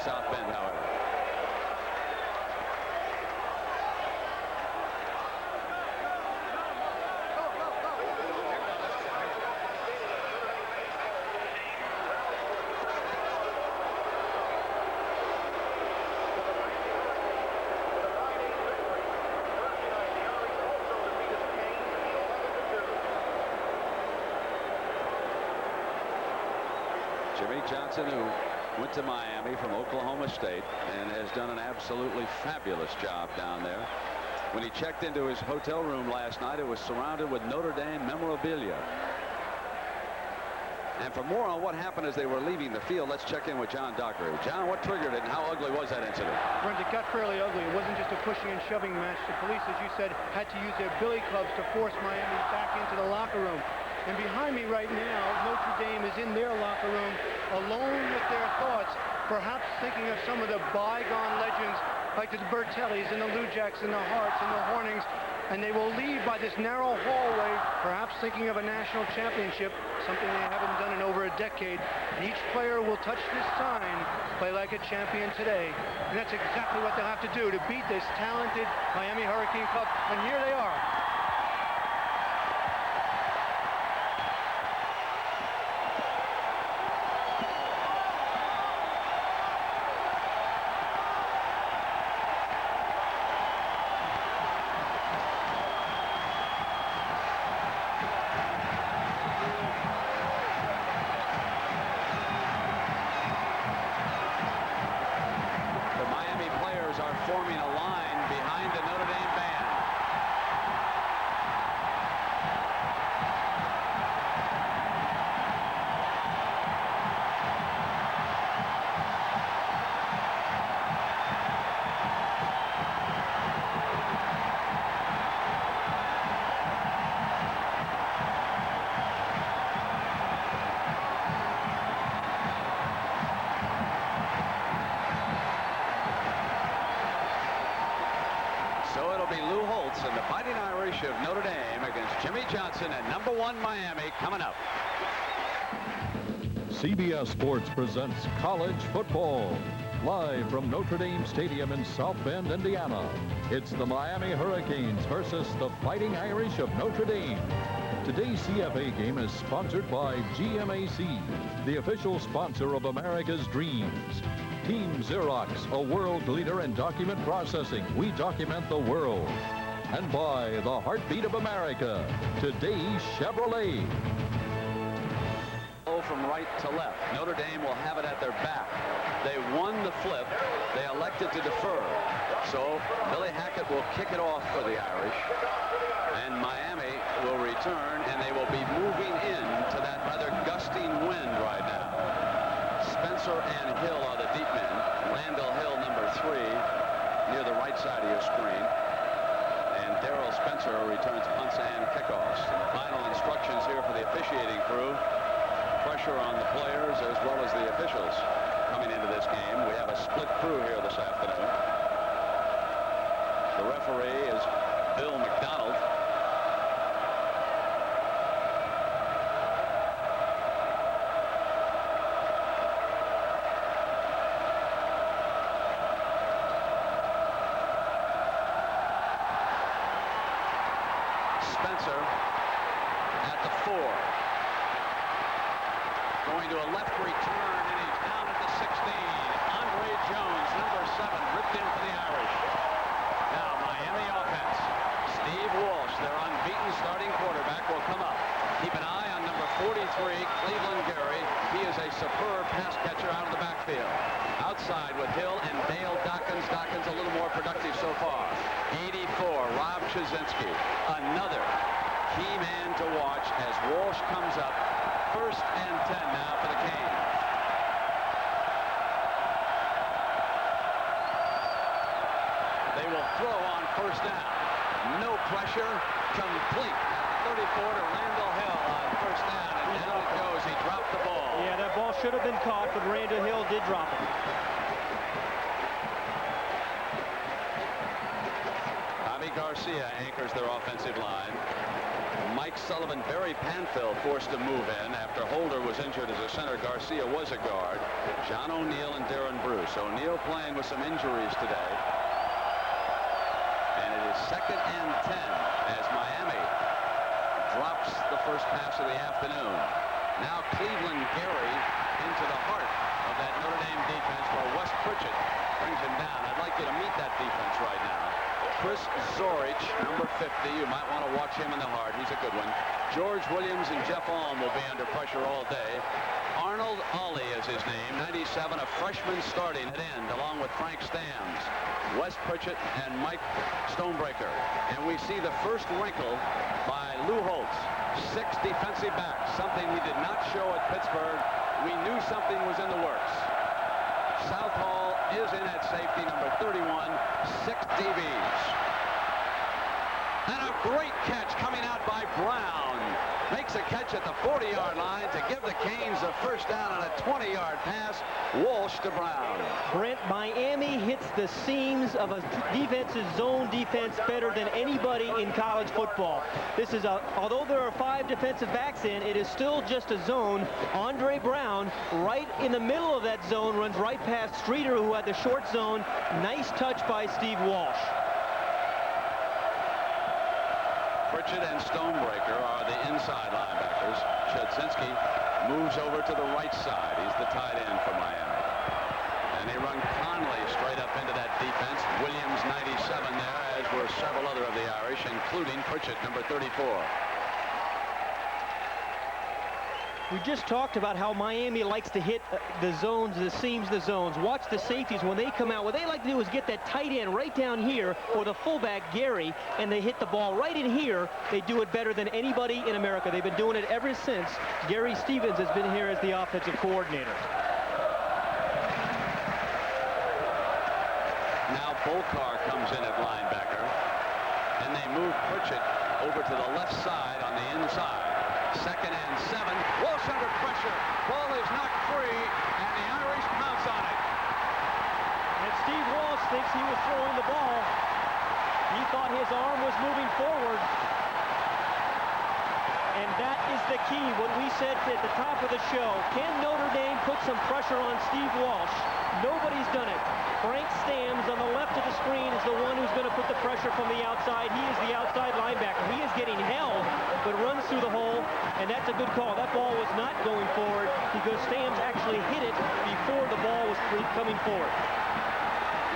South Bend, however. Jimmy Johnson, who went to Miami from Oklahoma State and has done an absolutely fabulous job down there. When he checked into his hotel room last night, it was surrounded with Notre Dame memorabilia. And for more on what happened as they were leaving the field, let's check in with John Dockery. John, what triggered it and how ugly was that incident? Brent, it got fairly ugly. It wasn't just a pushing and shoving match. The police, as you said, had to use their billy clubs to force Miami back into the locker room. And behind me right now, Notre Dame is in their locker room, alone with their thoughts, perhaps thinking of some of the bygone legends like the Bertellis and the Lujaks and the Harts and the Hornings. And they will leave by this narrow hallway, perhaps thinking of a national championship, something they haven't done in over a decade. And each player will touch this sign, play like a champion today. And that's exactly what they'll have to do to beat this talented Miami Hurricane club. And here they are. Forming a line behind the Notre Dame band. So it'll be Lou Holtz and the Fighting Irish of Notre Dame against Jimmy Johnson and #1 Miami coming up. CBS Sports presents college football. Live from Notre Dame Stadium in South Bend, Indiana. It's the Miami Hurricanes versus the Fighting Irish of Notre Dame. Today's CFA game is sponsored by GMAC, the official sponsor of America's Dreams. Team Xerox, a world leader in document processing. We document the world. And by the heartbeat of America, today's Chevrolet. From right to left. Notre Dame will have it at their back. They won the flip. They elected to defer. So Billy Hackett will kick it off for the Irish. And Miami will return, and they will be moving into that rather gusting wind right now. Spencer and Hill are the deep men. Randall Hill, number 3, near the right side of your screen. And Darrell Spencer returns punts and kickoffs. And the final instructions here for the officiating crew. Pressure on the players as well as the officials coming into this game. We have a split crew here this afternoon. The referee is Bill McDonald. Spencer at the 4. Going to a left return, and he's down at the 16. Andre Jones, number 7, ripped in for the Irish. Now Miami offense. Steve Walsh, their unbeaten starting quarterback, will come up. Keep an eye on number 43, Cleveland Gary. He is a superb pass catcher out of the backfield. Outside with Hill and Dale Dawkins. Dawkins a little more productive so far. 84, Rob Chazinski. Another key man to watch as Walsh comes up. 1st and 10 now for the Canes. They will throw on 1st down. No pressure. Complete. 34 to Randall Hill on 1st down, and down it goes. He dropped the ball. Yeah, that ball should have been caught, but Randall Hill did drop it. Javi Garcia anchors their offensive line. Mike Sullivan, Barry Panfill forced to move in after Holder was injured as a center. Garcia was a guard. John O'Neill and Darren Bruce. O'Neill playing with some injuries today. And it is 2nd and 10 as Miami drops the first pass of the afternoon. Now Cleveland Gary into the heart of that Notre Dame defense where Wes Pritchett brings him down. I'd like you to meet that defense right now. Chris Zorich, number 50. You might want to watch him in the heart. He's a good one. George Williams and Jeff Alm will be under pressure all day. Arnold Ollie is his name, 97, a freshman starting at end, along with Frank Stams, Wes Pritchett, and Mike Stonebreaker. And we see the first wrinkle by Lou Holtz, 6 defensive backs, something he did not show at Pittsburgh. We knew something was in the works. Southall is in at safety, number 31, 6 DBs. And a great catch coming out by Brown. Makes a catch at the 40-yard line to give the Canes a first down on a 20-yard pass. Walsh to Brown. Brent, Miami hits the seams of a defense's zone defense better than anybody in college football. This is although there are 5 defensive backs in, it is still just a zone. Andre Brown, right in the middle of that zone, runs right past Streeter, who had the short zone. Nice touch by Steve Walsh. Pritchett and Stonebreaker are the inside linebackers. Chudzinski moves over to the right side. He's the tight end for Miami. And they run Conley straight up into that defense. Williams, 97 there, as were several other of the Irish, including Pritchett, number 34. We just talked about how Miami likes to hit the zones, the seams, the zones. Watch the safeties when they come out. What they like to do is get that tight end right down here, or the fullback, Gary, and they hit the ball right in here. They do it better than anybody in America. They've been doing it ever since Gary Stevens has been here as the offensive coordinator. Now Bolkar comes in at linebacker, and they move Pritchett over to the left side on the inside. 2nd and 7. Walsh under pressure. Ball is knocked free, and the Irish pounce on it. And Steve Walsh thinks he was throwing the ball. He thought his arm was moving forward. And that is the key. What we said at the top of the show. Can Notre Dame put some pressure on Steve Walsh? Nobody's done it. Frank Stams on the left of the screen is the one who's going to put the pressure from the outside. He is the outside linebacker. He is getting held, but runs through the hole, and that's a good call. That ball was not going forward because Stams actually hit it before the ball was coming forward.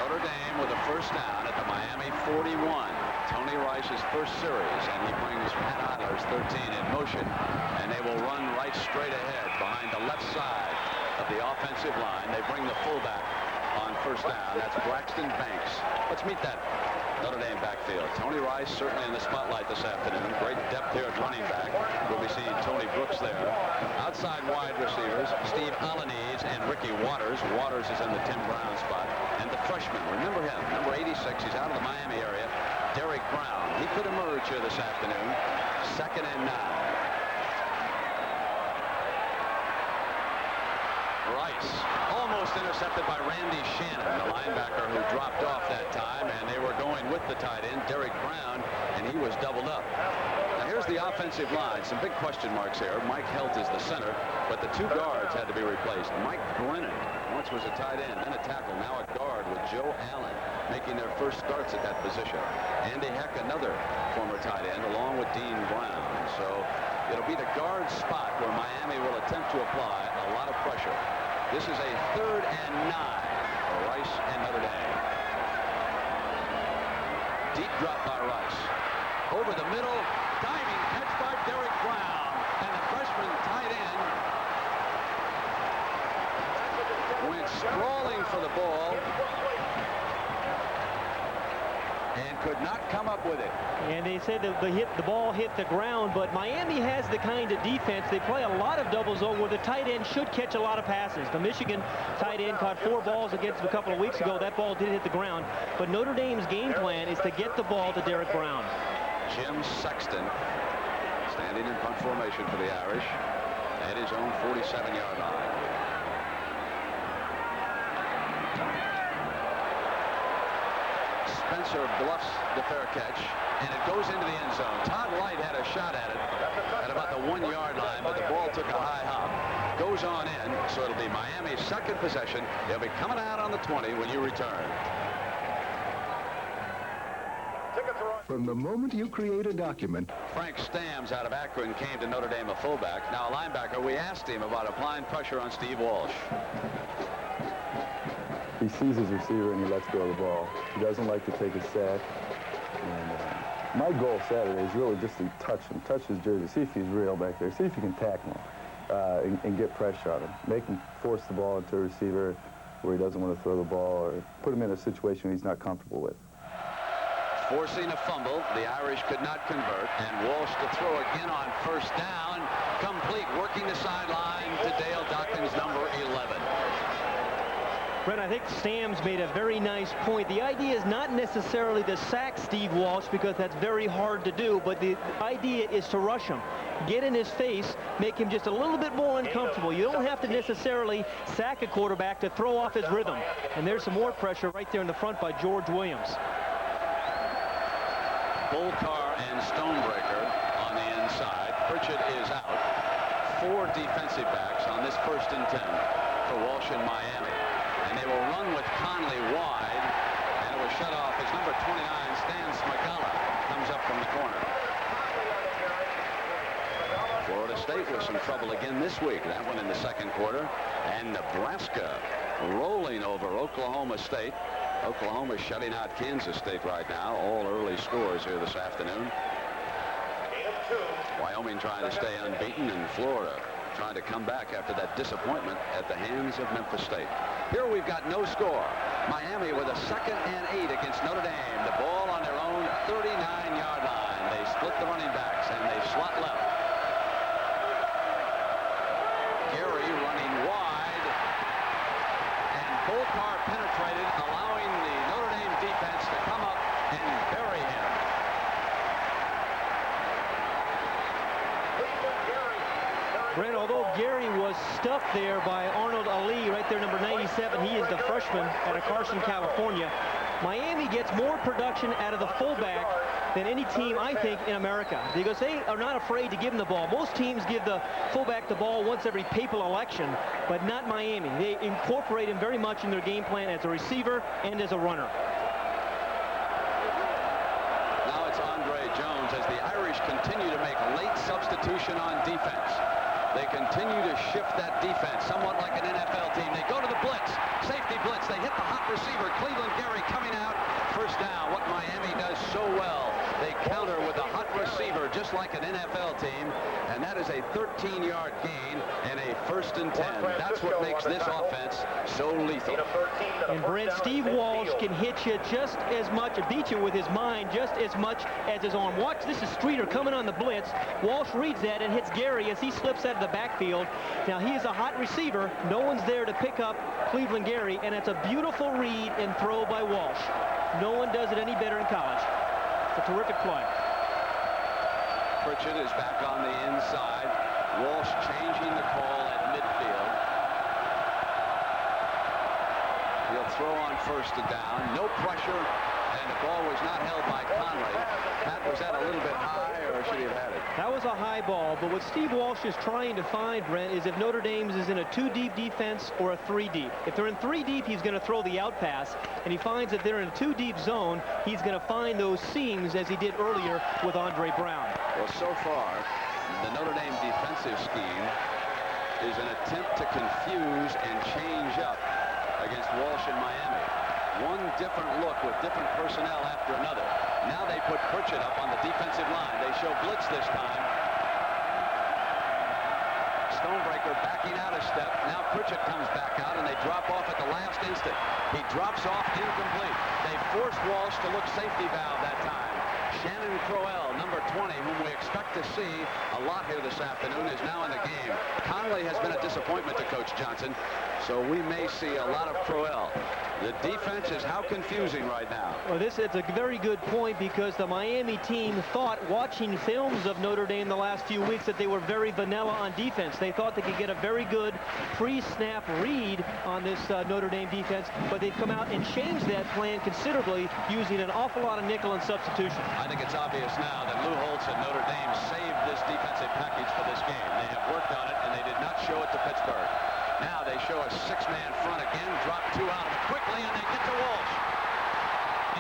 Notre Dame with a first down at the Miami 41. Tony Rice's first series, and he brings Pat Eiler's 13 in motion, and they will run right straight ahead behind the left side of the offensive line. They bring the fullback on first down. That's Braxton Banks. Let's meet that Notre Dame backfield. Tony Rice certainly in the spotlight this afternoon. Great depth here at running back. We'll be seeing Tony Brooks there. Outside wide receivers, Steve Alanese and Ricky Waters. Waters is in the Tim Brown spot. And the freshman, remember him, number 86. He's out of the Miami area. Derek Brown. He could emerge here this afternoon. 2nd and 9. Rice almost intercepted by Randy Shannon, the linebacker who dropped off that time, and they were going with the tight end, Derek Brown, and he was doubled up. Now here's the offensive line. Some big question marks here. Mike Helt is the center, but the 2 guards had to be replaced. Mike Brennan once was a tight end, then a tackle, now a guard with Joe Allen making their first starts at that position. Andy Heck, another former tight end, along with Dean Brown. So it'll be the guard spot where Miami will attempt to apply a lot of pressure. This is a 3rd and 9 for Rice and Notre Dame. Deep drop by Rice. Over the middle, diving catch by Derek Brown. And the freshman tight end went sprawling for the ball and could not come up with it. And they said that the ball hit the ground, but Miami has the kind of defense. They play a lot of double zone where the tight end should catch a lot of passes. The Michigan tight end caught 4 balls against him a couple of weeks ago. That ball did hit the ground. But Notre Dame's game plan is to get the ball to Derek Brown. Jim Sexton standing in punt formation for the Irish at his own 47-yard line. Spencer bluffs the fair catch, and it goes into the end zone. Todd Light had a shot at it at about the 1-yard line, but the ball took a high hop. Goes on in, so it'll be Miami's second possession. They'll be coming out on the 20 when you return. From the moment you create a document, Frank Stams out of Akron came to Notre Dame a fullback. Now a linebacker. We asked him about applying pressure on Steve Walsh. He sees his receiver and he lets go of the ball. He doesn't like to take a sack. And my goal Saturday is really just to touch him, touch his jersey, see if he's real back there, see if you can tackle him and get pressure on him. Make him force the ball into a receiver where he doesn't want to throw the ball, or put him in a situation he's not comfortable with. Forcing a fumble, the Irish could not convert, and Walsh to throw again on first down. Complete, working the sideline to Dale Dawkins, number 11. Brent, I think Stams made a very nice point. The idea is not necessarily to sack Steve Walsh, because that's very hard to do, but the idea is to rush him. Get in his face, make him just a little bit more uncomfortable. You don't have to necessarily sack a quarterback to throw off his rhythm. And there's some more pressure right there in the front by George Williams. Bolcar and Stonebreaker on the inside. Pritchett is out. 4 defensive backs on this 1st and 10 for Walsh in Miami. And they will run with Conley wide, and it was shut off as number 29, Stan Smagala, comes up from the corner. Florida State with some trouble again this week. That one in the 2nd quarter. And Nebraska rolling over Oklahoma State. Oklahoma shutting out Kansas State right now. All early scores here this afternoon. Wyoming trying to stay unbeaten, and Florida trying to come back after that disappointment at the hands of Memphis State. Here we've got no score. Miami with a 2nd and 8 against Notre Dame. The ball on their own 39-yard line. They split the running backs, and they slot left. Gary running wide, and Bolcar penetrated, allowing the Notre Dame defense to come up and bury him. Brent, although Gary was stuffed there by Arnold Ali, right there, number 97, he is the freshman out of Carson, California. Miami gets more production out of the fullback than any team, I think, in America, because they are not afraid to give him the ball. Most teams give the fullback the ball once every papal election, but not Miami. They incorporate him very much in their game plan as a receiver and as a runner. Now it's Andre Jones as the Irish continue to make late substitution on defense. They continue to shift that defense, somewhat like an NFL team. They go to the blitz, safety blitz. They hit the hot receiver, Cleveland Gary coming out. First down, what Miami does so well. They counter with a hot receiver, just like an NFL team, and that is a 13-yard gain and a 1st and 10. That's what makes this offense so lethal. And Brent, Steve Walsh can hit you just as much, beat you with his mind just as much as his arm. Watch, this is Streeter coming on the blitz. Walsh reads that and hits Gary as he slips out of the backfield. Now he is a hot receiver. No one's there to pick up Cleveland Gary, and it's a beautiful read and throw by Walsh. No one does it any better in college. It's a terrific play. Pritchett is back on the inside. Walsh changing the call at midfield. He'll throw on 1st and down. No pressure, and the ball was not held by Conley. Pat, was that a little bit high, or should he have had it? That was a high ball, but what Steve Walsh is trying to find, Brent, is if Notre Dame is in a 2-deep defense or a 3-deep. If they're in 3-deep, he's going to throw the out pass, and he finds that they're in a 2-deep zone, he's going to find those seams as he did earlier with Andre Brown. Well, so far, the Notre Dame defensive scheme is an attempt to confuse and change up against Walsh in Miami. One different look with different personnel after another. Now they put Pritchett up on the defensive line. They show blitz this time. Stonebreaker backing out a step. Now Pritchett comes back out, and they drop off at the last instant. He drops off incomplete. They force Walsh to look safety valve that time. Shannon Crowell, number 20, whom we expect to see a lot here this afternoon, is now in the game. Conley has been a disappointment to Coach Johnson. So we may see a lot of Crowell. The defense is how confusing right now. Well, it's a very good point, because the Miami team thought, watching films of Notre Dame the last few weeks, that they were very vanilla on defense. They thought they could get a very good pre-snap read on this Notre Dame defense, but they've come out and changed that plan considerably, using an awful lot of nickel and substitution. I think it's obvious now that Lou Holtz and Notre Dame saved this defensive package for this game. They have worked on it, and they did not show it to Pittsburgh. Now they show a six-man front again, drop two out of quickly, and they get to Walsh.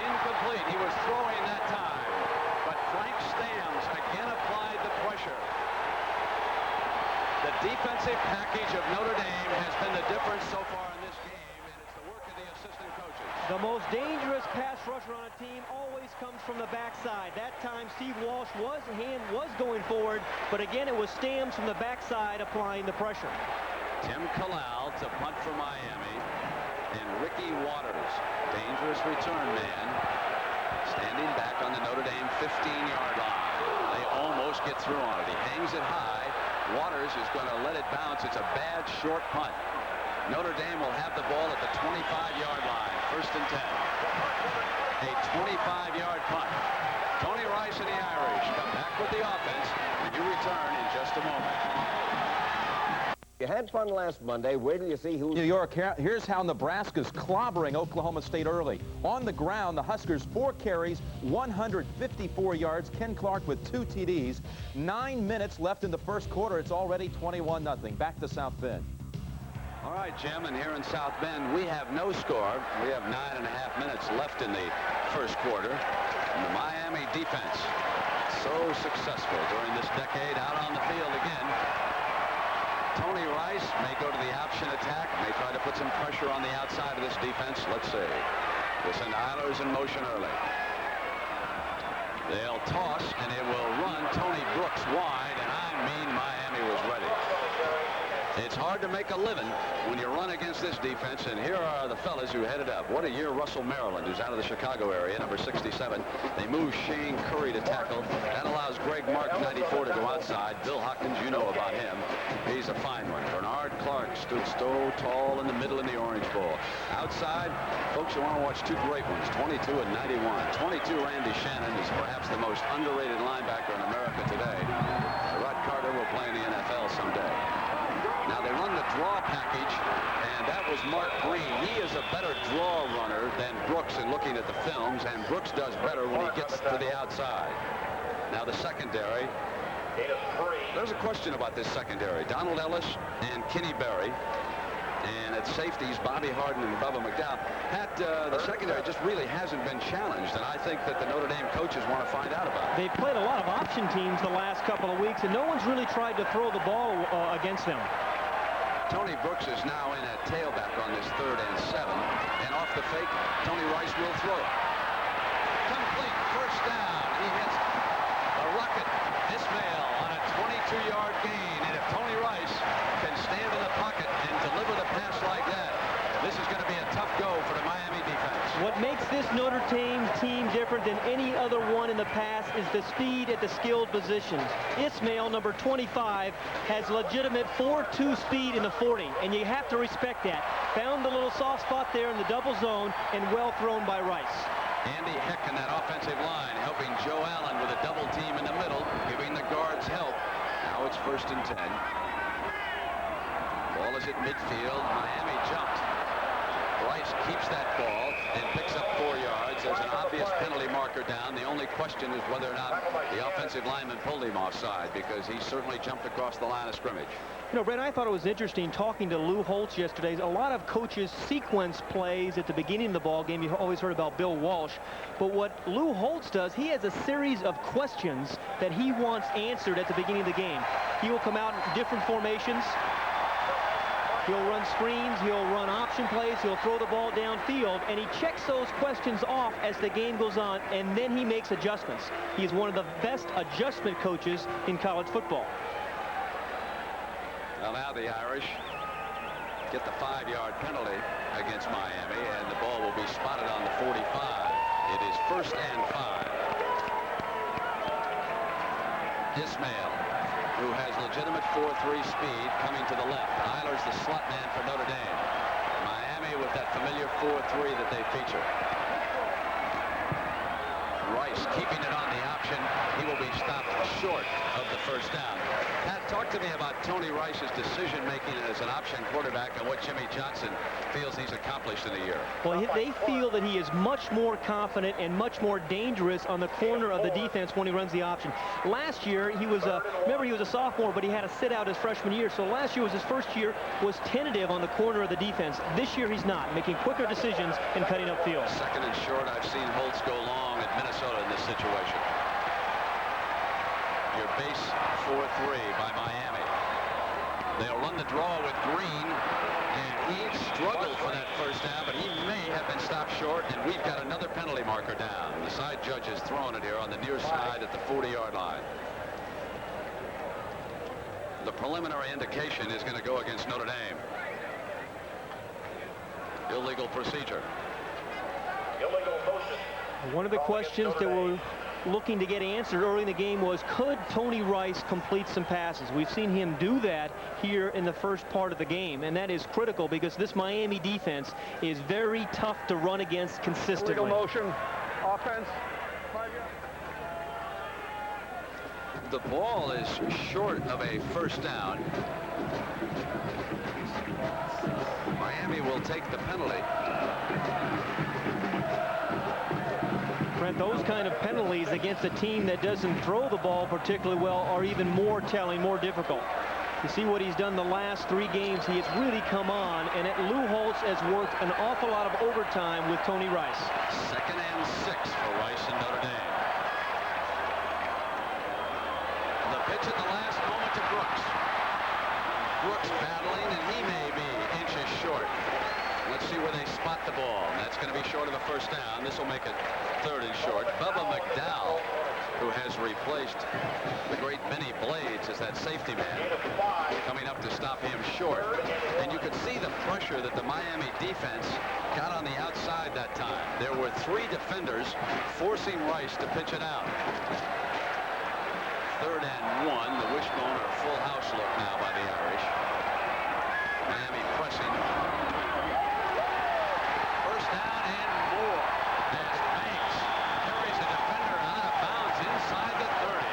Incomplete. He was throwing that time, but Frank Stamms again applied the pressure. The defensive package of Notre Dame has been the difference so far in this game, and it's the work of the assistant coaches. The most dangerous pass rusher on a team always comes from the backside. That time Steve Walsh was going forward, but again it was Stamms from the backside applying the pressure. Tim Kalal to punt for Miami, and Ricky Waters, dangerous return man, standing back on the Notre Dame 15-yard line. They almost get through on it. He hangs it high. Waters is going to let it bounce. It's a bad short punt. Notre Dame will have the ball at the 25-yard line, 1st and 10. A 25-yard punt. Tony Rice and the Irish come back with the offense, and you return in just a moment. You had fun last Monday. Wait till you see who... New York, here's how Nebraska's clobbering Oklahoma State early. On the ground, the Huskers 4 carries, 154 yards. Ken Clark with 2 TDs. 9 minutes left in the first quarter. It's already 21-0. Back to South Bend. All right, Jim, and here in South Bend, we have no score. We have 9.5 minutes left in the first quarter. And the Miami defense, so successful during this decade, out on the field again. Tony Rice may go to the option attack, may try to put some pressure on the outside of this defense. Let's see. We'll send Eilers in motion early. They'll toss, and it will run Tony Brooks wide, and I mean Miami was ready. It's hard to make a living when you run against this defense, and here are the fellas who headed up. What a year Russell Maryland, who's out of the Chicago area, number 67. They move Shane Curry to tackle. That allows Greg Mark, 94, to go outside. Bill Hawkins, you know about him. He's a fine one. Bernard Clark stood so tall in the middle in the Orange Bowl. Outside, folks, you want to watch 2 great ones, 22 and 91. 22, Randy Shannon, is perhaps the most underrated linebacker in America today. Rod Carter will play in the NFL someday. Now they run the draw package, and that was Mark Green. He is a better draw runner than Brooks in looking at the films, and Brooks does better when he gets to the outside. Now the secondary. There's a question about this secondary. Donald Ellis and Kenny Berry. And at safeties, Bobby Harden and Bubba McDowell. Pat, the secondary just really hasn't been challenged, and I think that the Notre Dame coaches want to find out about it. They've played a lot of option teams the last couple of weeks, and no one's really tried to throw the ball against them. Tony Brooks is now in at tailback on this 3rd and 7. And off the fake, Tony Rice will throw it. Complete, 1st down. He hits a rocket. Ismail on a 22-yard gain. And if Tony Rice can stand in the pocket and deliver the pass like that, this is going to be a tough go for the Miami defense. What makes this Notre Dame team different than any other one in the past is the speed at the skilled positions. Ismail, number 25, has legitimate 4.2 speed in the 40, and you have to respect that. Found the little soft spot there in the double zone, and well thrown by Rice. Andy Heck in that offensive line, helping Joe Allen with a double team in the middle, giving the guards help. Now it's 1st and 10. Ball is at midfield. Miami jumped. Rice keeps that ball and picks up 4 yards. There's an obvious penalty marker down. The only question is whether or not the offensive lineman pulled him offside, because he certainly jumped across the line of scrimmage. You know, Brent, I thought it was interesting talking to Lou Holtz yesterday. A lot of coaches sequence plays at the beginning of the ball game. You've always heard about Bill Walsh. But what Lou Holtz does, he has a series of questions that he wants answered at the beginning of the game. He will come out in different formations. He'll run screens, he'll run option plays, he'll throw the ball downfield, and he checks those questions off as the game goes on, and then he makes adjustments. He's one of the best adjustment coaches in college football. Well, now the Irish get the 5-yard penalty against Miami, and the ball will be spotted on the 45. It is 1st and 5. Ismail, who has legitimate 4.3 speed, coming to the left. Eilers, the slot man for Notre Dame. 4-3 that they feature. Rice keeping it on the option. He will be stopped short of the first down. Pat, talk to me about Tony Rice's decision-making as an option quarterback and what Jimmy Johnson feels he's accomplished in a year. Well, they feel that he is much more confident and much more dangerous on the corner of the defense when he runs the option. Last year, he was remember, he was a sophomore, but he had to sit out his freshman year. So last year was his first year, was tentative on the corner of the defense. This year, he's not, making quicker decisions and cutting upfield. Second and short, I've seen Holtz go long at Minnesota in this situation. Your base 4-3 by Miami. They'll run the draw with Green, and he struggled for that first down, but he may have been stopped short, and we've got another penalty marker down. The side judge is throwing it here on the near side at the 40-yard line. The preliminary indication is going to go against Notre Dame. Illegal procedure. Illegal motion. One of the questions that we're looking to get answered early in the game was, could Tony Rice complete some passes? We've seen him do that here in the first part of the game, and that is critical because this Miami defense is very tough to run against consistently. Illegal motion. Offense. 5 yards. The ball is short of a first down. Miami will take the penalty. Brent, those kind of penalties against a team that doesn't throw the ball particularly well are even more telling, more difficult. You see what he's done the last 3 games. He has really come on, and Lou Holtz has worked an awful lot of overtime with Tony Rice. Second and 6 for Rice and Notre Dame. The pitch at the last moment to Brooks. Brooks battling, and he may be inches short. Let's see where they spot the ball. That's going to be short of the first down. This will make it third and short. Bubba McDowell, who has replaced the great Benny Blades as that safety man, coming up to stop him short. And you could see the pressure that the Miami defense got on the outside that time. There were 3 defenders forcing Rice to pitch it out. Third and 1. The wishbone or full house look now by the Irish. Miami pressing. First down and more as Banks carries a defender out of bounds inside the 30.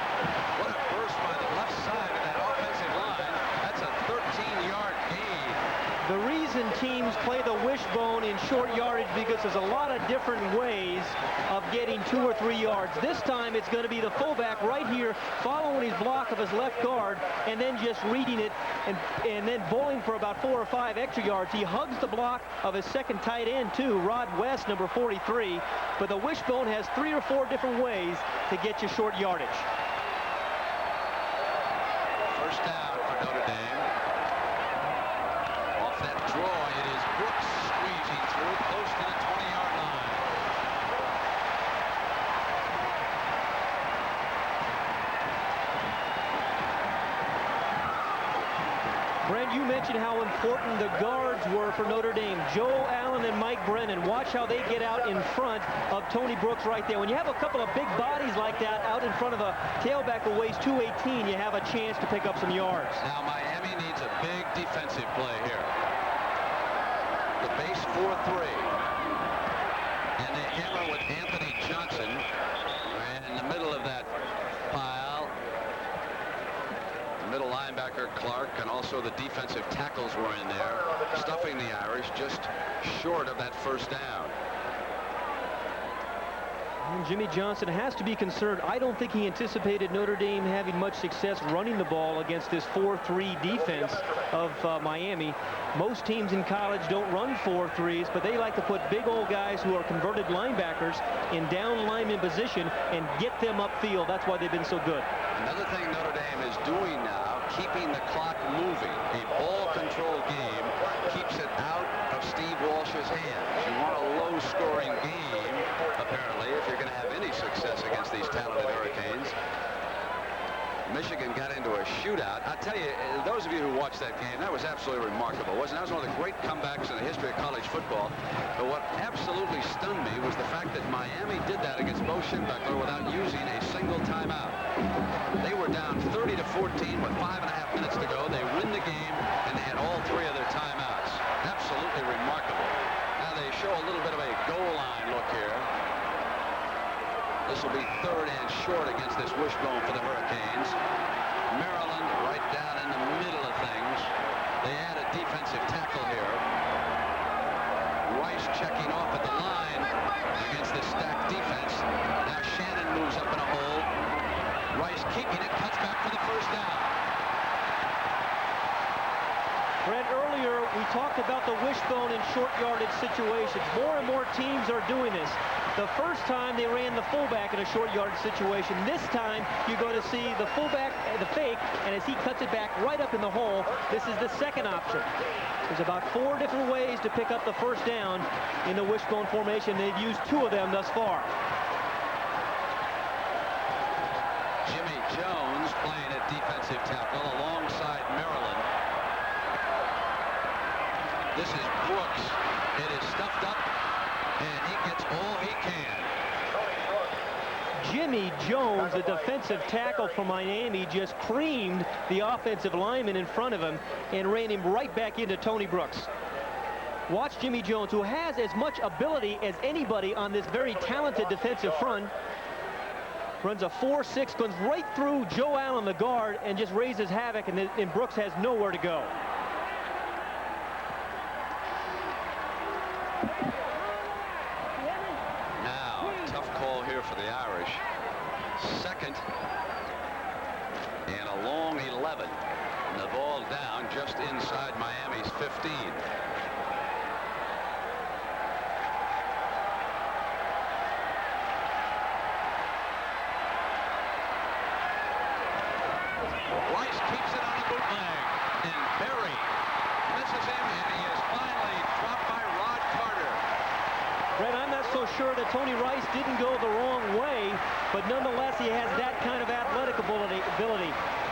What a burst by the left side of that offensive line. That's a 13-yard gain. The reason teams play the wishbone in short yardage because there's a lot of different ways of getting 2 or 3 yards. This time it's going to be the fullback right here following his block of his left guard and then just reading it and then bowling for about 4 or 5 extra yards. He hugs the block of his second tight end too, Rod West, number 43. But the wishbone has 3 or 4 different ways to get you short yardage. First down for Notre Dame. Off that draw, it is Brooks squeezing through close to the 20-yard line. Brent, you mentioned how important the guards were for Notre Dame. Joe Allen and Mike Brennan. Watch how they get out in front of Tony Brooks right there. When you have a couple of big bodies like that out in front of a tailback who weighs 218, you have a chance to pick up some yards. Now Miami needs a big defensive play here. The base 4-3. And they hammer with Anthony Johnson. And in the middle of that pile, the middle linebacker Clark and also the defensive tackles were in there, stuffing the Irish just short of that first down. And Jimmy Johnson has to be concerned. I don't think he anticipated Notre Dame having much success running the ball against this 4-3 defense of Miami. Most teams in college don't run 4-3s, but they like to put big old guys who are converted linebackers in down lineman position and get them upfield. That's why they've been so good. Another thing Notre Dame is doing now, keeping the clock moving. A ball control game keeps it out of Steve Walsh's hands. You want a low-scoring game, apparently, if you're going to have any success against these talented Hurricanes. Michigan got into a shootout. I'll tell you, those of you who watched that game, that was absolutely remarkable, wasn't it? That was one of the great comebacks in the history of college football. But what absolutely stunned me was the fact that Miami did that against Bo Schembechler without using a single timeout. They were down 30-14 with 5.5 minutes to go. They win the game, and they had all 3 of their timeouts. Absolutely remarkable. Now they show a This will be 3rd and short against this wishbone for the Hurricanes. Maryland right down in the middle of things. They add a defensive tackle here. Rice checking off at the line against this stacked defense. Now Shannon moves up in a hole. Rice keeping it, cuts back for the first down. Brent, earlier we talked about the wishbone in short yardage situations. More and more teams are doing this. The first time they ran the fullback in a short yardage situation. This time you're going to see the fullback, the fake, and as he cuts it back right up in the hole, this is the second option. There's about 4 different ways to pick up the first down in the wishbone formation. They've used 2 of them thus far. Jimmy Jones playing at defensive tackle alongside Maryland. This is Brooks. It is stuffed up, and he gets all he can. Jimmy Jones, the defensive tackle from Miami, just creamed the offensive lineman in front of him and ran him right back into Tony Brooks. Watch Jimmy Jones, who has as much ability as anybody on this very talented defensive front. Runs a 4.6, goes right through Joe Allen, the guard, and just raises havoc, and Brooks has nowhere to go. Now, tough call here for the Irish. 2nd and a long 11. And the ball down just inside Miami's 15. Rice keeps it on a bootleg, and Berry misses him, and he is finally dropped by Rod Carter. Brett, I'm not so sure that Tony Rice didn't go the wrong way, but nonetheless, he has that kind of athletic ability.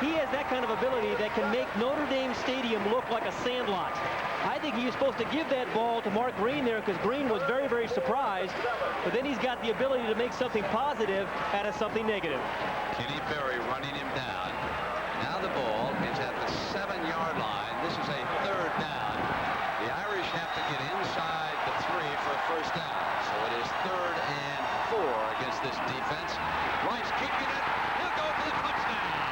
He has that kind of ability that can make Notre Dame Stadium look like a sandlot. I think he was supposed to give that ball to Mark Green there because Green was very, very surprised, but then he's got the ability to make something positive out of something negative. Kenny Berry running him down. Now the ball is at the 7-yard line. This is a 3rd down. The Irish have to get inside the 3 for a first down. So it is 3rd and 4 against this defense. Rice keeping it. He'll go for the touchdown.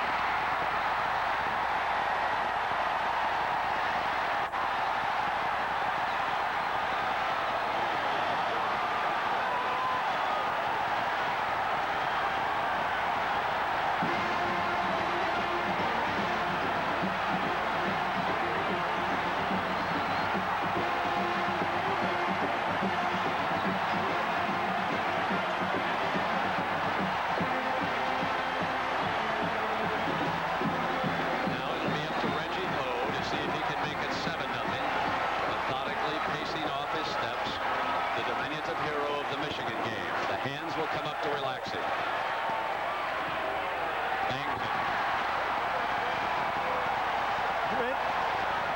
Hero of the Michigan game. The hands will come up to relax him.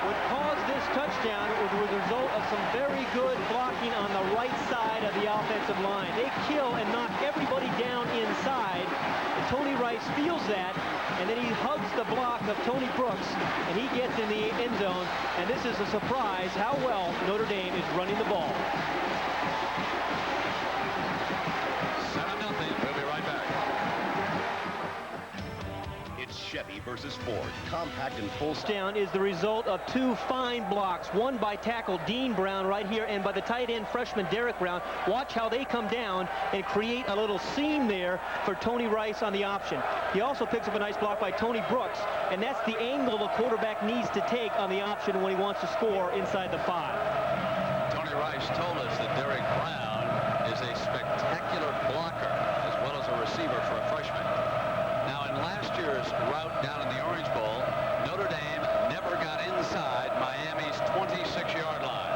What caused this touchdown was the result of some very good blocking on the right side of the offensive line. They kill and knock everybody down inside. And Tony Rice feels that, and then he hugs the block of Tony Brooks, and he gets in the end zone. And this is a surprise how well Notre Dame is running the ball. 7-0. We'll be right back. It's Chevy versus Ford. Compact and full Down is the result of 2 fine blocks, one by tackle Dean Brown right here and by the tight end freshman Derek Brown. Watch how they come down and create a little seam there for Tony Rice on the option. He also picks up a nice block by Tony Brooks, and that's the angle the quarterback needs to take on the option when he wants to score inside the 5. Tony Rice told us that Derek Brown is a spectacular blocker as well as a receiver for a freshman. Now, in last year's route down in the Orange Bowl, Notre Dame never got inside Miami's 26-yard line.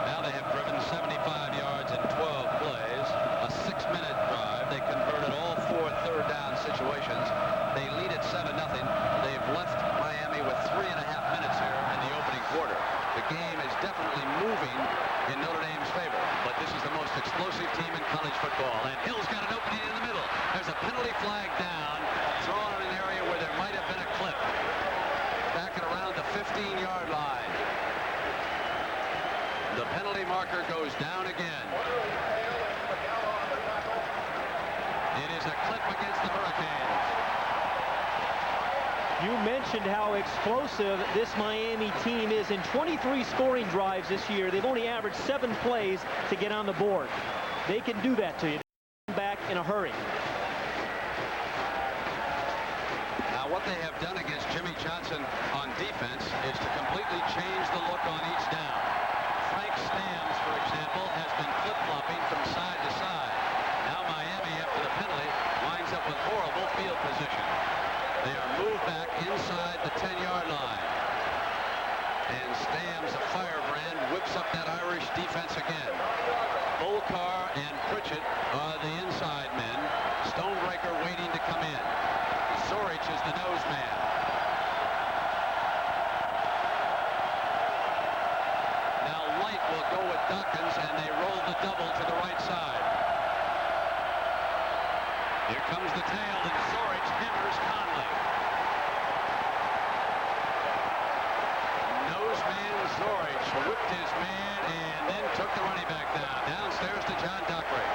Now they have driven 75 yards in 12 plays, a 6-minute drive. They converted all 4 third-down situations. They lead at 7-0. They've left Miami with 3.5 minutes here in the opening quarter. The game is definitely moving in Notre Dame's favor, but this is the most explosive team in college football, and Hill's got an opening in the middle. There's a penalty flag down, thrown in an area where there might have been a clip. Back at around the 15-yard line. The penalty marker goes down again. You mentioned how explosive this Miami team is. In 23 scoring drives this year, they've only averaged 7 plays to get on the board. They can do that to you. Back in a hurry. Now, what they have done against Jimmy Johnson on defense is to completely change the look on each down. Frank Stams, for example, has been flip-flopping from side to side. Now Miami, after the penalty, winds up with horrible field position. They are moved back inside the 10-yard line. And Stams, a firebrand, whips up that Irish defense again. Volcar and Pritchett are the inside men. Stonebreaker waiting to come in. Zorich is the nose man. Now Light will go with Dawkins, and they roll the double to the right side. Here comes the tail, and Zorich hammers Conley. Nose man Zorich whipped his man and then took the running back down. Downstairs to John Dockery.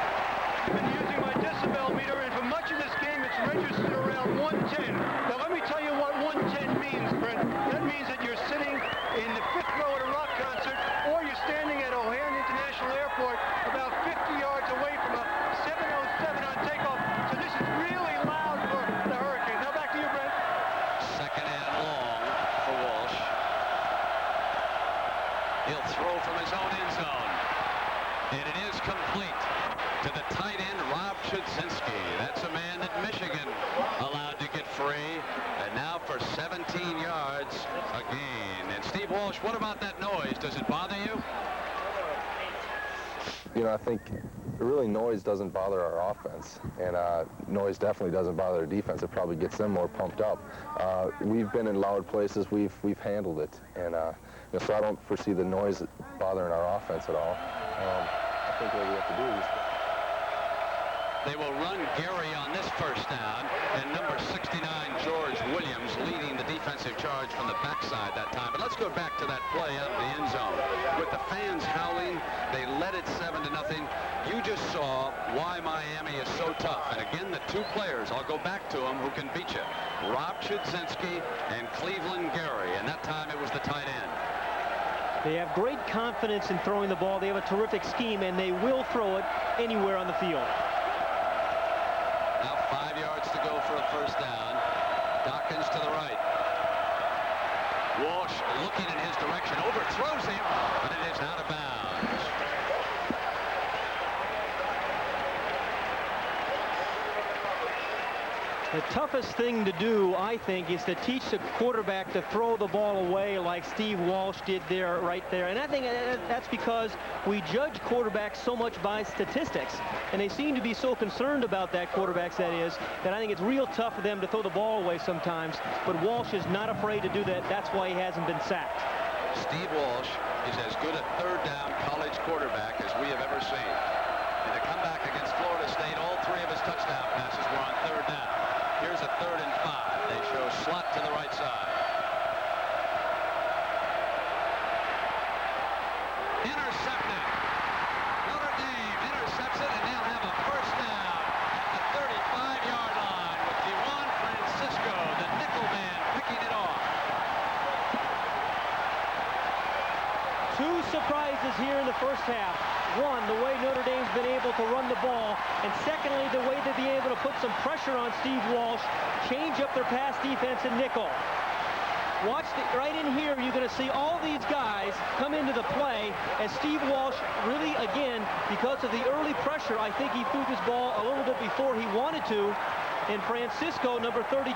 I've been using my decibel meter, and for much of this game, it's registered around 110. Now, let me tell you what 110 means, Brent. That means that you're sitting in the 5th row at a rock concert, or you're standing at O'Hare International Airport about 50 yards away from a 707 on takeoff. So this is really loud for the Hurricanes. Now back to you, Brent. Second and long for Walsh. He'll throw from his own end zone. And it is complete to the tight end, Rob Chudzinski. That's a man that Michigan allowed to get free. And now for 17 yards a gain. And Steve Walsh, what about that noise? Does it bother you? You know, I think really noise doesn't bother our offense, and noise definitely doesn't bother our defense. It probably gets them more pumped up. We've been in loud places. We've handled it, and you know, so I don't foresee the noise bothering our offense at all. I think what we have to do is they will run Gary on this first down, and number 69, George Williams, leading the defensive charge from the backside that time. But let's go back to that play out of the end zone. With the fans howling, they led it 7-0. You just saw why Miami is so tough. And again, the 2 players, I'll go back to them, who can beat you. Rob Chudzinski and Cleveland Gary, and that time it was the tight end. They have great confidence in throwing the ball. They have a terrific scheme, and they will throw it anywhere on the field. Now 5 yards to go for a first down. Dawkins to the right. Walsh looking in his direction, overthrows him, but it is out of bounds. The toughest thing to do, I think, is to teach the quarterback to throw the ball away like Steve Walsh did there, right there. And I think that's because we judge quarterbacks so much by statistics. And they seem to be so concerned about that, quarterbacks that is, that I think it's real tough for them to throw the ball away sometimes. But Walsh is not afraid to do that. That's why he hasn't been sacked. Steve Walsh is as good a third down college quarterback as we have ever seen. In the comeback against Florida State, all 3 of his touchdown passes were on third down. Here's a 3rd and 5. They show slot to the right side. Intercepted. Notre Dame intercepts it, and they'll have a first down at the 35-yard line with DeJuan Francisco, the nickel man, picking it off. 2 surprises here in the first half. One, the way Notre Dame's been able to run the ball, and secondly, the way they've been able to put some pressure on Steve Walsh, change up their pass defense in nickel. Watch right in here, you're going to see all these guys come into the play as Steve Walsh really, again, because of the early pressure, I think he threw this ball a little bit before he wanted to. And Francisco, number 32,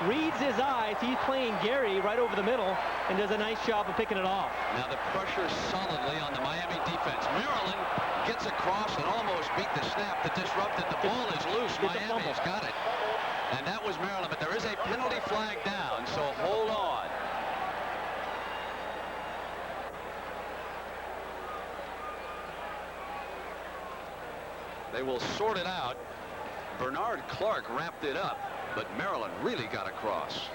reads his eyes. He's playing Gary right over the middle and does a nice job of picking it off. Now the pressure solidly on the Miami defense. Maryland gets across and almost beat the snap that disrupted. The ball is loose. Miami's got it. And that was Maryland, but there is a penalty flag down, so hold on. They will sort it out. Bernard Clark wrapped it up, but Maryland really got across.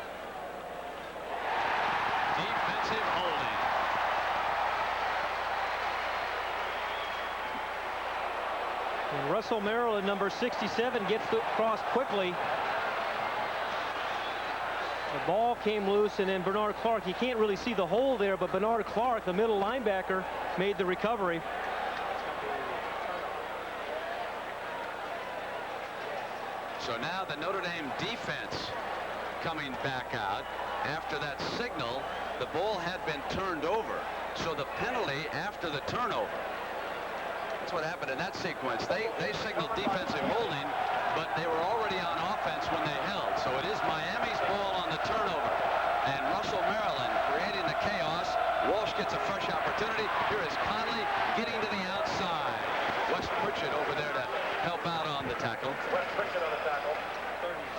Defensive holding. And Russell Maryland, number 67, gets across quickly. The ball came loose, and then Bernard Clark, you can't really see the hole there, but Bernard Clark, the middle linebacker, made the recovery. So now the Notre Dame defense coming back out. After that signal, the ball had been turned over. So the penalty after the turnover. That's what happened in that sequence. They signaled defensive holding, but they were already on offense when they held. So it is Miami's ball on the turnover. And Russell, Maryland creating the chaos. Walsh gets a fresh opportunity. Here is Conley getting to the outside. Wes Pritchett over there to help out on the tackle. Wes Pritchett on the tackle.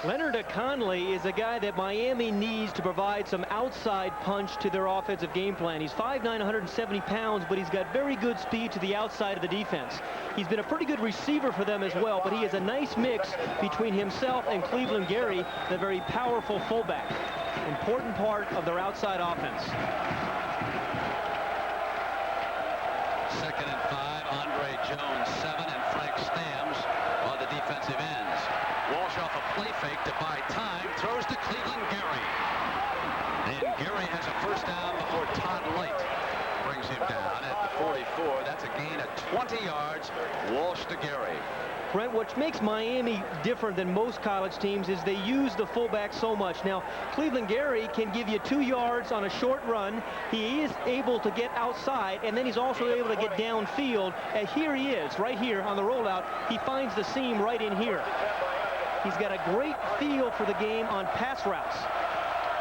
Leonard Conley is a guy that Miami needs to provide some outside punch to their offensive game plan. He's 5'9", 170 pounds, but he's got very good speed to the outside of the defense. He's been a pretty good receiver for them as well, but he is a nice mix between himself and Cleveland Gary, the very powerful fullback. Important part of their outside offense. 2nd and 5. Andre Jones 7 and Frank Stamms are the defensive ends. Walsh off a play fake to buy time, throws to Cleveland Gary. And Gary has a first down before Todd Light brings him down at the 44. That's a gain of 20 yards. Walsh to Gary. Brent, what makes Miami different than most college teams is they use the fullback so much. Now, Cleveland Gary can give you 2 yards on a short run. He is able to get outside, and then he's also able to get downfield. And here he is, right here on the rollout. He finds the seam right in here. He's got a great feel for the game on pass routes.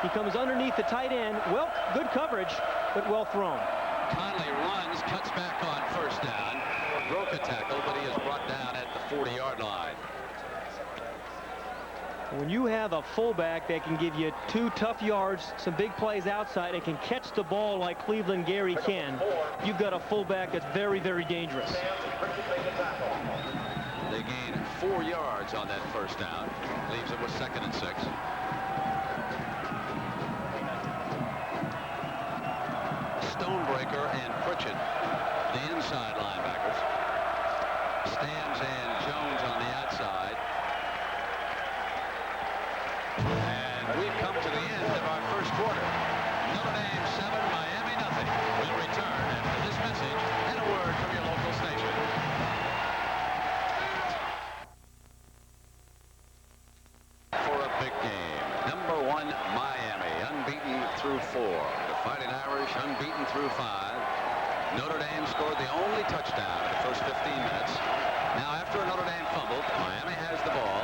He comes underneath the tight end. Well, good coverage, but well thrown. Conley runs, cuts back on first down. Broke a tackle, but he is brought down at the 40-yard line. When you have a fullback that can give you 2 tough yards, some big plays outside, and can catch the ball like Cleveland Gary can, you've got a fullback that's very, very dangerous. They gain 4 yards on that first down. Leaves it with 2nd and 6. Stonebreaker and Pritchett, the inside linebackers. Stamms and Jones on the outside. And we've come to the end of our first quarter. Notre Dame 7, Miami nothing. We'll return after this message and a word from your local station. For a big game. Number 1, Miami, unbeaten through 4. The Fighting Irish unbeaten through 5. Notre Dame scored the only touchdown in the first 15 minutes. Now, after a Notre Dame fumbled, Miami has the ball.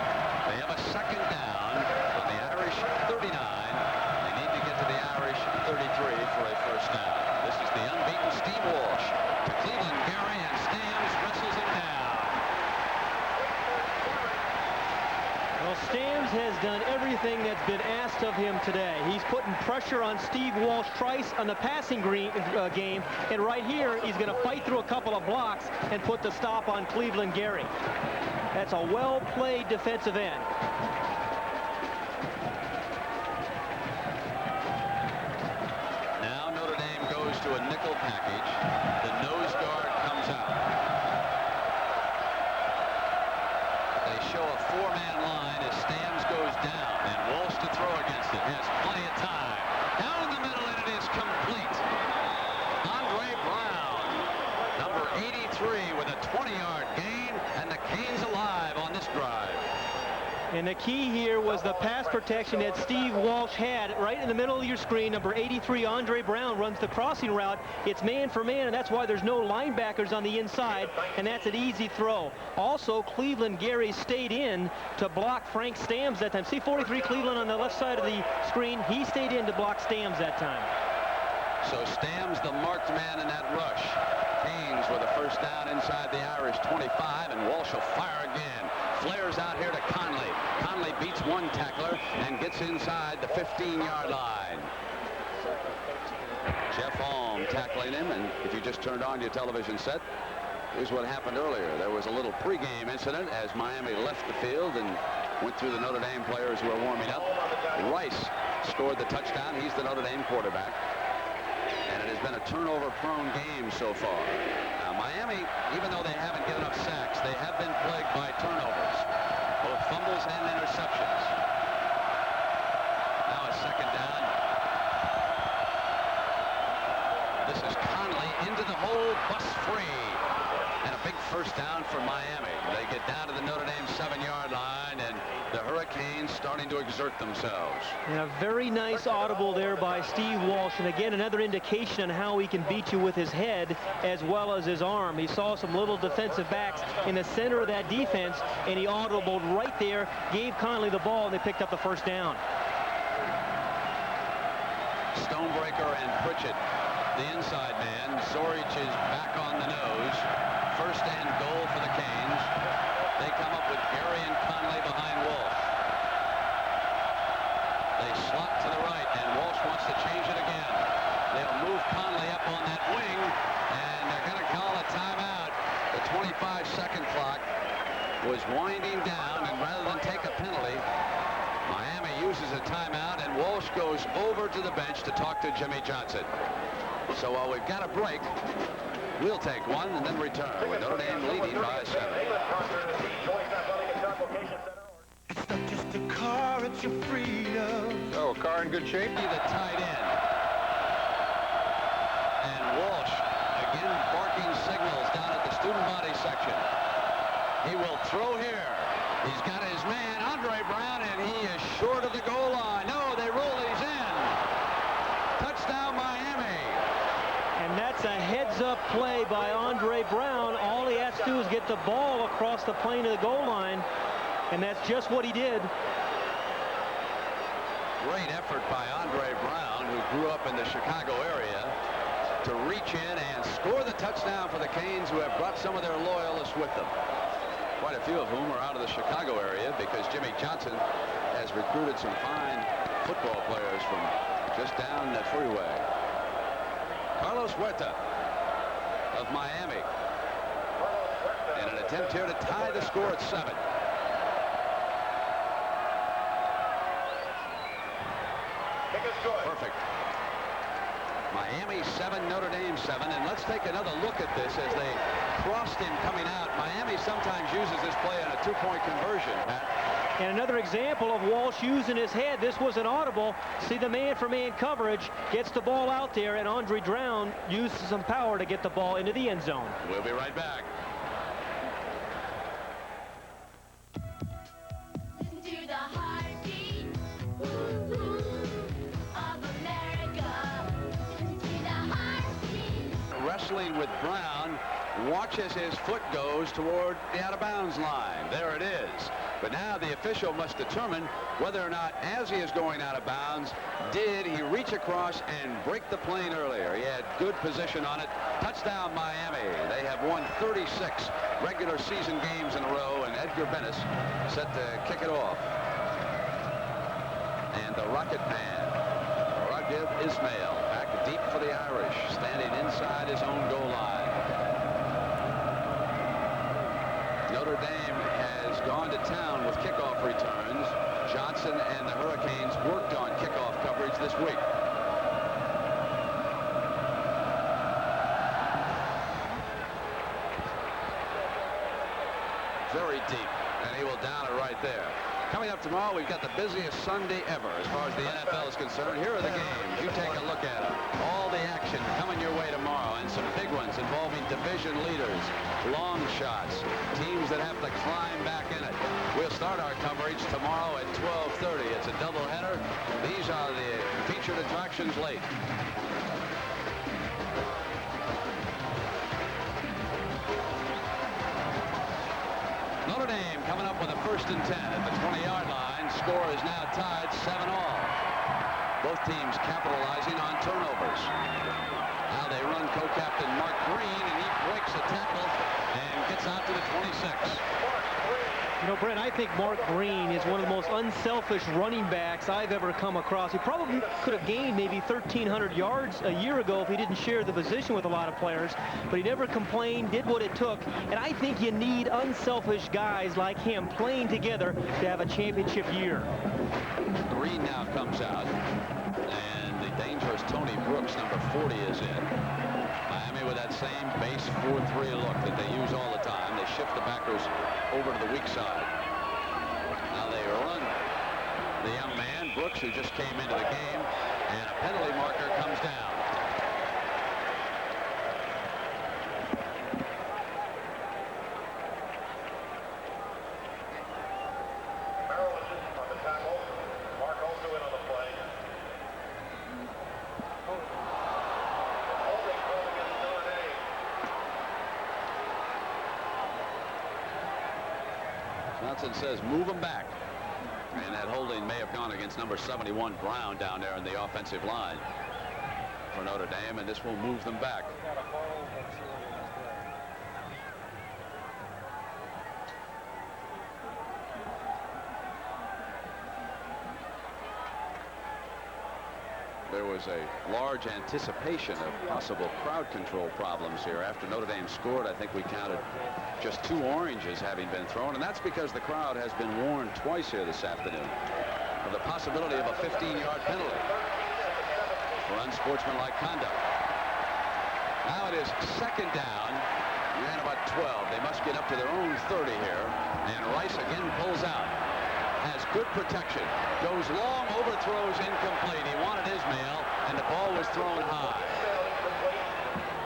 They have a 2nd down on the Irish 39. They need to get to the Irish 33 for a first down. This is the unbeaten Steve Walsh to Cleveland Gary, and Stamms wrestles him down. Well, Stamms has done everything that's been asked of him today. He's putting pressure on Steve Walsh twice on the passing game, and right here he's going to fight through a couple of blocks and put the stop on Cleveland Gary. That's a well-played defensive end. Now Notre Dame goes to a nickel package. The nose guard comes out. They show a 4-man line as Stamms goes down, and Walsh to throw against it. Has plenty of time. Down the middle, and it is complete. Andre Brown, number 83, with a 20-yard gain, and the Canes alive on this drive. And the key here was the pass protection that Steve Walsh had right in the middle of your screen. Number 83, Andre Brown, runs the crossing route. It's man for man, and that's why there's no linebackers on the inside, and that's an easy throw. Also, Cleveland Gary stayed in to block Frank Stamms that time. See 43 Cleveland on the left side of the screen. He stayed in to block Stamms that time. So Stamms the marked man in that rush. Canes with a first down inside the Irish 25, and Walsh will fire again. Flares out here to Conley. Conley beats one tackler and gets inside the 15-yard line. Jeff Alm tackling him, and if you just turned on your television set, here's what happened earlier. There was a little pregame incident as Miami left the field and went through the Notre Dame players who were warming up. Rice scored the touchdown. He's the Notre Dame quarterback. And it has been a turnover-prone game so far. Now, Miami, even though they haven't given up sacks, they have been plagued by turnovers, both fumbles and interceptions. Now a 2nd big first down for Miami. They get down to the Notre Dame 7-yard line, and the Hurricanes starting to exert themselves. And a very nice audible there by Steve Walsh. And again, another indication on how he can beat you with his head as well as his arm. He saw some little defensive backs in the center of that defense, and he audibled right there, gave Conley the ball, and they picked up the first down. Stonebreaker and Pritchett, the inside man. Zorich is back on the nose. First and goal for the Canes. They come up with Gary and Conley behind Walsh. They slot to the right, and Walsh wants to change it again. They'll move Conley up on that wing, and they're going to call a timeout. The 25-second clock was winding down, and rather than take a penalty, Miami uses a timeout, and Walsh goes over to the bench to talk to Jimmy Johnson. So while we've got a break, we'll take one and then return with Notre Dame leading by 7. It's not just a car, it's your freedom. So, a car in good shape? The tight end. And Walsh again barking signals down at the student body section. He will throw here. He's got his man, Andre Brown, and he is short of the goal line. No, they rule it. He's in. Touchdown, Miami. And that's a heads-up play by Andre Brown. All he has to do is get the ball across the plane of the goal line, and that's just what he did. Great effort by Andre Brown, who grew up in the Chicago area, to reach in and score the touchdown for the Canes, who have brought some of their loyalists with them. Quite a few of whom are out of the Chicago area because Jimmy Johnson has recruited some fine football players from just down the freeway. Carlos Huerta of Miami in an attempt here to tie the score at 7. Perfect. Miami 7, Notre Dame 7, and let's take another look at this as they crossed him coming out. Miami sometimes uses this play on a two-point conversion. And another example of Walsh using his head. This was an audible. See the man-for-man coverage, gets the ball out there, and Andre Brown uses some power to get the ball into the end zone. We'll be right back. Wrestling with Brown, watch as his foot goes toward the out-of-bounds line. There it is. But now the official must determine whether or not, as he is going out of bounds, did he reach across and break the plane earlier. He had good position on it. Touchdown, Miami. They have won 36 regular season games in a row, and Edgar Bennis set to kick it off. And the Rocket Man, Raghib Ismail, back deep for the Irish, standing inside his own goal line. Notre Dame has gone to town with kickoff returns. Johnson and the Hurricanes worked on kickoff coverage this week. Very deep, and he will down it right there. Coming up tomorrow, we've got the busiest Sunday ever as far as the NFL is concerned. Here are the games. You take a look at them. All the action coming your way tomorrow, and some big ones involving division leaders, long shots, teams that have to climb back in it. We'll start our coverage tomorrow at 12:30. It's a doubleheader. These are the featured attractions late. Notre Dame coming up with a 1st and 10 at the 20-yard line. Score is now tied 7-all. Both teams capitalizing on turnovers. Now they run co-captain Mark Green, and he breaks a tackle and gets out to the 26. You know, Brent, I think Mark Green is one of the most unselfish running backs I've ever come across. He probably could have gained maybe 1,300 yards a year ago if he didn't share the position with a lot of players, but he never complained, did what it took, and I think you need unselfish guys like him playing together to have a championship year. Green now comes out, and the dangerous Tony Brooks, number 40, is in. Miami with that same base 4-3 look that they use all the time. They shift the backers over to the weak side. Now they run the young man, Brooks, who just came into the game, and a penalty marker comes down. Johnson says move them back. And that holding may have gone against number 71 Brown down there in the offensive line for Notre Dame, and this will move them back. There was a large anticipation of possible crowd control problems here. After Notre Dame scored, I think we counted just 2 oranges having been thrown, and that's because the crowd has been warned twice here this afternoon of the possibility of a 15-yard penalty for unsportsmanlike conduct. Now it is second down and about 12. They must get up to their own 30 here, and Rice again pulls out. Has good protection, goes long, overthrows, incomplete. He wanted Ismail, and the ball was thrown high.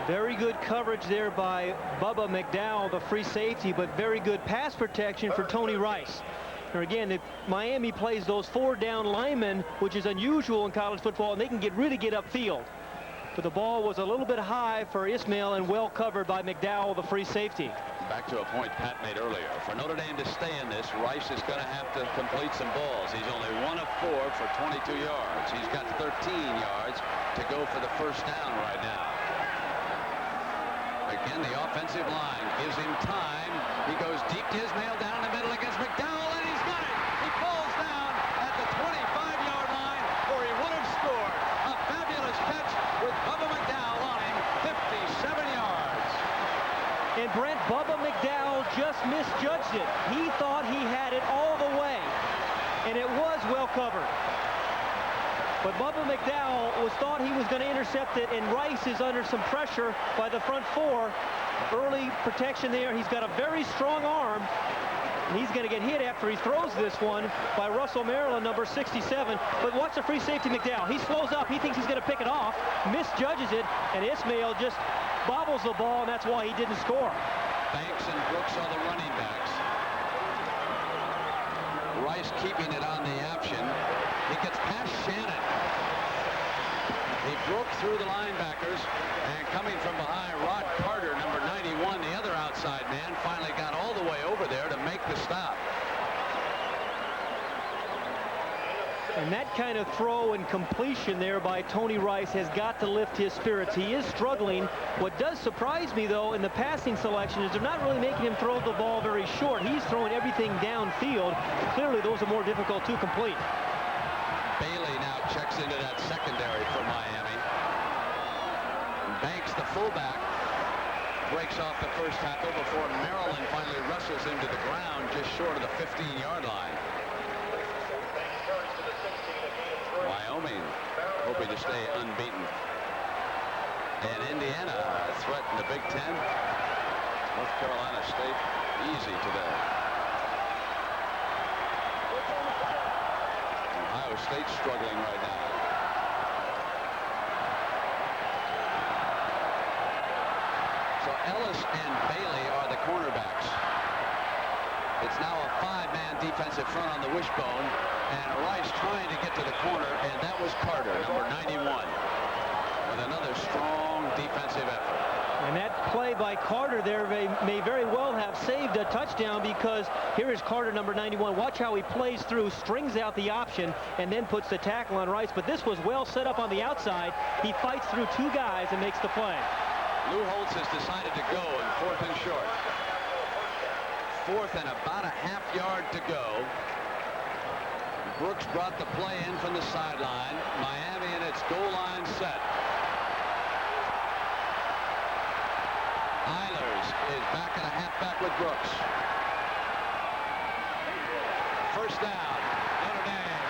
Very good coverage there by Bubba McDowell, the free safety, but very good pass protection for Tony Rice. And again, Miami plays those 4 down linemen, which is unusual in college football, and they can really get upfield. But the ball was a little bit high for Ismail and well covered by McDowell, the free safety. Back to a point Pat made earlier. For Notre Dame to stay in this, Rice is going to have to complete some balls. He's only 1 of 4 for 22 yards. He's got 13 yards to go for the first down right now. Again, the offensive line gives him time. He goes deep to Ismail down in the middle against McDowell, and he's got it. He falls down at the 25-yard line, or he would have scored. A fabulous catch with Bubba McDowell on him, 57 yards. And Brent, Bubba McDowell just misjudged it. He thought he had it all the way, and it was well covered. But Bubba McDowell thought he was going to intercept it, and Rice is under some pressure by the front 4. Early protection there. He's got a very strong arm, and he's going to get hit after he throws this one by Russell Maryland, number 67. But watch the free safety McDowell. He slows up. He thinks he's going to pick it off, misjudges it, and Ismail just bobbles the ball, and that's why he didn't score. Banks and Brooks are the running backs. Rice keeping it on the option. He gets past Shannon. He broke through the linebackers, and coming from behind, Rod Carter, number 91, the other outside man, finally got all the way over there to make the stop. And that kind of throw and completion there by Tony Rice has got to lift his spirits. He is struggling. What does surprise me, though, in the passing selection is they're not really making him throw the ball very short. He's throwing everything downfield. Clearly, those are more difficult to complete. Bailey now checks into that secondary for Miami. Banks, the fullback, breaks off the first tackle before Maryland finally wrestles him to the ground just short of the 15-yard line. Wyoming hoping to stay unbeaten. And Indiana threaten the Big Ten. North Carolina State easy today. Ohio State struggling right now. So Ellis and Bailey are the cornerbacks. It's now a 5-man defensive front on the wishbone, and Rice trying to get to the corner, and that was Carter, number 91, with another strong defensive effort. And that play by Carter there may very well have saved a touchdown, because here is Carter, number 91. Watch how he plays through, strings out the option, and then puts the tackle on Rice. But this was well set up on the outside. He fights through 2 guys and makes the play. Lou Holtz has decided to go in 4th and short. 4th and about a half-yard to go. Brooks brought the play in from the sideline. Miami in its goal line set. Eilers is back at a halfback with Brooks. First down, Notre Dame.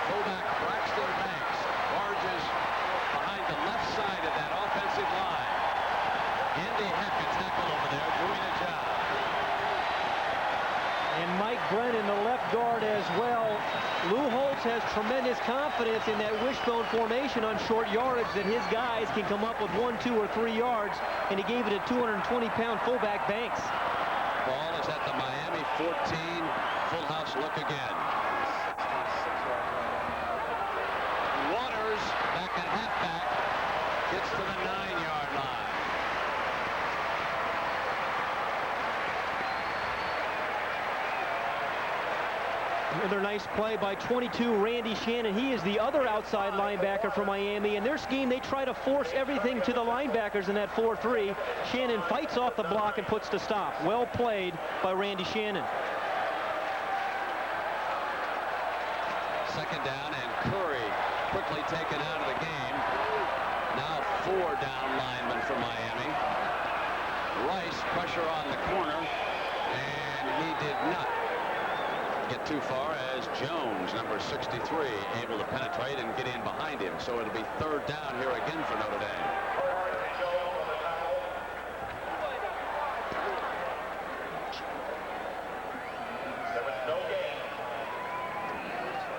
Fullback Braxton Banks barges behind the left side of that offensive line. Andy Heck, a tackle over there, doing a job. And Mike Brennan, the left guard as well. Lou Holtz has tremendous confidence in that wishbone formation on short yardage, that his guys can come up with 1, 2, or 3 yards, and he gave it a 220-pound fullback Banks. Ball is at the Miami 14. Full house look again. Waters back at halfback gets to the 9-yard line. Another nice play by 22, Randy Shannon. He is the other outside linebacker for Miami. In their scheme, they try to force everything to the linebackers in that 4-3. Shannon fights off the block and puts the stop. Well played by Randy Shannon. Second down, and Curry quickly taken out of the game. Now 4 down linemen for Miami. Rice pressure on the corner, and he did not get too far as Jones, number 63, able to penetrate and get in behind him. So it'll be 3rd down here again for Notre Dame.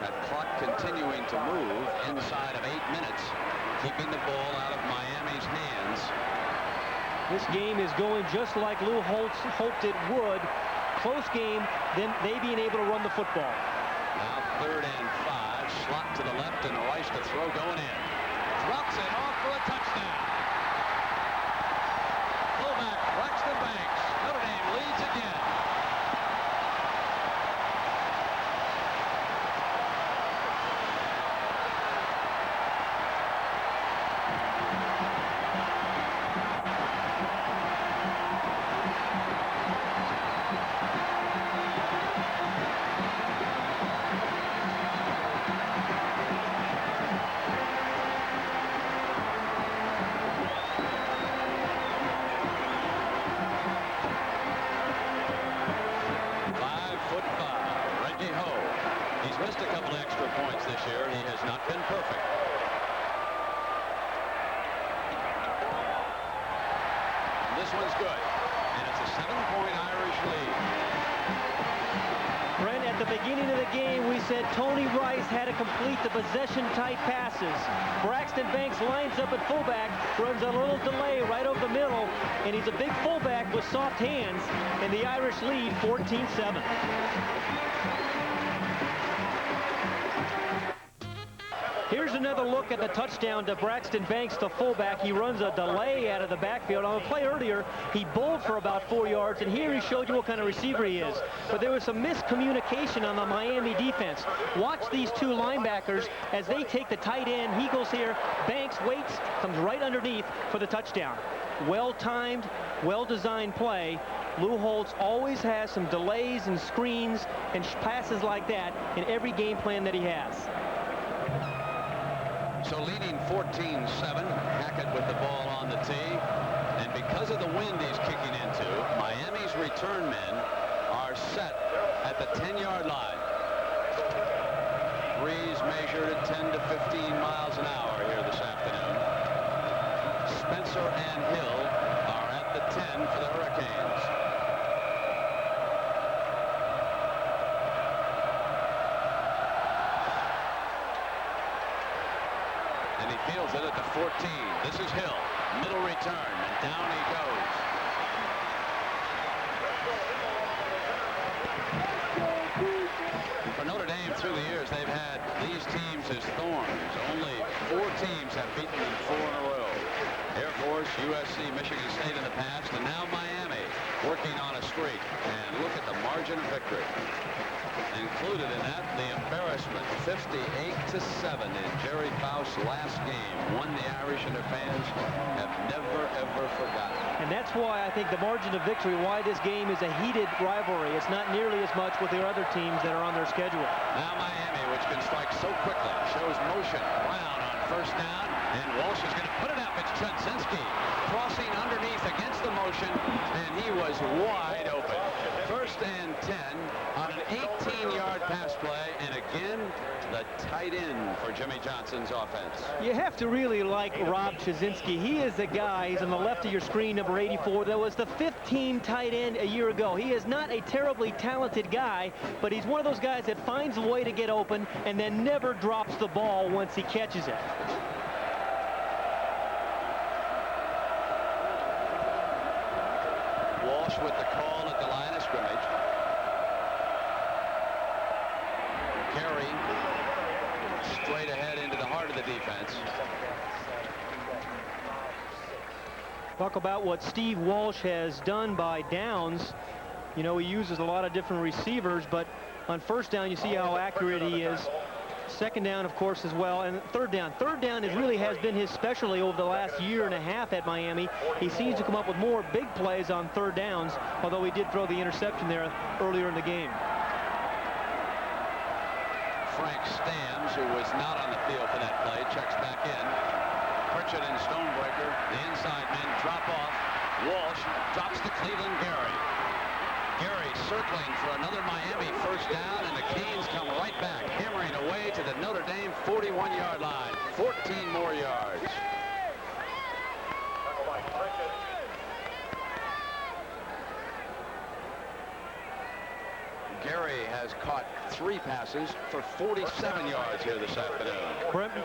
That clock continuing to move inside of 8 minutes, keeping the ball out of Miami's hands. This game is going just like Lou Holtz hoped it would. Close game, then they being able to run the football. Now 3rd and 5, slot to the left and Rice to throw going in. Drops it off for a touchdown. Fullback Braxton Banks. Notre Dame leads again. This one's good, and it's a 7-point Irish lead. Brent, at the beginning of the game, we said Tony Rice had to complete the possession-type passes. Braxton Banks lines up at fullback, runs a little delay right over the middle, and he's a big fullback with soft hands, and the Irish lead 14-7. Here's another look at the touchdown to Braxton Banks, the fullback. He runs a delay out of the backfield. On the play earlier, he bowled for about 4 yards, and here he showed you what kind of receiver he is. But there was some miscommunication on the Miami defense. Watch these 2 linebackers as they take the tight end. He goes here. Banks waits, comes right underneath for the touchdown. Well-timed, well-designed play. Lou Holtz always has some delays and screens and passes like that in every game plan that he has. So leading 14-7, Hackett with the ball on the tee. And because of the wind he's kicking into, Miami's return men are set at the 10-yard line. Breeze measured at 10 to 15 miles an hour here this afternoon. Spencer and Hill are at the 10 for the Hurricanes. Fields it at the 14. This is Hill. Middle return, and down he goes. For Notre Dame, through the years, they've had these teams as thorns. Only 4 teams have beaten them 4 in a row. Air Force, USC, Michigan State in the past, and now Miami working on a streak. And look at the margin of victory. Included in that, the embarrassment, 58-7 in Jerry Faust's last game. One the Irish and their fans have never, ever forgotten. And that's why I think the margin of victory, why this game is a heated rivalry. It's not nearly as much with the other teams that are on their schedule. Now Miami, which can strike so quickly, shows motion. Brown on 1st down, and Walsh is going to put it up. It's Chudzinski crossing underneath against the motion, and he was wide open. 1st and 10 on an 18-yard pass play, and again, the tight end for Jimmy Johnson's offense. You have to really like Rob Chudzinski. He is the guy, he's on the left of your screen, number 84, that was the 15 tight end a year ago. He is not a terribly talented guy, but he's one of those guys that finds a way to get open and then never drops the ball once he catches it. Walsh with the call at the line of scrimmage. Carey straight ahead into the heart of the defense. Talk about what Steve Walsh has done by downs. You know, he uses a lot of different receivers, but On first down, you see how accurate he is. Second down, of course, as well. And third down. Third down really has been his specialty over the last year and a half at Miami. He seems to come up with more big plays on third downs, although he did throw the interception there earlier in the game. Frank Stams, who was not on the field for that play, checks back in. Pritchett and Stonebreaker, the inside men drop off. Walsh drops to Cleveland Gary. Gary circling for another Miami first down, and the Canes come right back, hammering away to the Notre Dame 41-yard line. 14 more yards. Gary has caught 3 passes for 47 yards here this afternoon.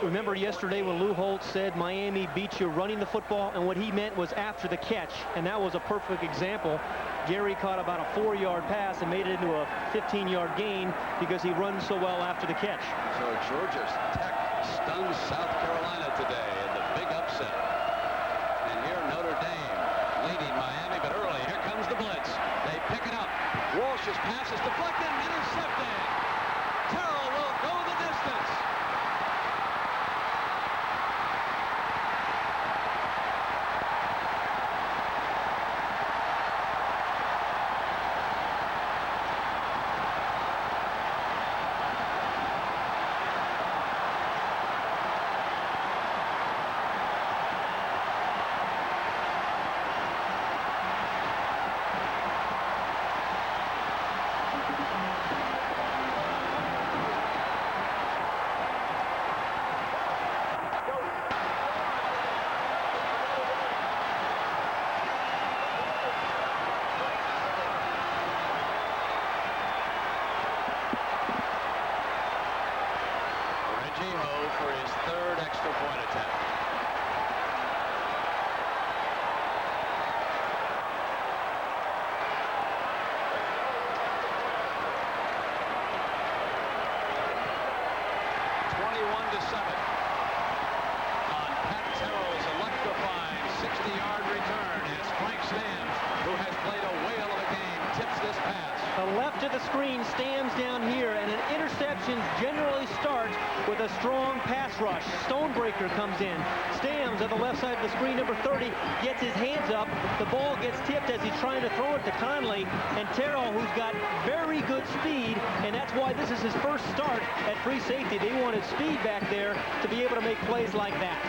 Remember yesterday when Lou Holtz said Miami beat you running the football, and what he meant was after the catch, and that was a perfect example. Gary caught about a 4-yard pass and made it into a 15-yard gain because he runs so well after the catch. So Georgia Tech stuns South Carolina today in the big upset. And here Notre Dame leading Miami, but early. Here comes the blitz. They pick it up. Walsh's pass is deflected, intercepted. Terrell will go the distance. For his 3rd extra point attempt. On Pat Terrell's electrifying 60-yard return is Frank Stams, who has played a whale of a game, tips this pass. The left of the screen, Stams down here, and an interception generally starts with a strong pass rush. Stonebreaker comes in. Stams on the left side of the screen, number 30, gets his hands up. The ball gets tipped as he's trying to throw it to Conley, and Terrell, who's got very good speed, and that's why this is his first start at free safety. They wanted speed back there to be able to make plays like that.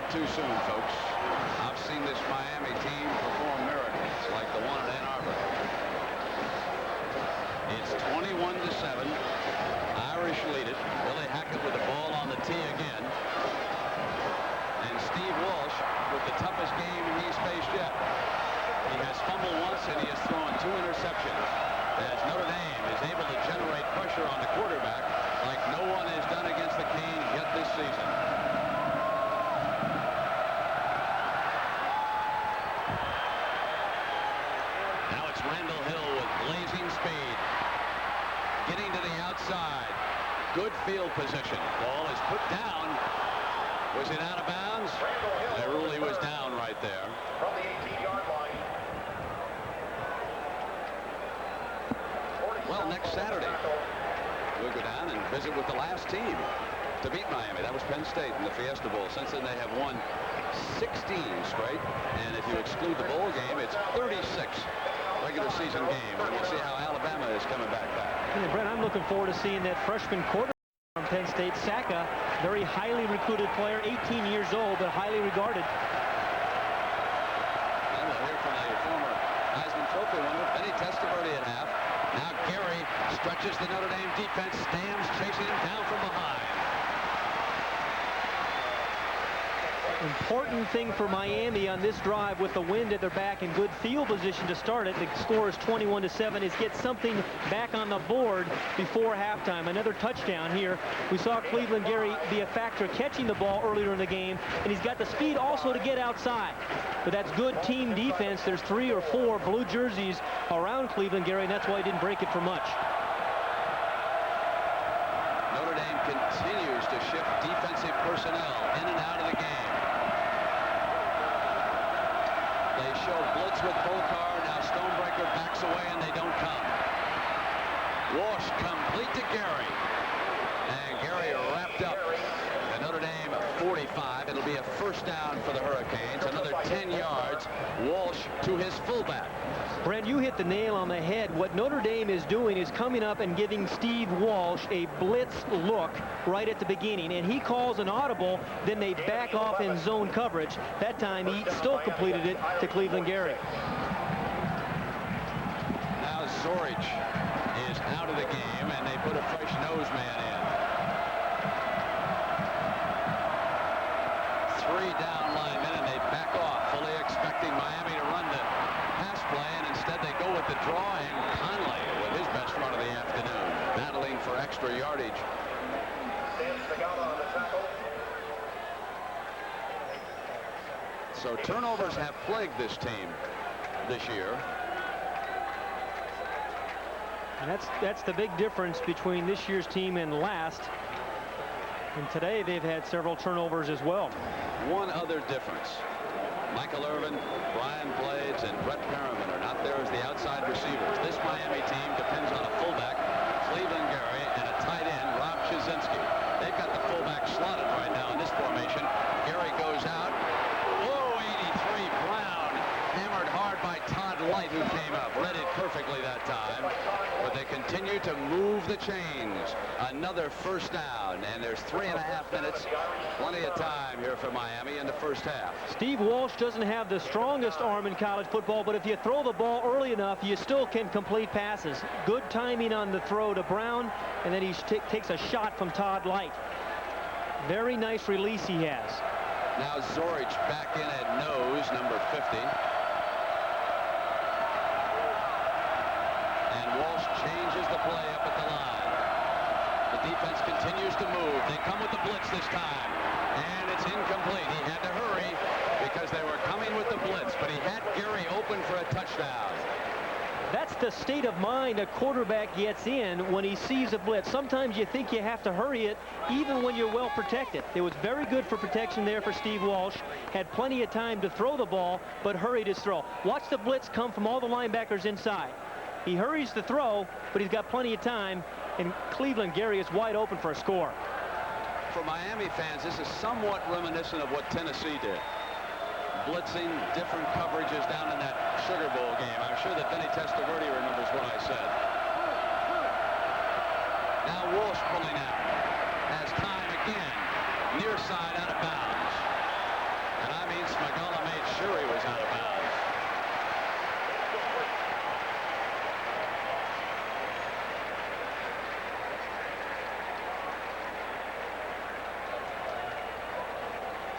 Too soon, folks. I've seen this Miami team perform miracles like the one at Ann Arbor. It's 21-7. Irish lead it. Billy Hackett with the ball on the tee again. And Steve Walsh with the toughest game he's faced yet. He has fumbled once and he has thrown 2 interceptions. As Notre Dame is able to generate pressure on the quarterback like no one has done against the Canes yet this season. Getting to the outside. Good field position. Ball is put down. Was it out of bounds? They rule he was down right there. From the 18-yard line. Well, next Saturday, we'll go down and visit with the last team to beat Miami. That was Penn State in the Fiesta Bowl. Since then, they have won 16 straight. And if you exclude the bowl game, it's 36 regular season game. And we'll see how Alabama is coming back. And Brent, I'm looking forward to seeing that freshman quarterback from Penn State, Saka, very highly recruited player, 18 years old, but highly regarded. And we'll hear from the former Heisman Trophy winner, Benny Testaverde at half. Now Gary stretches the Notre Dame defense. Stams chasing him down from behind. Important thing for Miami on this drive with the wind at their back and good field position to start it. The score is 21-7. Is get something back on the board before halftime. Another touchdown here. We saw Cleveland Gary be a factor catching the ball earlier in the game, and he's got the speed also to get outside. But that's good team defense. There's 3 or 4 blue jerseys around Cleveland Gary, and that's why he didn't break it for much. Notre Dame continues to shift defensive personnel in and out of the game. They show blitz with Volcar. Now Stonebreaker backs away and they don't come. Walsh complete to Gary. And Gary wrapped up the Notre Dame 45. It'll be a first down for the Hurricanes. Another 10 yards. Walsh to his fullback. Brent, you hit the nail on the head. What Notre Dame is doing is coming up and giving Steve Walsh a blitz look right at the beginning, and he calls an audible. Then they back off in zone coverage. That time he still completed it to Cleveland Gary. Now Zorich is out of the game, and they put a fresh nose man in. 3 down linemen, and they back off, fully expecting Miami to run the pass play, and instead they go with the draw, and Conley with his best run of the afternoon, battling for extra yardage. So turnovers have plagued this team this year. And that's the big difference between this year's team and last. And today they've had several turnovers as well. One other difference. Michael Irvin, Brian Blades, and Brett Perriman are not there as the outside receivers. This Miami team depends on a fullback, Cleveland Gary, and a tight end, Rob Chizinski. They've got the fullback slotted right now in this formation. Gary goes out. Whoa, 83 Brown. Hammered hard by Todd Light, who came up. Read it perfectly that time. But they continue to move the chains. Another first down, and there's 3.5 minutes. Plenty of time here for Miami in the first half. Steve Walsh doesn't have the strongest arm in college football, but if you throw the ball early enough, you still can complete passes. Good timing on the throw to Brown, and then he takes a shot from Todd Light. Very nice release he has. Now Zorich back in at nose, number 50. And Walsh changes the play up at the line. The defense continues to move. They come with the blitz this time. And it's incomplete. He had to hurry because they were coming with the blitz, but he had Gary open for a touchdown. That's the state of mind a quarterback gets in when he sees a blitz. Sometimes you think you have to hurry it even when you're well protected. It was very good for protection there for Steve Walsh. Had plenty of time to throw the ball, but hurried his throw. Watch the blitz come from all the linebackers inside. He hurries the throw, but he's got plenty of time, and Cleveland Gary is wide open for a score. For Miami fans, this is somewhat reminiscent of what Tennessee did. Blitzing different coverages down in that Sugar Bowl game. I'm sure that Vinny Testaverde remembers what I said. Now Walsh pulling out. Has time again. Near side out of bounds. And I mean Smagala made sure he was out of bounds.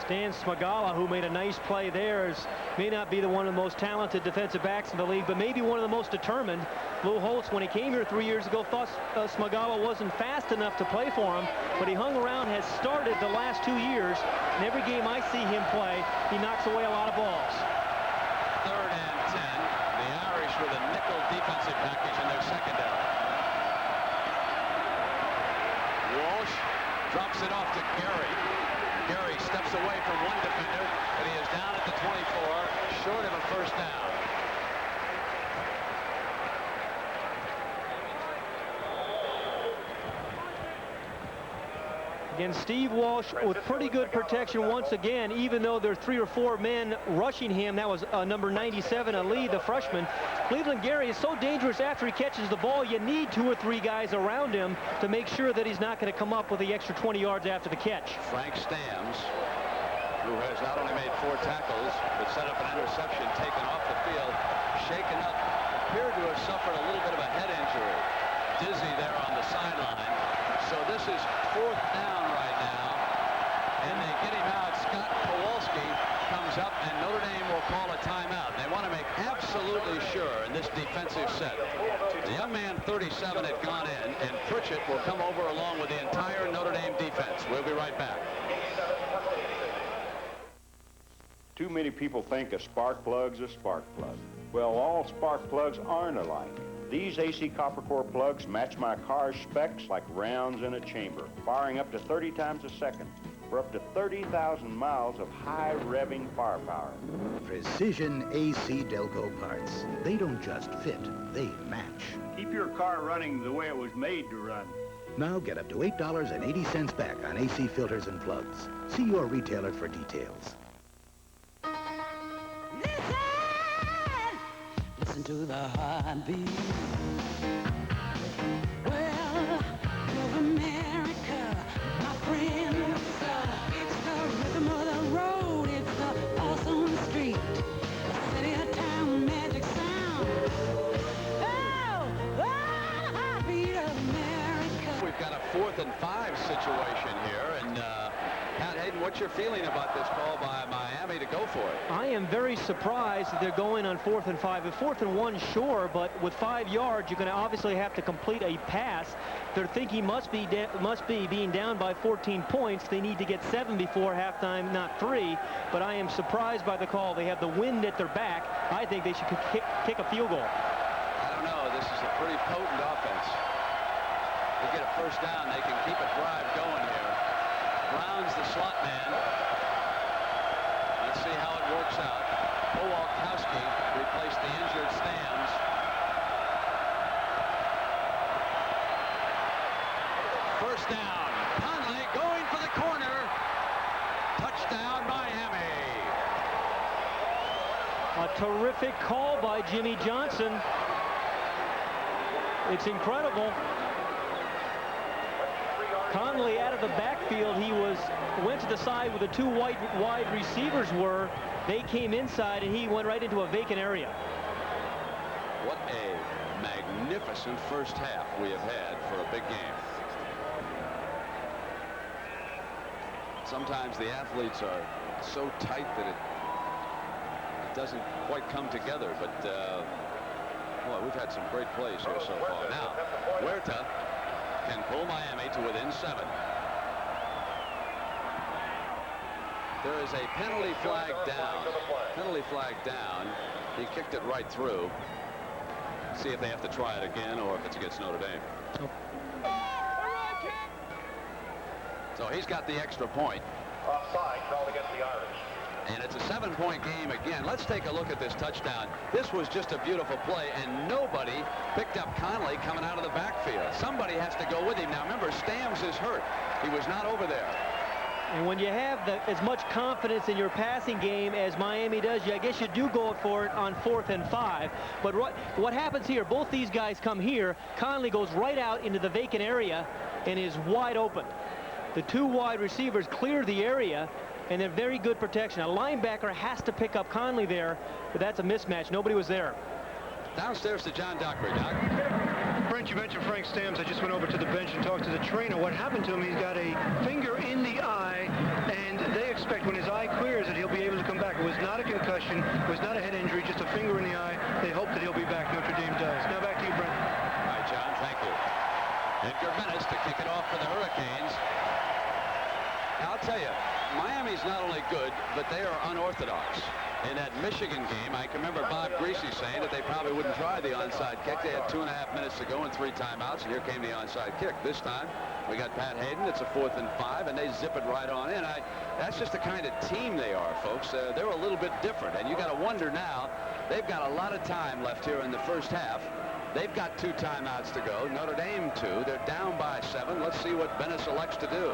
Dan Smagala, who made a nice play there, may not be one of the most talented defensive backs in the league, but maybe one of the most determined. Lou Holtz, when he came here 3 years ago, thought Smagala wasn't fast enough to play for him, but he hung around, has started the last 2 years, and every game I see him play, he knocks away a lot of balls. 3rd and 10. The Irish with a nickel defensive package in their secondary. Walsh drops it off to Gary. Gary steps away from one defender, but he is down at the 24, short of a first down. Again, Steve Walsh with pretty good protection once again, even though there are 3 or 4 men rushing him. That was number 97, Ali, the freshman. Cleveland Gary is so dangerous after he catches the ball. You need 2 or 3 guys around him to make sure that he's not going to come up with the extra 20 yards after the catch. Frank Stams, who has not only made 4 tackles, but set up an interception, taken off the field, shaken up, appeared to have suffered a little bit of a head injury. Dizzy there on the sideline. So this is 4th down right now, and they get him out. Scott Kowalski in this defensive set. The young man, 37, had gone in, and Pritchett will come over along with the entire Notre Dame defense. We'll be right back. Too many people think a spark plug's a spark plug. Well, all spark plugs aren't alike. These AC copper core plugs match my car's specs like rounds in a chamber, firing up to 30 times a second for up to 30,000 miles of high revving firepower. Precision AC Delco parts. They don't just fit, they match. Keep your car running the way it was made to run. Now get up to $8.80 back on AC filters and plugs. See your retailer for details. Listen to the heartbeat. Well, of America, my friend. It's the rhythm of the road. It's the pulse on the street. The city of town, magic sound. Oh, the heartbeat of America. We've got a 4th and 5 situation here, and Pat Hayden, what's your feeling about this call by Miami to go for it? I am very surprised that they're going on 4th and 5. If 4th and 1, sure, but with 5 yards, you're going to obviously have to complete a pass. They're thinking must be being down by 14 points. They need to get 7 before halftime, not 3. But I am surprised by the call. They have the wind at their back. I think they should kick a field goal. I don't know. This is a pretty potent offense. They get a first down. They can keep a drive going here. Brown's the slot man. Let's see how it works out. Kowalkowski replaced the injured Stams. First down. Conley going for the corner. Touchdown, Miami. A terrific call by Jimmy Johnson. It's incredible. Conley out of the backfield. He went to the side where the 2 wide receivers were. They came inside, and he went right into a vacant area. What a magnificent first half we have had for a big game. Sometimes the athletes are so tight that it doesn't quite come together, but boy, we've had some great plays here so far. Now, Huerta can pull Miami to within 7. There is a penalty flag down. Penalty flag down. He kicked it right through. See if they have to try it again or if it's against Notre Dame. So he's got the extra point. Offside called against the Irish. And it's a 7-point game again. Let's take a look at this touchdown. This was just a beautiful play, and nobody picked up Conley coming out of the backfield. Somebody has to go with him. Now, remember, Stams is hurt. He was not over there. And when you have as much confidence in your passing game as Miami does, I guess you do go for it on 4th and 5. But what happens here, both these guys come here. Conley goes right out into the vacant area and is wide open. The 2 wide receivers clear the area, and they're very good protection. A linebacker has to pick up Conley there, but that's a mismatch. Nobody was there. Downstairs to John Dockery. Doc. Brent, you mentioned Frank Stams. I just went over to the bench and talked to the trainer. What happened to him, he's got a finger in the eye, and they expect when his eye clears that he'll be able to come back. It was not a concussion. It was not a head injury, just a finger in the eye. They hope that he'll be back. Notre Dame does. Now back to you, Brent. All right, John, thank you. Edgar Menace to kick it off for the Hurricanes. Now, I'll tell you, Miami's not only good, but they are unorthodox. In that Michigan game, I can remember Bob Greasy saying that they probably wouldn't try the onside kick. They had 2.5 minutes to go and 3 timeouts, and here came the onside kick. This time, we got Pat Hayden. It's a 4th and 5, and they zip it right on in. That's just the kind of team they are, folks. They're a little bit different, and you got to wonder now, they've got a lot of time left here in the first half. They've got 2 timeouts to go. Notre Dame 2. They're down by 7. Let's see what Menace elects to do.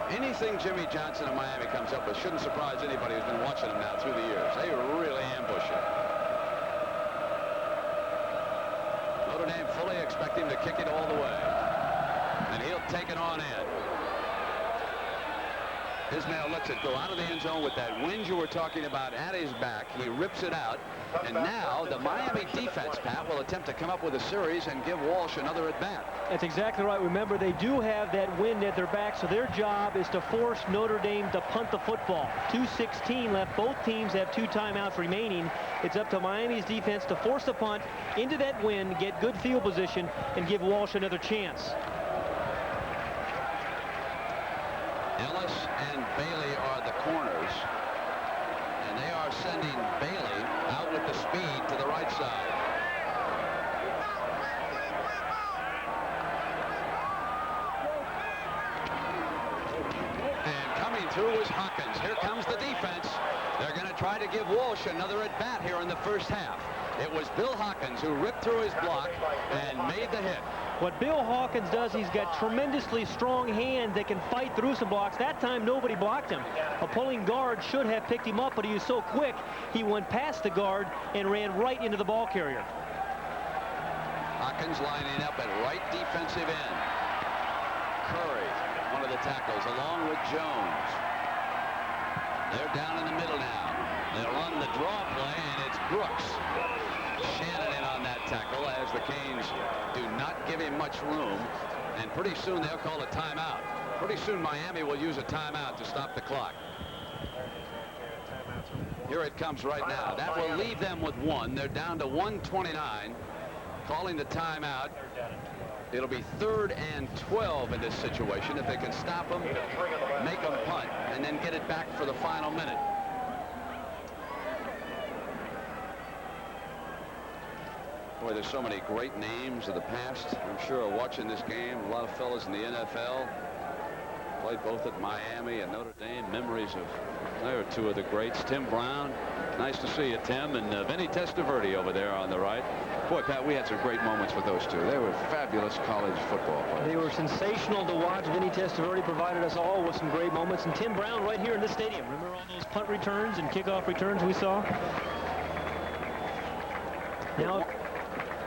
Anything Jimmy Johnson of Miami comes up with shouldn't surprise anybody who's been watching him now through the years. They really ambush him. Notre Dame fully expect him to kick it all the way. And he'll take it on in. Ismail lets it go out of the end zone with that wind you were talking about at his back. He rips it out. And now the Miami defense, Pat, will attempt to come up with a series and give Walsh another at-bat. That's exactly right. Remember, they do have that wind at their back, so their job is to force Notre Dame to punt the football. 2:16 left. Both teams have 2 timeouts remaining. It's up to Miami's defense to force the punt into that wind, get good field position, and give Walsh another chance. Ellis and Bailey are the corners, and they are sending Bailey out with the speed to the right side. And coming through is Hawkins. Here comes the defense. They're going to try to give Walsh another at-bat here in the first half. It was Bill Hawkins who ripped through his block and made the hit. What Bill Hawkins does, he's got tremendously strong hands that can fight through some blocks. That time, nobody blocked him. A pulling guard should have picked him up, but he was so quick, he went past the guard and ran right into the ball carrier. Hawkins lining up at right defensive end. Curry, one of the tackles, along with Jones. They're down in the middle now. They'll run the draw play, and it's Brooks. Shannon in on that tackle as the Canes do not give him much room, and pretty soon they'll call a timeout. Pretty soon Miami will use a timeout to stop the clock. Here it comes right now. That will leave them with 1. They're down to 1:29. Calling the timeout. It'll be 3rd and 12 in this situation. If they can stop them, make them punt, and then get it back for the final minute. Boy, there's so many great names of the past. I'm sure watching this game, a lot of fellas in the NFL played both at Miami and Notre Dame. Memories of, there are 2 of the greats. Tim Brown, nice to see you, Tim, and Vinny Testaverde over there on the right. Boy, Pat, we had some great moments with those 2. They were fabulous college football players. They were sensational to watch. Vinny Testaverde provided us all with some great moments, and Tim Brown right here in this stadium. Remember all those punt returns and kickoff returns we saw? Now,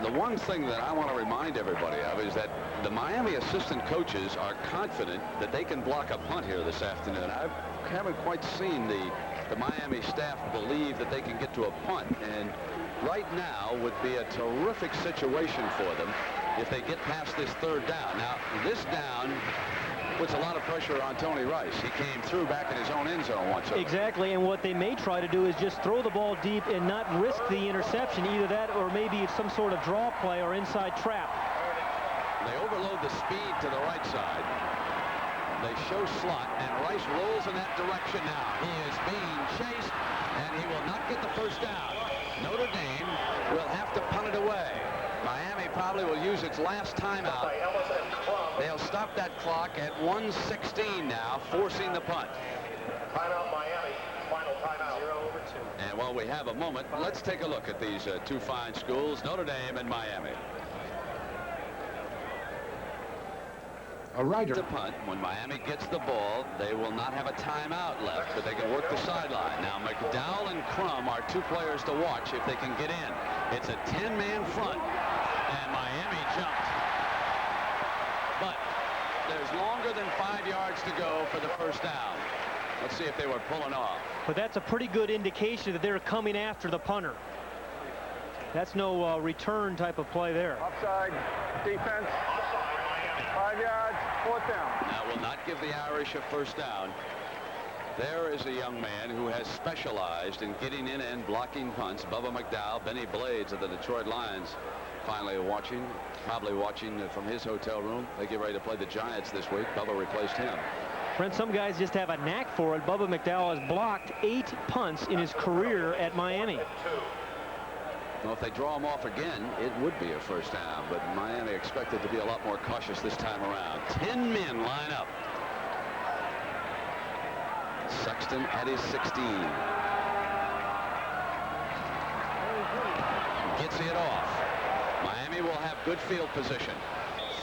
the one thing that I want to remind everybody of is that the Miami assistant coaches are confident that they can block a punt here this afternoon. I haven't quite seen the Miami staff believe that they can get to a punt, and right now would be a terrific situation for them if they get past this 3rd down. Now, this down puts a lot of pressure on Tony Rice. He came through back in his own end zone once. Exactly, and what they may try to do is just throw the ball deep and not risk the interception. Either that or maybe it's some sort of draw play or inside trap. They overload the speed to the right side. They show slot, and Rice rolls in that direction now. He is being chased, and he will not get the first down. Notre Dame will have to punt it away. Miami probably will use its last timeout. They'll stop that clock at 1:16 now, forcing the punt. Timeout Miami. Final timeout. 0/2. And while we have a moment, let's take a look at these 2 fine schools, Notre Dame and Miami. A rider. The punt. When Miami gets the ball, they will not have a timeout left, but they can work the sideline. Now, McDowell and Crum are 2 players to watch if they can get in. It's a 10-man front, and Miami jumped. But there's longer than 5 yards to go for the first down. Let's see if they were pulling off. But that's a pretty good indication that they're coming after the punter. That's no return type of play there. Offside, defense, 5 yards, 4th down. Now will not give the Irish a first down. There is a young man who has specialized in getting in and blocking punts. Bubba McDowell, Benny Blades of the Detroit Lions, finally watching, probably watching from his hotel room. They get ready to play the Giants this week. Bubba replaced him. Friends, some guys just have a knack for it. Bubba McDowell has blocked 8 punts in his career at Miami. Well, if they draw him off again, it would be a first down, but Miami expected to be a lot more cautious this time around. 10 men line up. Sexton at his 16. Gets it off. Miami will have good field position.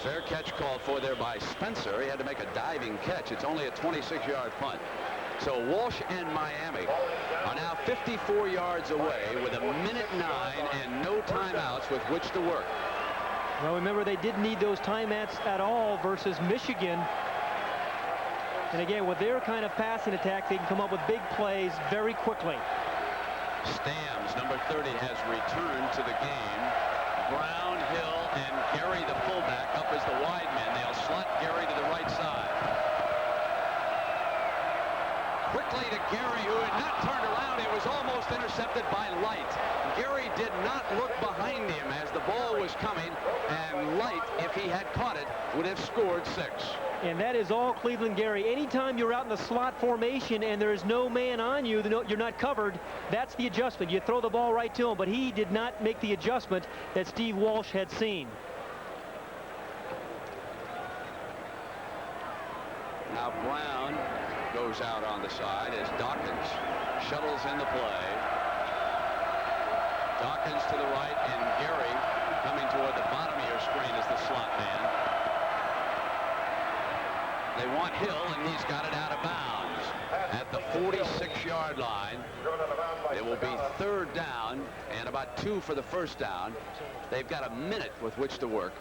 Fair catch called for there by Spencer. He had to make a diving catch. It's only a 26-yard punt. So Walsh and Miami are now 54 yards away with 1:09 and no timeouts with which to work. Well, remember, they didn't need those timeouts at all versus Michigan. And again, with their kind of passing attack, they can come up with big plays very quickly. Stams, number 30, has returned to the game. Brown, Hill, and Gary, the fullback, up as the wide men. They'll slot Gary to the right side. Quickly to Gary, who had not turned around. It was almost intercepted by Light. Gary did not look behind him as the ball was coming, and Light, if he had caught it, would have scored 6. And that is all Cleveland Gary. Anytime you're out in the slot formation and there is no man on you, you're not covered, that's the adjustment. You throw the ball right to him, but he did not make the adjustment that Steve Walsh had seen. Now Brown goes out on the side as Dawkins shuttles in the play. Dawkins to the right, and Gary coming toward the bottom of your screen as the slot man. They want Hill, and he's got it out of bounds at the 46-yard line. It will be 3rd down and about 2 for the first down. They've got a minute with which to work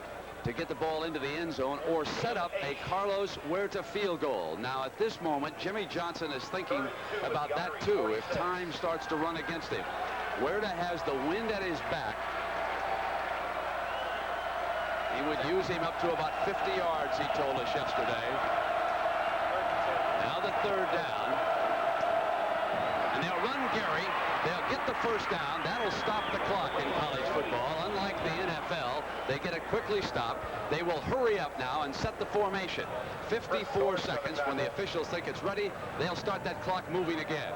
to get the ball into the end zone or set up a Carlos Huerta field goal. Now, at this moment, Jimmy Johnson is thinking about that, too, if time starts to run against him. Huerta has the wind at his back. He would use him up to about 50 yards, he told us yesterday. Now the 3rd down. And they'll run Gary. They'll get the first down. That'll stop the clock in college football. Unlike the NFL, they get it quickly stopped. They will hurry up now and set the formation. 54 seconds. When the officials think it's ready, they'll start that clock moving again.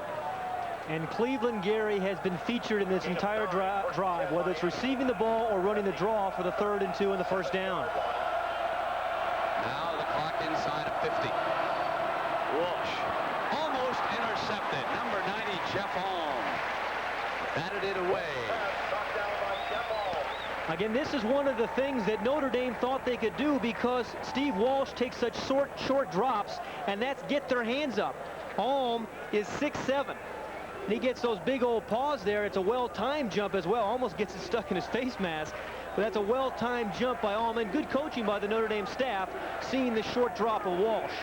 And Cleveland Gary has been featured in this entire drive, whether it's receiving the ball or running the draw for the 3rd and 2 and the first down. Now the clock inside of 50. Walsh almost intercepted. Number 90, Jeff Holm, batted it away. Again, this is one of the things that Notre Dame thought they could do because Steve Walsh takes such short drops, and that's get their hands up. Holm is 6'7". And he gets those big old paws there. It's a well-timed jump as well. Almost gets it stuck in his face mask. But that's a well-timed jump by Allman. Good coaching by the Notre Dame staff, seeing the short drop of Walsh.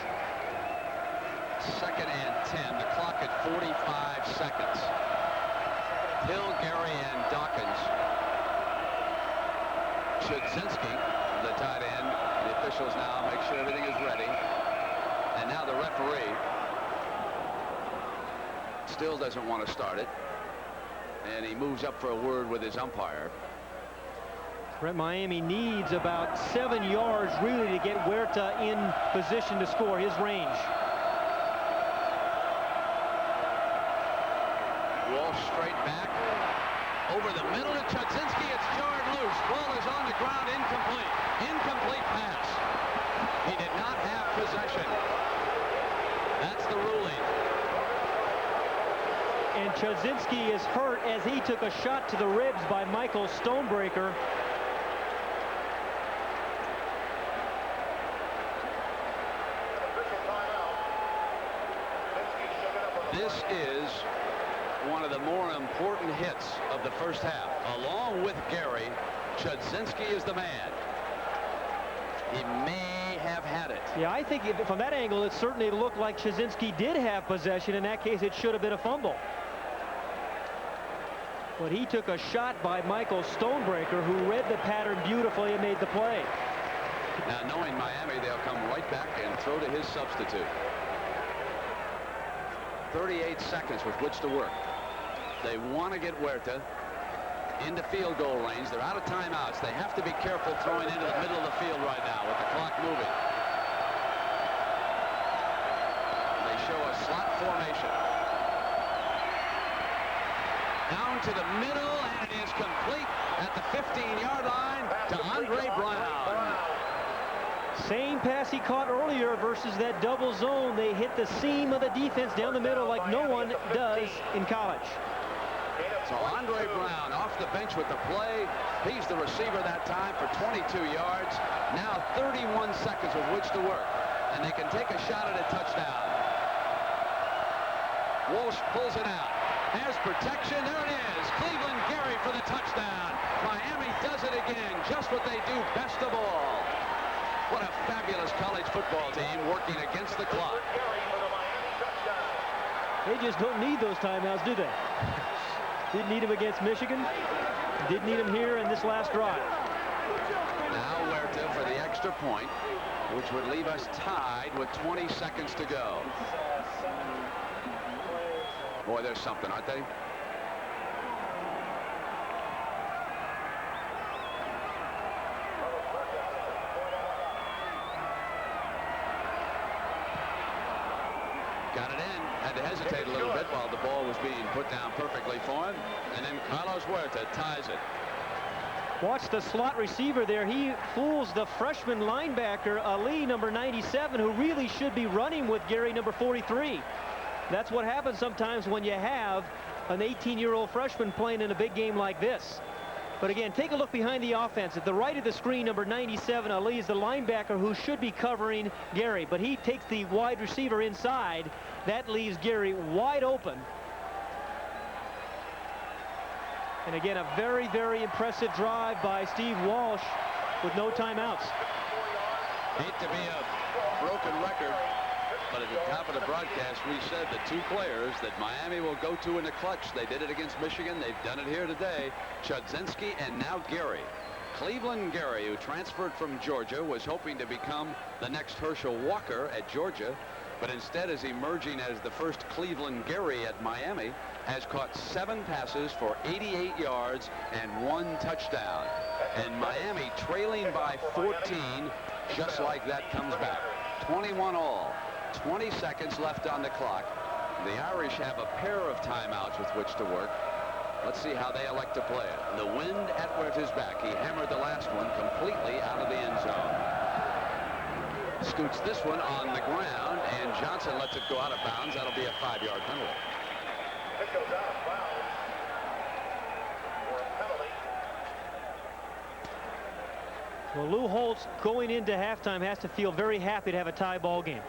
2nd and 10. The clock at 45 seconds. Hill, Gary, and Dawkins. Chudzinski, the tight end. The officials now make sure everything is ready. And now the referee still doesn't want to start it, and he moves up for a word with his umpire. Miami needs about 7 yards really to get Huerta in position to score his range. Walsh straight back over the middle to Chudzinski. It's jarred loose. Ball is on the ground. Incomplete pass. He did not have possession. That's the ruling. And Chudzinski is hurt as he took a shot to the ribs by Michael Stonebreaker. This is one of the more important hits of the first half. Along with Gary, Chudzinski is the man. He may have had it. Yeah, I think from that angle, it certainly looked like Chudzinski did have possession. In that case, it should have been a fumble. But he took a shot by Michael Stonebreaker, who read the pattern beautifully and made the play. Now, knowing Miami, they'll come right back and throw to his substitute. 38 seconds with which to work. They want to get Huerta into field goal range. They're out of timeouts. They have to be careful throwing into the middle of the field right now with the clock moving. They show a slot formation. Down to the middle, and it is complete at the 15-yard line to Andre Brown. Same pass he caught earlier versus that double zone. They hit the seam of the defense down the middle like no one does in college. So Andre Brown off the bench with the play. He's the receiver that time for 22 yards. Now 31 seconds with which to work. And they can take a shot at a touchdown. Walsh pulls it out. Has protection. There it is. Cleveland Gary for the touchdown. Miami does it again. Just what they do best of all. What a fabulous college football team working against the clock. They just don't need those timeouts, do they? Didn't need them against Michigan. Didn't need them here in this last drive. Now Huerta for the extra point, which would leave us tied with 20 seconds to go. Boy, there's something, aren't they? Got it in. Had to hesitate a little bit while the ball was being put down perfectly for him. And then Carlos Huerta ties it. Watch the slot receiver there. He fools the freshman linebacker, Ali, number 97, who really should be running with Gary, number 43. That's what happens sometimes when you have an 18-year-old freshman playing in a big game like this. But again, take a look behind the offense. At the right of the screen, number 97, Ali, is the linebacker who should be covering Gary. But he takes the wide receiver inside. That leaves Gary wide open. And again, a very, very impressive drive by Steve Walsh with no timeouts. Hate to be a broken record, but at the top of the broadcast, we said the two players that Miami will go to in the clutch. They did it against Michigan. They've done it here today. Chudzinski and now Gary. Cleveland Gary, who transferred from Georgia, was hoping to become the next Herschel Walker at Georgia, but instead is emerging as the first Cleveland Gary at Miami. Has caught 7 passes for 88 yards and 1 touchdown. And Miami trailing by 14, just like that comes back. 21 all. 20 seconds left on the clock. The Irish have a pair of timeouts with which to work. Let's see how they elect to play it. The wind at Huerta's back. He hammered the last one completely out of the end zone. Scoots this one on the ground, and Johnson lets it go out of bounds. That'll be a 5-yard penalty. It goes out of bounds for a penalty. Well, Lou Holtz going into halftime has to feel very happy to have a tie ball game.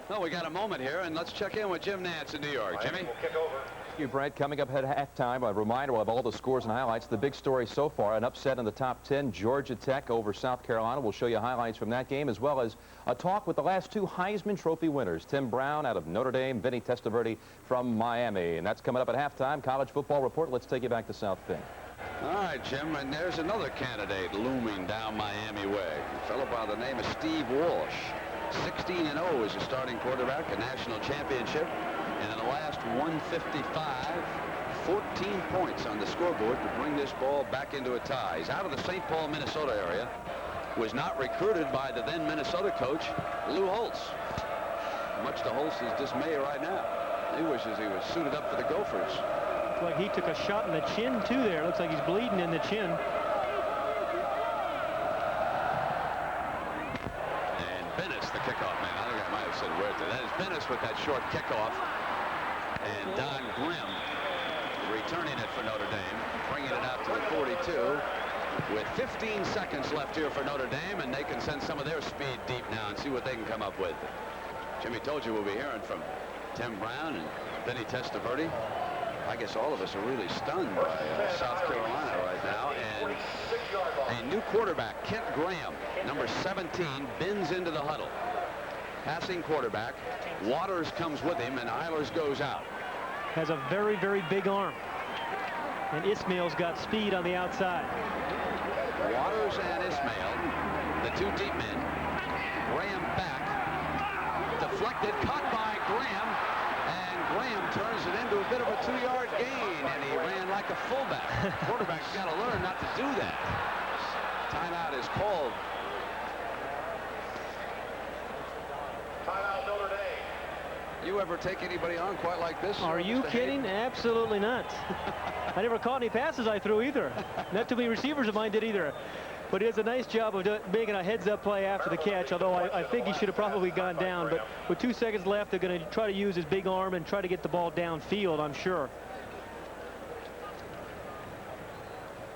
Well, we got a moment here, and let's check in with Jim Nantz in New York. Jimmy? Will kick over. Thank you, Brent. Coming up at halftime, a reminder of all the scores and highlights. The big story so far, an upset in the top 10, Georgia Tech over South Carolina. We'll show you highlights from that game, as well as a talk with the last 2 Heisman Trophy winners, Tim Brown out of Notre Dame, Vinny Testaverde from Miami. And that's coming up at halftime. College football report. Let's take you back to South Bend. All right, Jim, and there's another candidate looming down Miami way. A fellow by the name of Steve Walsh. 16-0 as a starting quarterback, a national championship, and in the last 155, 14 points on the scoreboard to bring this ball back into a tie. He's out of the St. Paul, Minnesota area, was not recruited by the then Minnesota coach, Lou Holtz. Much to Holtz's dismay right now. He wishes he was suited up for the Gophers. Looks like he took a shot in the chin, too, there. Looks like he's bleeding in the chin. Kickoff man. I think I might have said Huerta. That is Bennis with that short kickoff. And Don Grimm returning it for Notre Dame, bringing it out to the 42 with 15 seconds left here for Notre Dame, and they can send some of their speed deep now and see what they can come up with. Jimmy told you we'll be hearing from Tim Brown and Vinny Testaverde. I guess all of us are really stunned by South Carolina right now. And a new quarterback, Kent Graham, number 17, bends into the huddle. Passing quarterback. Waters comes with him, and Eilers goes out. Has a very, very big arm. And Ismail's got speed on the outside. Waters and Ismail, the 2 deep men. Graham back. Deflected, caught by Graham. And Graham turns it into a bit of a 2-yard gain, and he ran like a fullback. Quarterback's got to learn not to do that. Timeout is called. Timeout Notre Dame. You ever take anybody on quite like this? Are you kidding? Absolutely not. I never caught any passes I threw either. Not too many receivers of mine did either. But he does a nice job of making a heads-up play after the catch, although I think he should have probably gone down. But with 2 seconds left, they're going to try to use his big arm and try to get the ball downfield, I'm sure.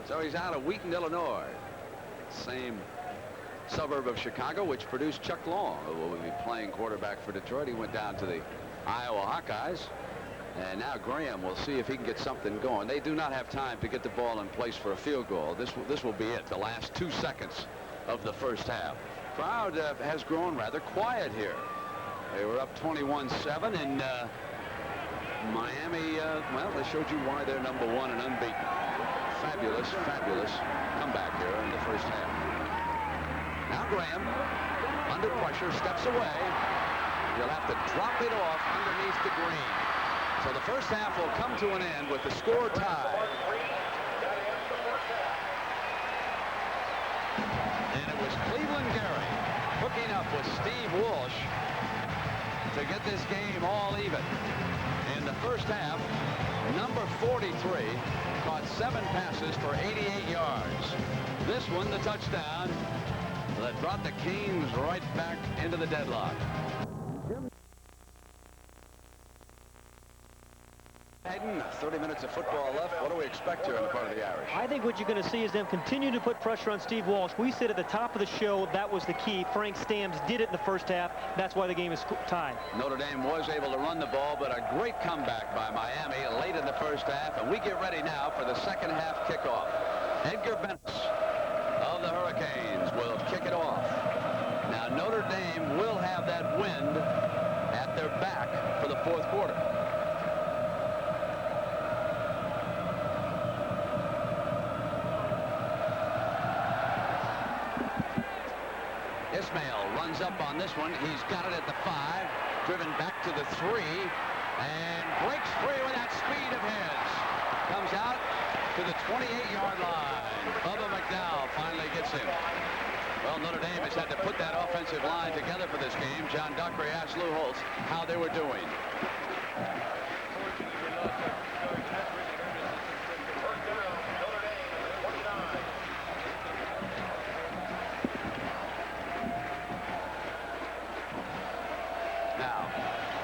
So he's out of Wheaton, Illinois. Same suburb of Chicago, which produced Chuck Long, who will be playing quarterback for Detroit. He went down to the Iowa Hawkeyes. And now Graham will see if he can get something going. They do not have time to get the ball in place for a field goal. This will be it, the last 2 seconds of the first half. Crowd has grown rather quiet here. They were up 21-7, and Miami, well, they showed you why they're #1 and unbeaten. Fabulous, fabulous comeback here in the first half. Now Graham, under pressure, steps away. He'll have to drop it off underneath the green. So the first half will come to an end with the score tied. And it was Cleveland Gary hooking up with Steve Walsh to get this game all even. In the first half, number 43 caught 7 passes for 88 yards. This one, the touchdown, that brought the Canes right back into the deadlock. 30 minutes of football left. What do we expect here on the part of the Irish? I think what you're going to see is them continue to put pressure on Steve Walsh. We said at the top of the show that was the key. Frank Stamms did it in the first half. That's why the game is tied. Notre Dame was able to run the ball, but a great comeback by Miami late in the first half. And we get ready now for the second half kickoff. Edgar Bennis of the Hurricanes will kick it off. Now Notre Dame will have that wind at their back for the fourth quarter. Ismail runs up on this one. He's got it at the 5, driven back to the 3, and breaks free with that speed of his. Comes out to the 28-yard line. Bubba McDowell finally gets him. Well, Notre Dame has had to put that offensive line together for this game. John Dockery asked Lou Holtz how they were doing.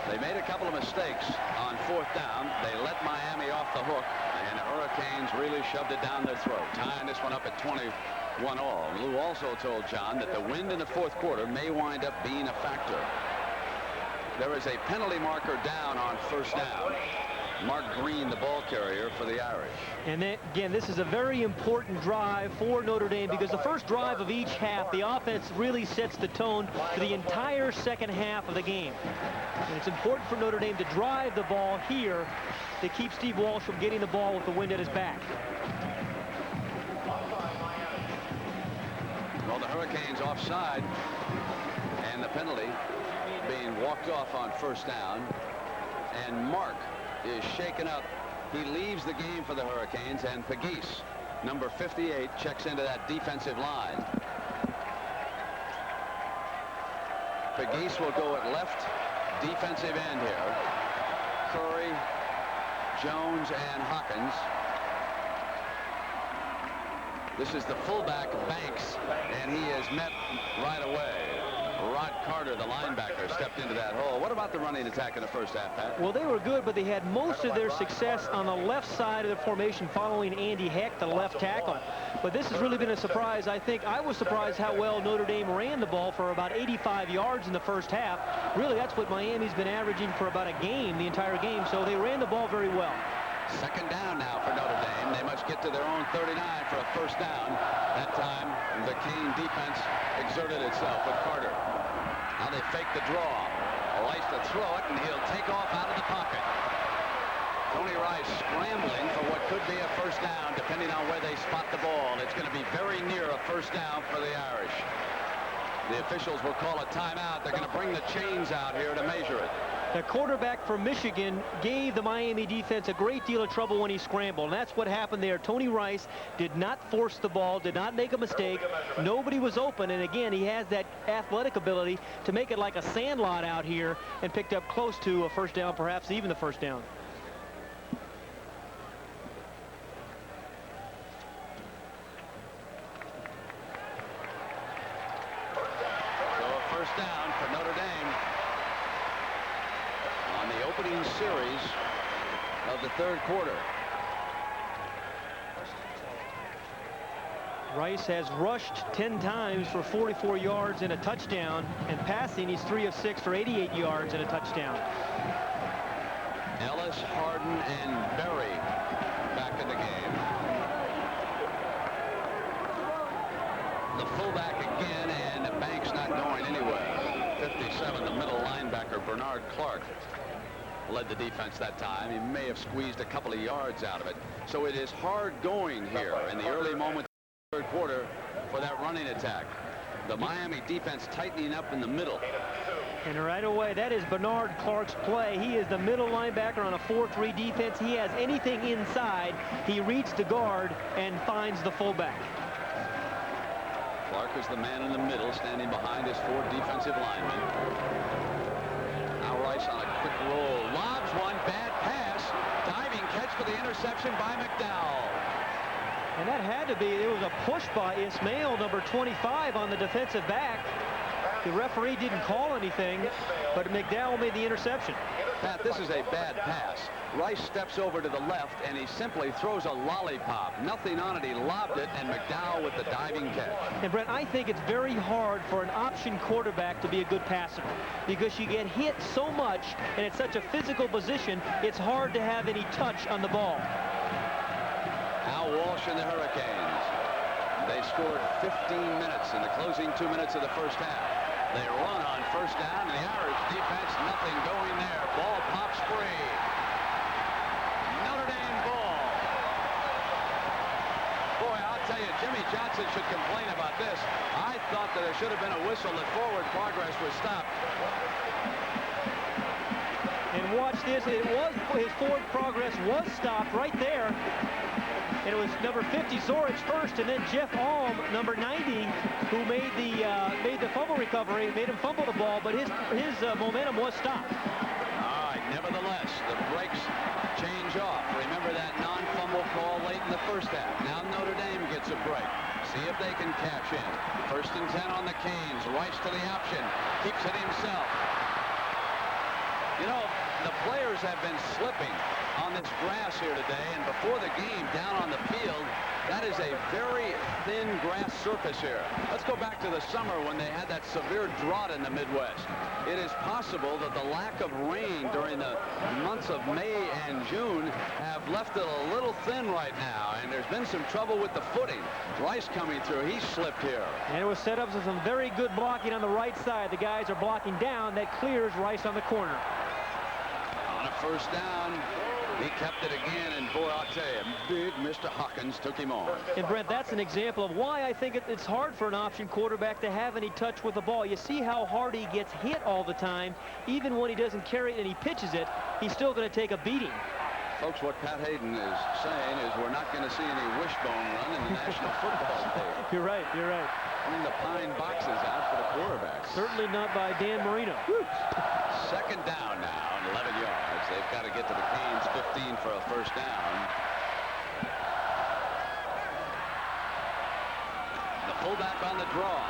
They made a couple of mistakes on fourth down. They let Miami off the hook, and the Hurricanes really shoved it down their throat, tying this one up at 21 all. Lou also told John that the wind in the fourth quarter may wind up being a factor. There is a penalty marker down on first down. Mark Green, the ball carrier for the Irish. And then, again, this is a very important drive for Notre Dame because the first drive of each half, the offense really sets the tone for the entire second half of the game. And it's important for Notre Dame to drive the ball here to keep Steve Walsh from getting the ball with the wind at his back. Well, the Hurricanes offside, and the penalty being walked off on first down, and Mark is shaken up. He leaves the game for the Hurricanes, and Pegues, number 58, checks into that defensive line. Pegues will go at left defensive end here. Curry, Jones, and Hawkins. This is the fullback, Banks, and he is met right away. Rod Carter, the linebacker, stepped into that hole. What about the running attack in the first half, Pat? Well, they were good, but they had most of their success on the left side of the formation following Andy Heck, the left tackle. But this has really been a surprise. I think I was surprised how well Notre Dame ran the ball for about 85 yards in the first half. Really, that's what Miami's been averaging for about a game, the entire game. So they ran the ball very well. Second down now for Notre Dame. They must get to their own 39 for a first down. That time, the Cane defense exerted itself with Carter. Now they fake the draw. Likes to throw it, and he'll take off out of the pocket. Tony Rice scrambling for what could be a first down, depending on where they spot the ball. It's going to be very near a first down for the Irish. The officials will call a timeout. They're going to bring the chains out here to measure it. The quarterback from Michigan gave the Miami defense a great deal of trouble when he scrambled. And that's what happened there. Tony Rice did not force the ball, did not make a mistake. Nobody was open. And again, he has that athletic ability to make it like a sandlot out here and picked up close to a first down, perhaps even the first down. So a first down for Notre Dame on the opening series of the third quarter. Rice has rushed 10 times for 44 yards and a touchdown, and passing, he's 3 of 6 for 88 yards and a touchdown. Ellis, Harden, and Berry back in the game. The fullback again, and Banks not going anywhere. 57, the middle linebacker, Bernard Clark, led the defense that time. He may have squeezed a couple of yards out of it. So it is hard going here in the early moments of the third quarter for that running attack. The Miami defense tightening up in the middle. And right away, that is Bernard Clark's play. He is the middle linebacker on a 4-3 defense. He has anything inside. He reads the guard and finds the fullback. Clark is the man in the middle, standing behind his 4 defensive linemen. Now Rice on a quick roll. Lobs one, bad pass. Diving catch for the interception by McDowell. And that had to be, it was a push by Ismail, number 25, on the defensive back. The referee didn't call anything, but McDowell made the interception. Pat, this is a bad pass. Rice steps over to the left, and he simply throws a lollipop. Nothing on it. He lobbed it, and McDowell with the diving catch. And, Brent, I think it's very hard for an option quarterback to be a good passer because you get hit so much, and it's such a physical position, it's hard to have any touch on the ball. Al Walsh and the Hurricanes. They scored 15 minutes in the closing 2 minutes of the first half. They run on first down, and the Irish defense, nothing going there. Ball pops free. Notre Dame ball. Boy, I'll tell you, Jimmy Johnson should complain about this. I thought that there should have been a whistle that forward progress was stopped. And watch this. It was, his forward progress was stopped right there. And it was number 50, Zorich, first, and then Jeff Alm, number 90, who made the fumble recovery, made him fumble the ball, but his momentum was stopped. All right, nevertheless, the brakes change off. Remember that non-fumble call late in the first half. Now Notre Dame gets a break. See if they can cash in. 1st and 10 on the Canes. Rice to the option. Keeps it himself. You know, the players have been slipping on this grass here today, and before the game down on the field, that is a very thin grass surface here. Let's go back to the summer when they had that severe drought in the Midwest. It is possible that the lack of rain during the months of May and June have left it a little thin right now, and there's been some trouble with the footing. Rice coming through, he slipped here. And it was set up with some very good blocking on the right side. The guys are blocking down. That clears Rice on the corner. On a first down, he kept it again, and boy, I'll tell you, big Mr. Hawkins took him on. And Brent, that's an example of why I think it's hard for an option quarterback to have any touch with the ball. You see how hard he gets hit all the time. Even when he doesn't carry it and he pitches it, he's still going to take a beating. Folks, what Pat Hayden is saying is we're not going to see any wishbone run in the National Football League. You're right, you're right. Bring the pine boxes out for the quarterbacks. Certainly not by Dan Marino. 2nd down now, and 11 yards. They've got to get to the Canes 15 for a first down. The fullback on the draw.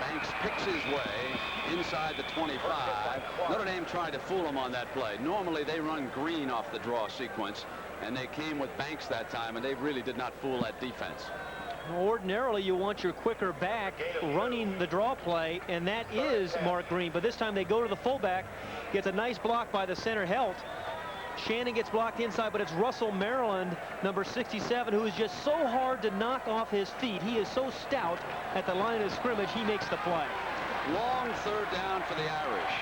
Banks picks his way inside the 25. Notre Dame tried to fool him on that play. Normally they run green off the draw sequence, and they came with Banks that time, and they really did not fool that defense. Ordinarily, you want your quicker back running the draw play, and that is Mark Green. But this time they go to the fullback, gets a nice block by the center Helt. Shannon gets blocked inside, but it's Russell Maryland, number 67, who is just so hard to knock off his feet. He is so stout at the line of scrimmage, he makes the play. Long 3rd down for the Irish.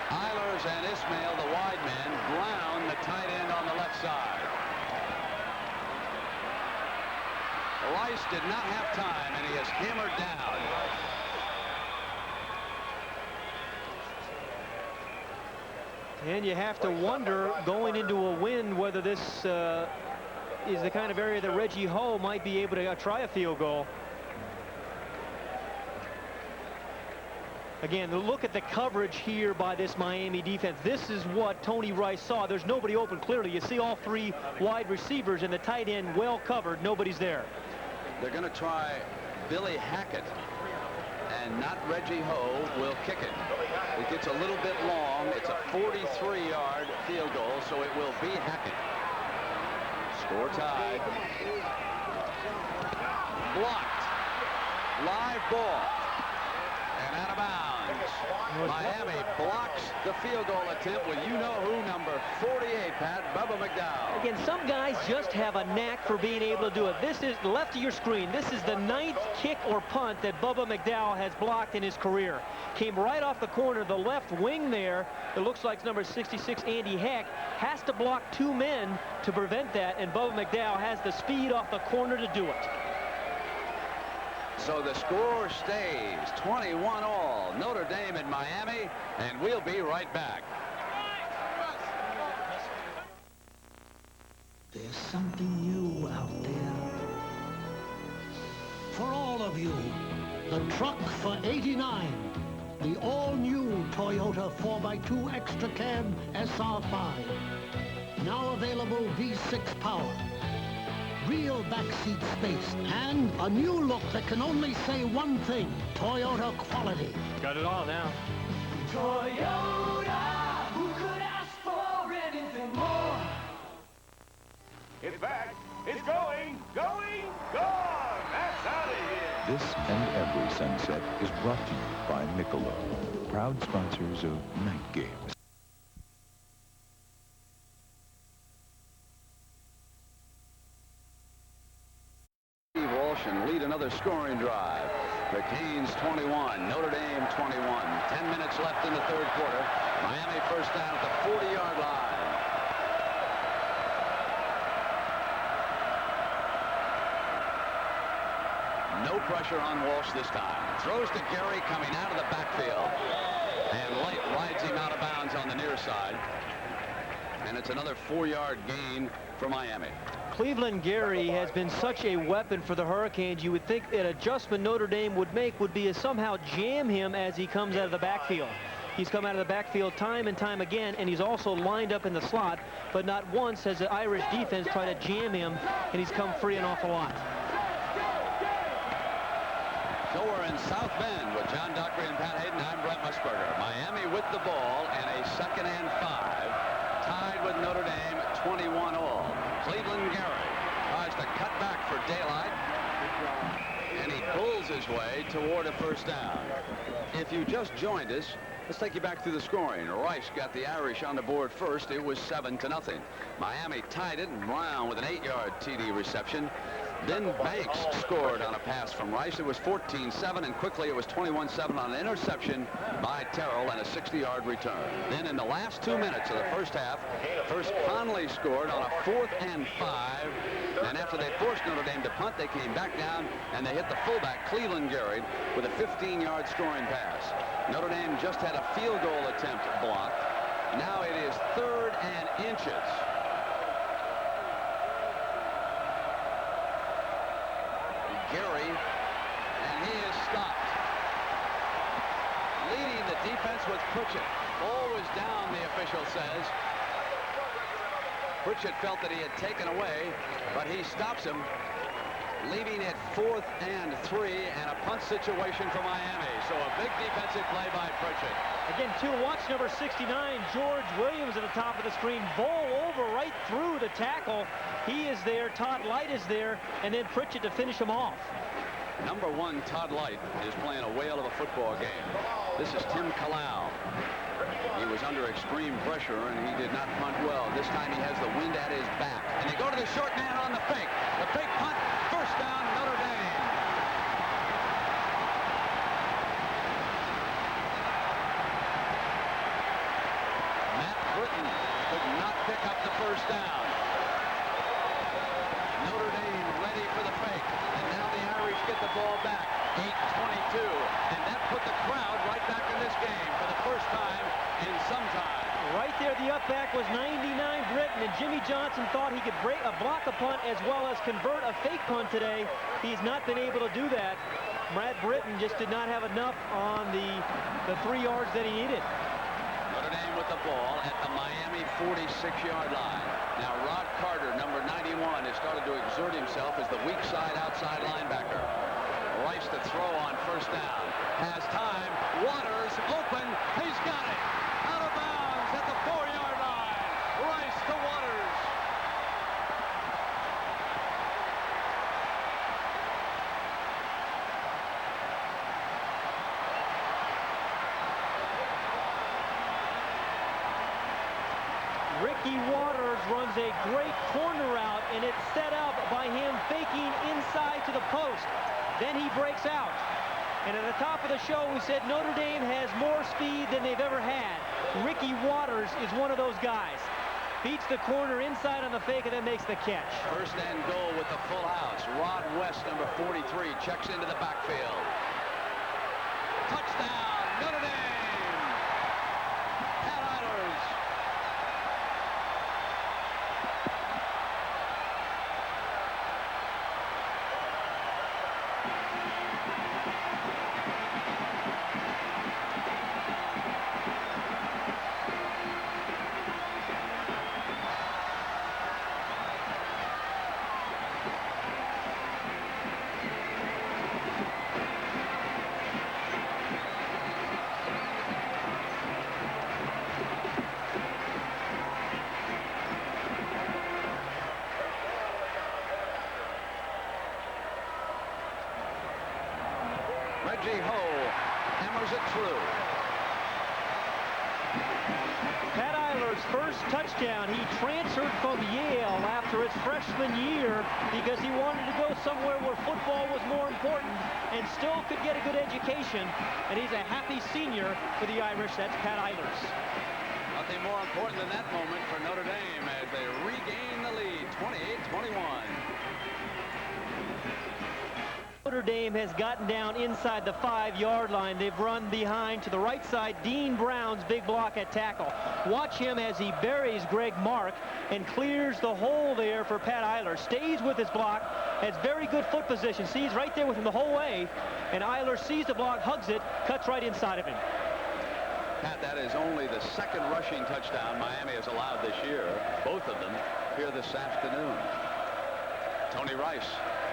Eilers and Ismail, the wide men. Brown, the tight end on the left side. Rice did not have time, and he is hammered down. And you have to wonder, going into a win, whether this is the kind of area that Reggie Ho might be able to try a field goal. Again, look at the coverage here by this Miami defense. This is what Tony Rice saw. There's nobody open clearly. You see all 3 wide receivers and the tight end well covered. Nobody's there. They're going to try Billy Hackett, and not Reggie Ho will kick it. It gets a little bit long. It's a 43-yard field goal, so it will be Hackett. Score tied. Blocked. Live ball. And out of bounds. lines. Miami blocks the field goal attempt with you-know-who, number 48, Pat, Bubba McDowell. Again, some guys just have a knack for being able to do it. This is left of your screen. This is the 9th kick or punt that Bubba McDowell has blocked in his career. Came right off the corner. The left wing there, it looks like it's number 66, Andy Heck, has to block 2 men to prevent that, and Bubba McDowell has the speed off the corner to do it. So the score stays 21-all. Notre Dame in Miami, and we'll be right back. There's something new out there. For all of you, the truck for 89. The all-new Toyota 4x2 Extra Cab SR5. Now available V6 power. Real backseat space, and a new look that can only say one thing: Toyota quality. Got it all now. Toyota, who could ask for anything more? It's back. It's going, gone. That's out of here. This and every sunset is brought to you by Michelob, proud sponsors of Night Games. And lead another scoring drive. The Canes 21, Notre Dame 21. 10 minutes left in the third quarter. Miami first down at the 40-yard line. No pressure on Walsh this time. Throws to Gary coming out of the backfield. And Light rides him out of bounds on the near side. And it's another 4-yard gain for Miami. Cleveland Gary has been such a weapon for the Hurricanes. You would think an adjustment Notre Dame would make would be to somehow jam him as he comes out of the backfield. He's come out of the backfield time and time again, and he's also lined up in the slot, but not once has the Irish defense tried to jam him, and he's come free an awful lot. So we're in South Bend with John Dockery and Pat Hayden. I'm Brett Musburger. Miami with the ball and a 2nd and 5. Tied with Notre Dame 21-all. Cleveland Gary tries to cut back for daylight, and he pulls his way toward a first down. If you just joined us, let's take you back through the scoring. Rice got the Irish on the board first. It was 7-0. Miami tied it, and Brown with an 8-yard TD reception. Then Banks scored on a pass from Rice. It was 14-7, and quickly it was 21-7 on an interception by Terrell and a 60-yard return. Then in the last 2 minutes of the first half, first Conley scored on a 4th and 5. And after they forced Notre Dame to punt, they came back down, and they hit the fullback, Cleveland Gary, with a 15-yard scoring pass. Notre Dame just had a field goal attempt blocked. Now it is 3rd and inches. Gary, and he is stopped. Leading the defense was Pritchett. Ball was down, the official says. Pritchett felt that he had taken away, but he stops him, leaving it 4th and 3 and a punt situation for Miami. So a big defensive play by Pritchett. Again, watch number 69, George Williams at the top of the screen. Ball over right through the tackle. He is there, Todd Light is there, and then Pritchett to finish him off. Number 1, Todd Light, is playing a whale of a football game. This is Tim Kalau. He was under extreme pressure, and he did not punt well. This time he has the wind at his back. And they go to the short man on the fake. The fake punt, first down, Notre Dame. Matt Britton could not pick up the first down. Notre Dame ready for the fake. And now the Irish get the ball back. 8:22. And that put the crowd right back in this game for the first time in some time. Right there, the up back was 99 Britton, and Jimmy Johnson thought he could block a punt as well as convert a fake punt today. He's not been able to do that. Brad Britton just did not have enough on the 3 yards that he needed. Notre Dame with the ball at the Miami 46-yard line. Now Rod Carter, number 91, has started to exert himself as the weak side outside linebacker. Rice to throw on first down. Has time. Waters open. He's got it. Out of bounds at the 4-yard line. Rice to Waters. Ricky Waters runs a great corner route, and it's set up by him faking inside to the post. Then he breaks out. And at the top of the show, we said Notre Dame has more speed than they've ever had. Ricky Waters is one of those guys. Beats the corner inside on the fake and then makes the catch. First and goal with the full house. Rod West, number 43, checks into the backfield. Touchdown, Notre Dame! Pat Eilers. Reggie Ho hammers it through. Pat Eilers' first touchdown. He transferred from Yale after his freshman year because he wanted to go somewhere where football was more important and still could get a good education. And he's a happy senior for the Irish. That's Pat Eilers. Nothing more important than that moment for Notre Dame as they regain the lead, 28-21. Notre Dame has gotten down inside the 5-yard line. They've run behind to the right side. Dean Brown's big block at tackle. Watch him as he buries Greg Mark and clears the hole there for Pat Eilers. Stays with his block, has very good foot position. See, he's right there with him the whole way. And Eilers sees the block, hugs it, cuts right inside of him. Pat, that is only the second rushing touchdown Miami has allowed this year. Both of them here this afternoon. Tony Rice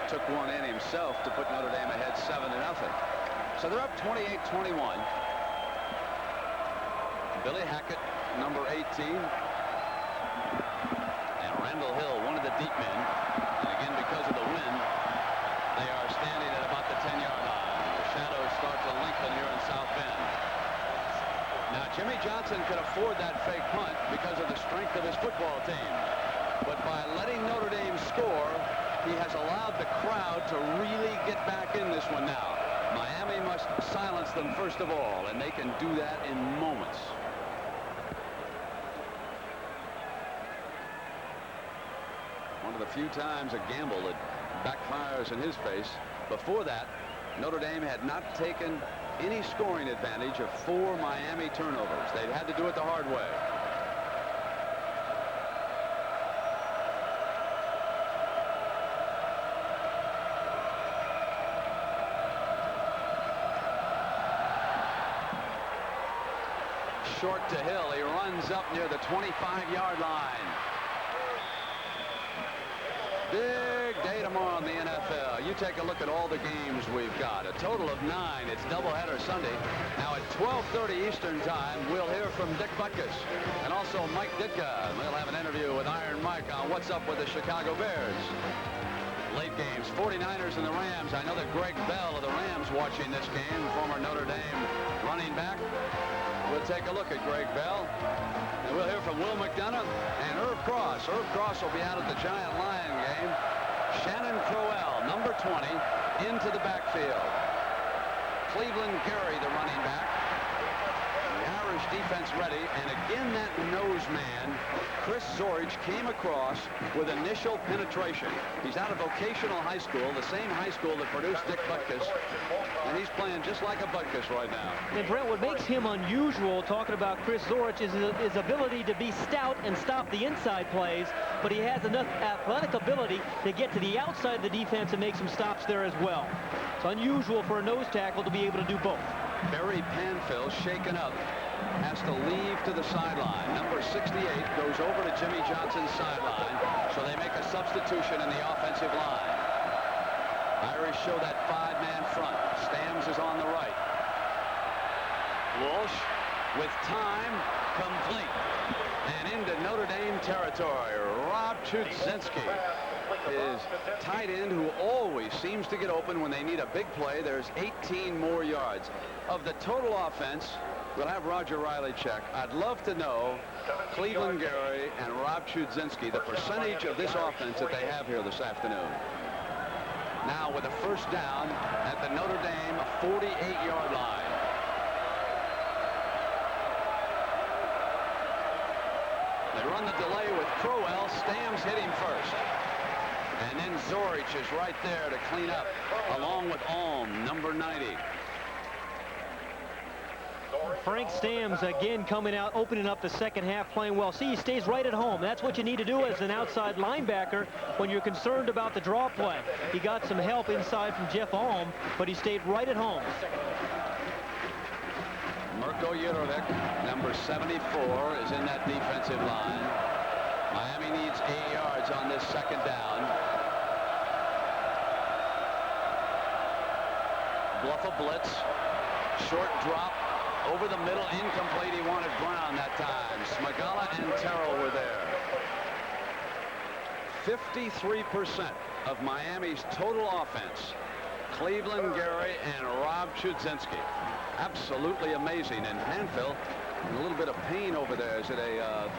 took one in himself to put Notre Dame ahead 7-0. So they're up 28-21. Billy Hackett, number 18. And Randall Hill, one of the deep men. And again, because of the wind, they are standing at about the 10-yard line. The shadows start to lengthen here in South Bend. Now, Jimmy Johnson could afford that fake punt because of the strength of his football team. But by letting Notre Dame score, he has allowed the crowd to really get back in this one now. Miami must silence them first of all, and they can do that in moments. One of the few times a gamble that backfires in his face. Before that, Notre Dame had not taken any scoring advantage of 4 Miami turnovers. They'd had to do it the hard way. Short to Hill. He runs up near the 25-yard line. Big day tomorrow in the NFL. You take a look at all the games we've got. A total of 9. It's doubleheader Sunday. Now at 12:30 Eastern Time, we'll hear from Dick Butkus and also Mike Ditka. We'll have an interview with Iron Mike on what's up with the Chicago Bears. Late games, 49ers and the Rams. I know that Greg Bell of the Rams watching this game, former Notre Dame running back. We'll take a look at Greg Bell. And we'll hear from Will McDonough and Herb Cross. Herb Cross will be out at the Giant Lion game. Shannon Crowell, number 20, into the backfield. Cleveland Gary, the running back. The Irish defense ready. And again, that nose man, Chris Zorich, came across with initial penetration. He's out of vocational high school, the same high school that produced Dick Butkus. And he's playing just like a Butkus right now. And Brent, what makes him unusual, talking about Chris Zorich, is his ability to be stout and stop the inside plays, but he has enough athletic ability to get to the outside of the defense and make some stops there as well. It's unusual for a nose tackle to be able to do both. Barry Panfill, shaken up, has to leave to the sideline. Number 68 goes over to Jimmy Johnson's sideline, so they make a substitution in the offensive line. Irish show that 5-man front. Stams is on the right. Walsh with time, complete. And into Notre Dame territory, Rob Chudzinski, is tight end who always seems to get open when they need a big play. There's 18 more yards. Of the total offense, We'll have Roger Riley check. I'd love to know, Cleveland Gary and Rob Chudzinski, the percentage of this offense that they have here this afternoon. Now with a first down at the Notre Dame 48-yard line. They run the delay with Crowell. Stamms hit him first. And then Zorich is right there to clean up, along with Alm, number 90. Frank Stamms again coming out, opening up the second half, playing well. See, he stays right at home. That's what you need to do as an outside linebacker when you're concerned about the draw play. He got some help inside from Jeff Alm, but he stayed right at home. Mirko Jurovic, number 74, is in that defensive line. Miami needs 8 yards on this second down. Bluff a blitz. Short drop. Over the middle, incomplete. He wanted Brown that time. Smagala and Terrell were there. 53% of Miami's total offense. Cleveland Gary and Rob Chudzinski. Absolutely amazing. And Hanfield, a little bit of pain over there. Is it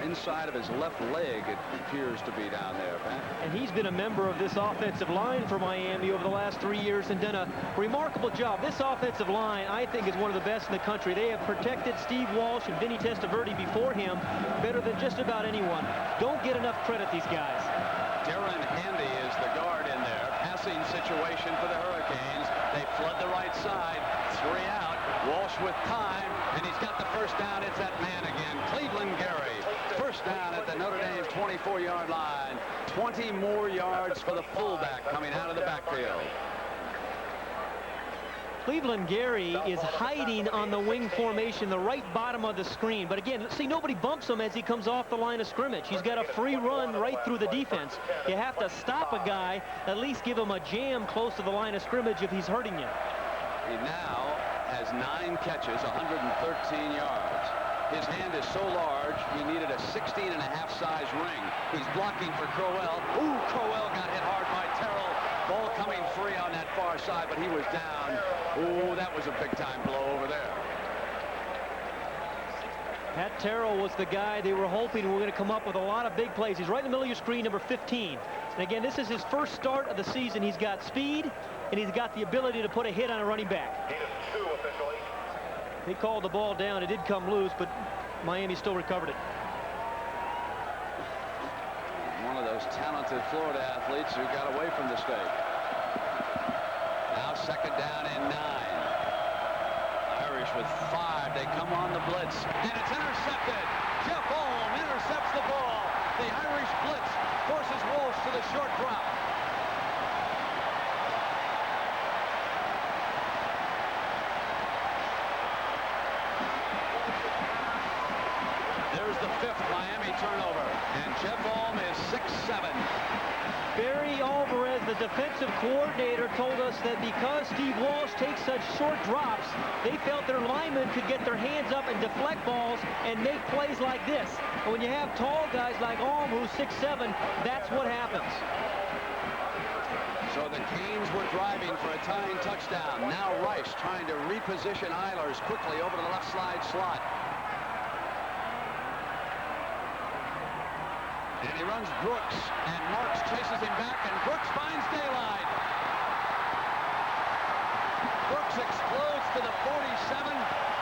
inside of his left leg? It appears to be down there, Pat. And he's been a member of this offensive line for Miami over the last 3 years and done a remarkable job. This offensive line, I think, is one of the best in the country. They have protected Steve Walsh and Vinny Testaverde before him better than just about anyone. Don't get enough credit, these guys. Darren Handy is the guard in there. Passing situation for the Hurricanes. They flood the right side. 3 out. Walsh with time, and he's got the first down. It's that man again, Cleveland Gary. First down at the Notre Dame 24-yard line. 20 more yards for the fullback coming out of the backfield. Cleveland Gary is hiding on the wing formation, the right bottom of the screen. But again, see, nobody bumps him as he comes off the line of scrimmage. He's got a free run right through the defense. You have to stop a guy, at least give him a jam close to the line of scrimmage if he's hurting you. He now has 9 catches, 113 yards. His hand is so large, he needed a 16.5 size ring. He's blocking for Crowell. Ooh, Crowell got hit hard by Terrell. Ball coming free on that far side, but he was down. Ooh, that was a big-time blow over there. Pat Terrell was the guy they were hoping were going to come up with a lot of big plays. He's right in the middle of your screen, number 15. And again, this is his first start of the season. He's got speed, and he's got the ability to put a hit on a running back. They called the ball down. It did come loose, but Miami still recovered it. One of those talented Florida athletes who got away from the state. Now second down and 9. Irish with 5. They come on the blitz, and it's intercepted. Jeff Alm intercepts the ball. The Irish blitz forces Walsh to the short drop. There's the 5th Miami turnover, and Jeff Alm is 6'7". Barry Alvarez, the defensive coordinator, told us that because Steve Walsh takes such short drops, they felt their linemen could get their hands up and deflect balls and make plays like this. And when you have tall guys like Alm, who's 6'7", that's what happens. So the Canes were driving for a tying touchdown. Now Rice trying to reposition Eilers quickly over to the left side slot. And he runs Brooks, and Marks chases him back, and Brooks finds daylight. Brooks explodes to the 47,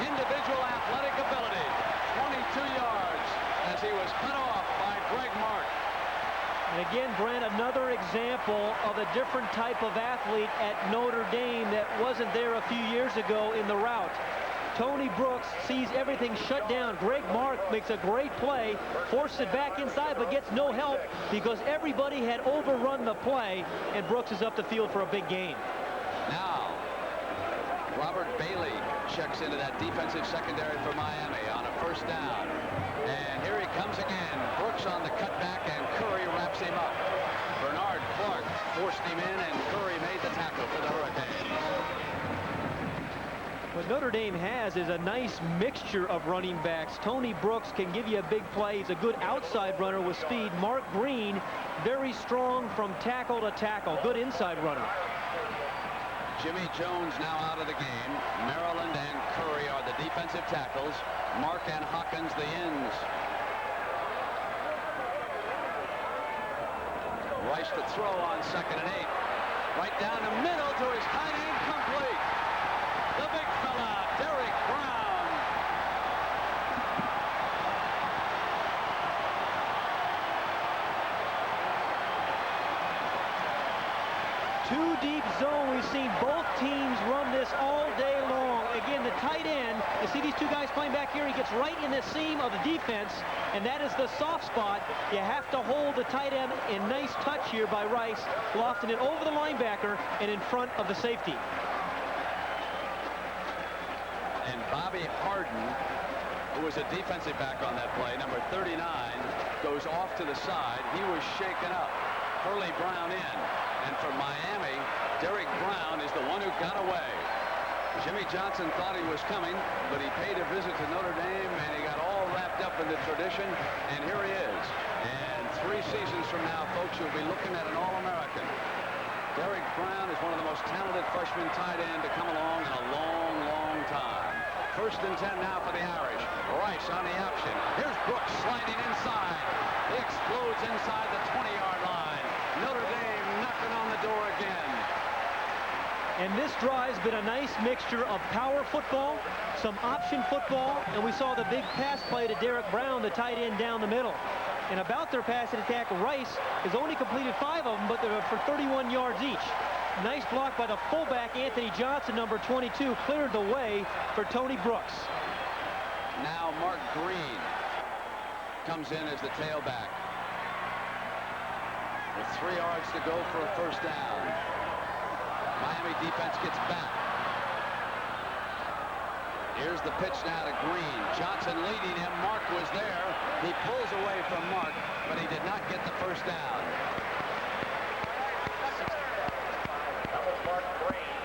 individual athletic ability, 22 yards, as he was cut off by Greg Mark. And again, Brent, another example of a different type of athlete at Notre Dame that wasn't there a few years ago in the route. Tony Brooks sees everything shut down. Greg Mark makes a great play, forces it back inside, but gets no help because everybody had overrun the play, and Brooks is up the field for a big gain. Now, Robert Bailey checks into that defensive secondary for Miami on a first down. And here he comes again. Brooks on the cutback, and Curry wraps him up. Bernard Clark forced him in, and Curry made the tackle for the Hurricanes. What Notre Dame has is a nice mixture of running backs. Tony Brooks can give you a big play. He's a good outside runner with speed. Mark Green, very strong from tackle to tackle. Good inside runner. Jimmy Jones now out of the game. Maryland and Curry are the defensive tackles. Mark and Hawkins the ends. Rice to throw on 2nd and 8. Right down the middle to his tight end, complete. The big fella, Derek Brown. Two deep zone. We've seen both teams run this all day long. Again, the tight end, you see these two guys playing back here, he gets right in the seam of the defense, and that is the soft spot. You have to hold the tight end, and nice touch here by Rice, lofting it over the linebacker and in front of the safety. And Bobby Harden, who was a defensive back on that play, number 39, goes off to the side. He was shaken up. Hurley Brown in. And for Miami, Derek Brown is the one who got away. Jimmy Johnson thought he was coming, but he paid a visit to Notre Dame, and he got all wrapped up in the tradition, and here he is. And 3 seasons from now, folks, you'll be looking at an All-American. Derek Brown is one of the most talented freshman tight end to come along in a long, long time. 1st and 10 now for the Irish. Rice on the option. Here's Brooks sliding inside. He explodes inside the 20-yard line. Notre Dame knocking on the door again. And this drive's been a nice mixture of power football, some option football, and we saw the big pass play to Derek Brown, the tight end down the middle. And about their passing attack, Rice has only completed 5 of them, but they're for 31 yards each. Nice block by the fullback, Anthony Johnson, number 22, cleared the way for Tony Brooks. Now Mark Green comes in as the tailback. With 3 yards to go for a 1st down. Miami defense gets back. Here's the pitch now to Green. Johnson leading him. Mark was there. He pulls away from Mark, but he did not get the 1st down. That was Mark Green.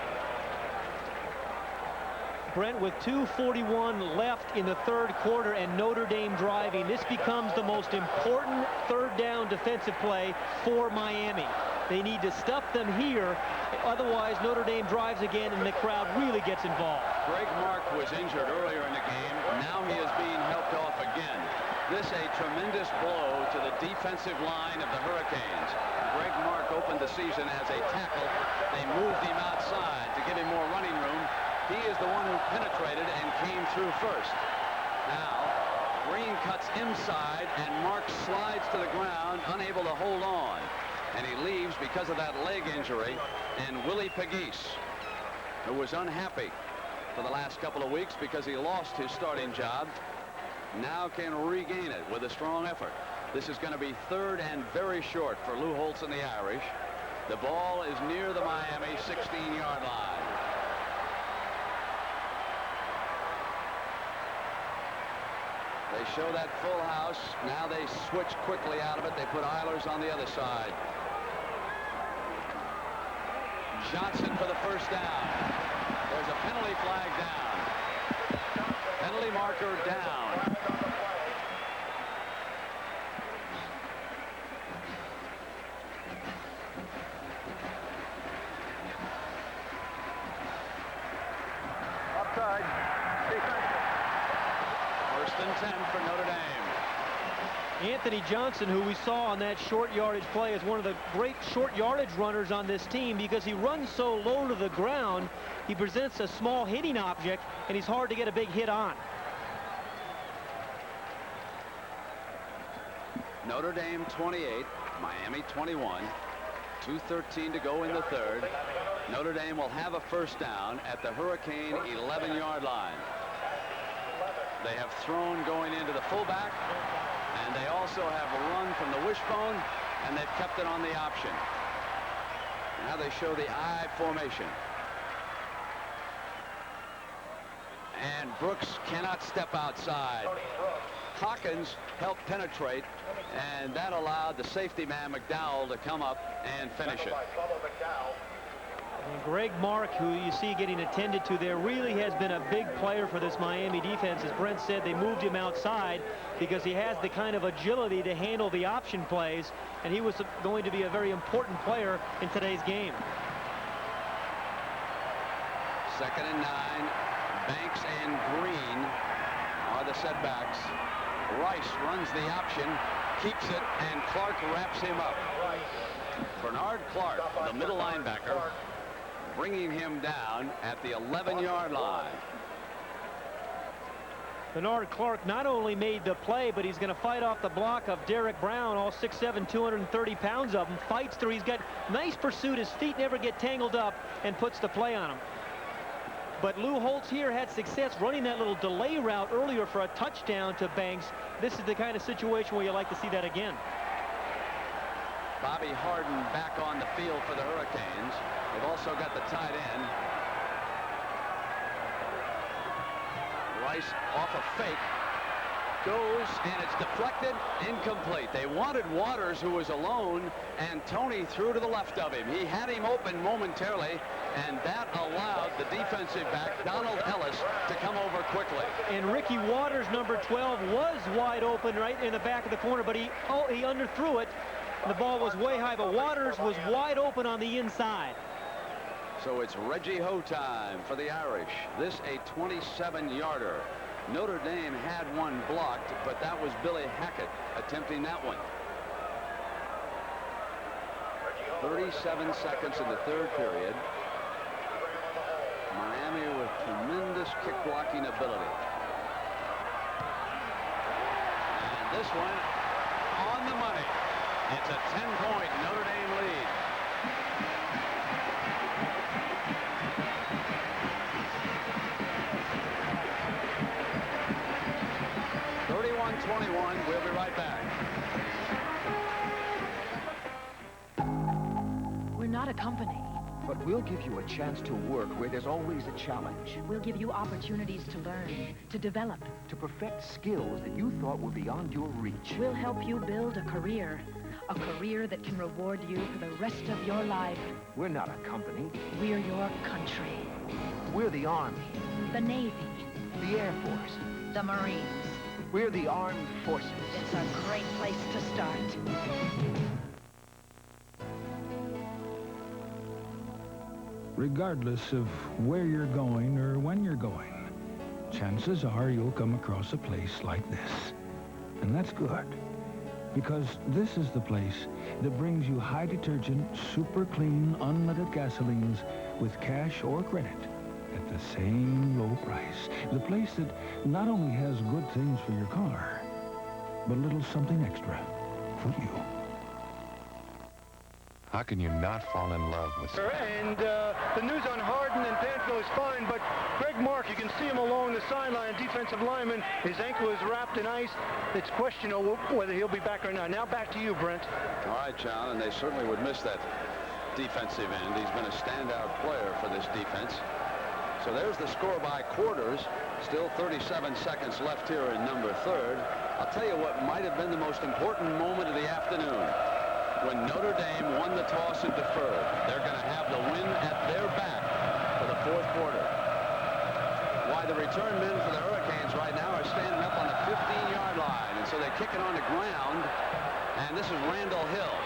Brent, with 2:41 left in the 3rd quarter and Notre Dame driving, this becomes the most important 3rd down defensive play for Miami. They need to stuff them here. Otherwise, Notre Dame drives again, and the crowd really gets involved. Greg Mark was injured earlier in the game. Now he is being helped off again. This a tremendous blow to the defensive line of the Hurricanes. Greg Mark opened the season as a tackle. They moved him outside to give him more running room. He is the one who penetrated and came through first. Now, Green cuts inside, and Mark slides to the ground, unable to hold on. And he leaves because of that leg injury. And Willie Pegues, who was unhappy for the last couple of weeks because he lost his starting job, now can regain it with a strong effort. This is going to be 3rd and very short for Lou Holtz and the Irish. The ball is near the Miami 16-yard line. They show that full house. Now they switch quickly out of it. They put Eilers on the other side. Johnson for the 1st down. There's a penalty flag down. Penalty marker down. Offside. Defense. 1st and 10 for Notre Dame. Anthony Johnson, who we saw on that short yardage play, is one of the great short yardage runners on this team because he runs so low to the ground. He presents a small hitting object, and he's hard to get a big hit on. Notre Dame 28, Miami 21. 2:13 to go in the 3rd. Notre Dame will have a 1st down at the Hurricane 11-yard line. They have thrown going into the fullback, and they also have a run from the wishbone, and they've kept it on the option. Now they show the I formation. And Brooks cannot step outside. Hawkins helped penetrate, and that allowed the safety man McDowell to come up and finish it. And Greg Mark, who you see getting attended to there, really has been a big player for this Miami defense. As Brent said, they moved him outside because he has the kind of agility to handle the option plays, and he was going to be a very important player in today's game. 2nd and 9. Banks and Green are the setbacks. Rice runs the option, keeps it, and Clark wraps him up. Bernard Clark, the middle linebacker, bringing him down at the 11-yard line. Bernard Clark not only made the play, but he's going to fight off the block of Derek Brown, all 6'7", 230 pounds of him. Fights through. He's got nice pursuit. His feet never get tangled up, and puts the play on him. But Lou Holtz here had success running that little delay route earlier for a touchdown to Banks. This is the kind of situation where you like to see that again. Bobby Harden back on the field for the Hurricanes. They've also got the tight end. Rice off a fake. Goes, and it's deflected, incomplete. They wanted Waters, who was alone, and Tony threw to the left of him. He had him open momentarily, and that allowed the defensive back, Donald Ellis, to come over quickly. And Ricky Waters, number 12, was wide open right in the back of the corner, but he underthrew it. The ball was way high, but Waters was wide open on the inside. So it's Reggie Ho time for the Irish. This a 27-yarder. Notre Dame had one blocked, but that was Billy Hackett attempting that one. 37 seconds in the third period. Miami with tremendous kick blocking ability. And this one on the money. It's a 10-point Notre Dame lead. We'll be right back. We're not a company. But we'll give you a chance to work where there's always a challenge. We'll give you opportunities to learn, to develop. To perfect skills that you thought were beyond your reach. We'll help you build a career that can reward you for the rest of your life. We're not a company. We're your country. We're the Army. The Navy. The Air Force. The Marines. We're the armed forces. It's a great place to start. Regardless of where you're going or when you're going, chances are you'll come across a place like this. And that's good, because this is the place that brings you high detergent, super clean, unleaded gasolines with cash or credit at the same low price. The place that not only has good things for your car, but a little something extra for you. How can you not fall in love with... And the news on Harden and Panfield is fine, but Greg Mark, you can see him along the sideline, defensive lineman. His ankle is wrapped in ice. It's questionable whether he'll be back or not. Now back to you, Brent. All right, John, and they certainly would miss that defensive end. He's been a standout player for this defense. So there's the score by quarters. Still 37 seconds left here in number third. I'll tell you what might have been the most important moment of the afternoon. When Notre Dame won the toss and deferred. They're going to have the win at their back for the fourth quarter. Why, the return men for the Hurricanes right now are standing up on the 15-yard line. And so they kick it on the ground. And this is Randall Hill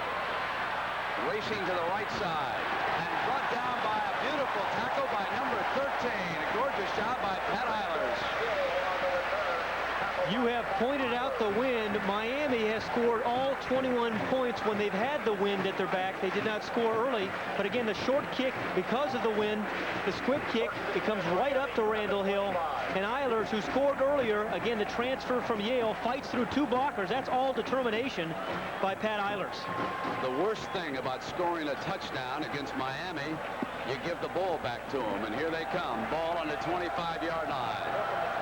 racing to the right side. And brought down by a beautiful tackle by number 13. A gorgeous job by Pat Eilers. You have pointed out the wind. Miami has scored all 21 points when they've had the wind at their back. They did not score early. But again, the short kick, because of the wind, the squib kick, it comes right up to Randall Hill. And Eilers, who scored earlier, again, the transfer from Yale, fights through two blockers. That's all determination by Pat Eilers. The worst thing about scoring a touchdown against Miami, you give the ball back to them. And here they come. Ball on the 25-yard line.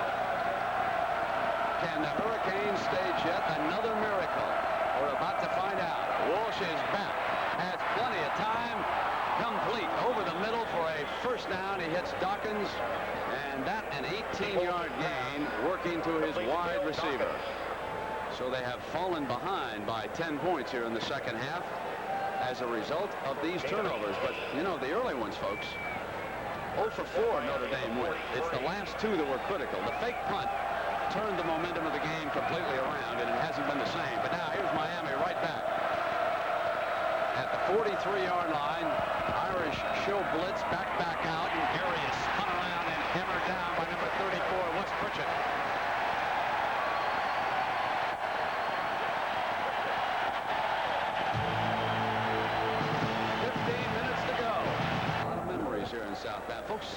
Can the Hurricanes stage yet another miracle? We're about to find out. Walsh is back. Has plenty of time. Complete over the middle for a first down. He hits Dawkins. And that an 18-yard gain working to his wide receiver. So they have fallen behind by 10 points here in the second half as a result of these turnovers. But, you know, the early ones, folks. 0 for 4 Notre Dame win. It's the last two that were critical. The fake punt turned the momentum of the game completely around, and it hasn't been the same. But now here's Miami right back. At the 43-yard line, Irish show blitz, back out, and Gary is spun around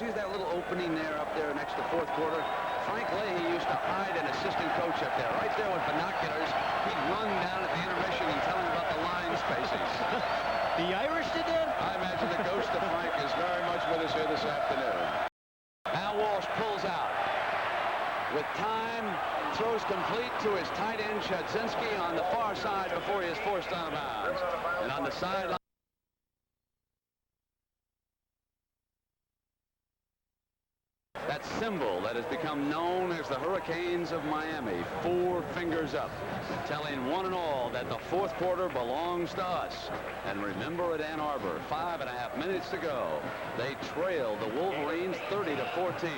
see that little opening there up there next to fourth quarter? Frank Leahy used to hide an assistant coach up there, right there with binoculars. He'd run down at the intermission and tell him about the line spacings. The Irish did that? I imagine the ghost of Frank is very much with us here this afternoon. Now Walsh pulls out. With time, throws complete to his tight end, Chudzinski, on the far side before he is forced out of bounds. And on the sideline, that symbol that has become known as the Hurricanes of Miami, 4 fingers up, telling one and all that the fourth quarter belongs to us. And remember, at Ann Arbor, 5.5 minutes to go, they trailed the Wolverines 30-14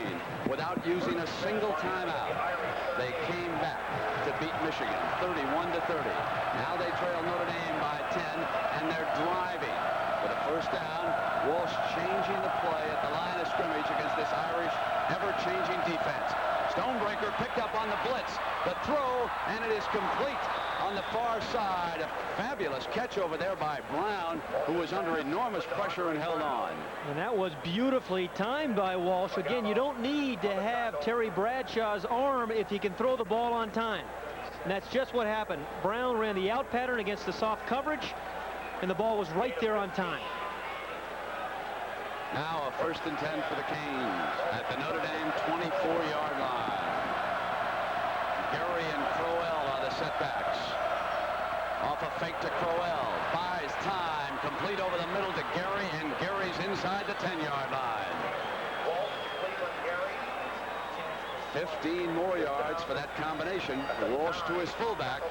without using a single timeout. They came back to beat Michigan 31-30. Now they trail Notre Dame by 10, and they're driving. With a first down, Walsh changing the play at the line of scrimmage against this Irish ever-changing defense. Stonebreaker picked up on the blitz. The throw, and it is complete on the far side. A fabulous catch over there by Brown, who was under enormous pressure and held on. And that was beautifully timed by Walsh. Again, you don't need to have Terry Bradshaw's arm if you can throw the ball on time. And that's just what happened. Brown ran the out pattern against the soft coverage, and the ball was right there on time. Now a 1st and 10 for the Canes at the Notre Dame 24-yard line. Gary and Crowell are the setbacks. Off a fake to Crowell. Buys time. Complete over the middle to Gary, and Gary's inside the 10-yard line. 15 more yards for that combination. Walsh to his fullback,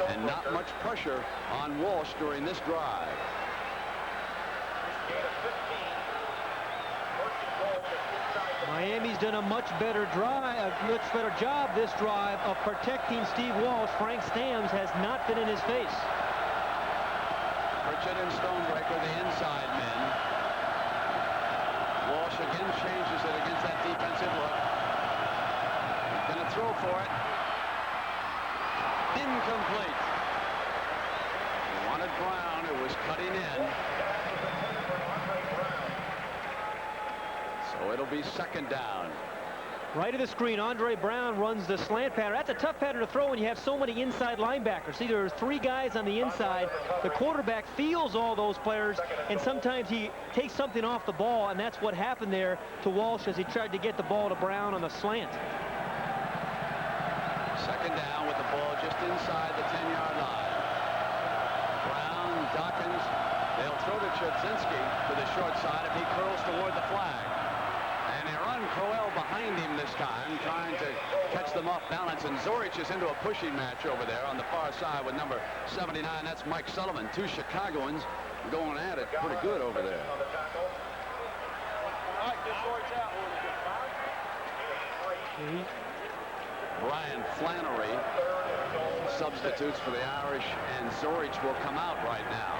and not much pressure on Walsh during this drive. Miami's done a much better job this drive of protecting Steve Walsh. Frank Stamms has not been in his face. Pritchett and Stonebreaker, the inside men. Walsh again changes it against that defensive look. Going to throw for it. Incomplete. He wanted Brown, who was cutting in. So it'll be 2nd down. Right of the screen, Andre Brown runs the slant pattern. That's a tough pattern to throw when you have so many inside linebackers. See, there are 3 guys on the inside. The quarterback feels all those players, and sometimes he takes something off the ball, and that's what happened there to Walsh as he tried to get the ball to Brown on the slant. 2nd down with the ball just inside the 10-yard line. Brown, Dawkins, they'll throw to Chudzinski to the short side if he curls toward the flag. And they run Crowell behind him this time, trying to catch them off balance. And Zorich is into a pushing match over there on the far side with number 79. That's Mike Sullivan. 2 Chicagoans going at it pretty good over there. Brian Flannery substitutes for the Irish, and Zorich will come out right now.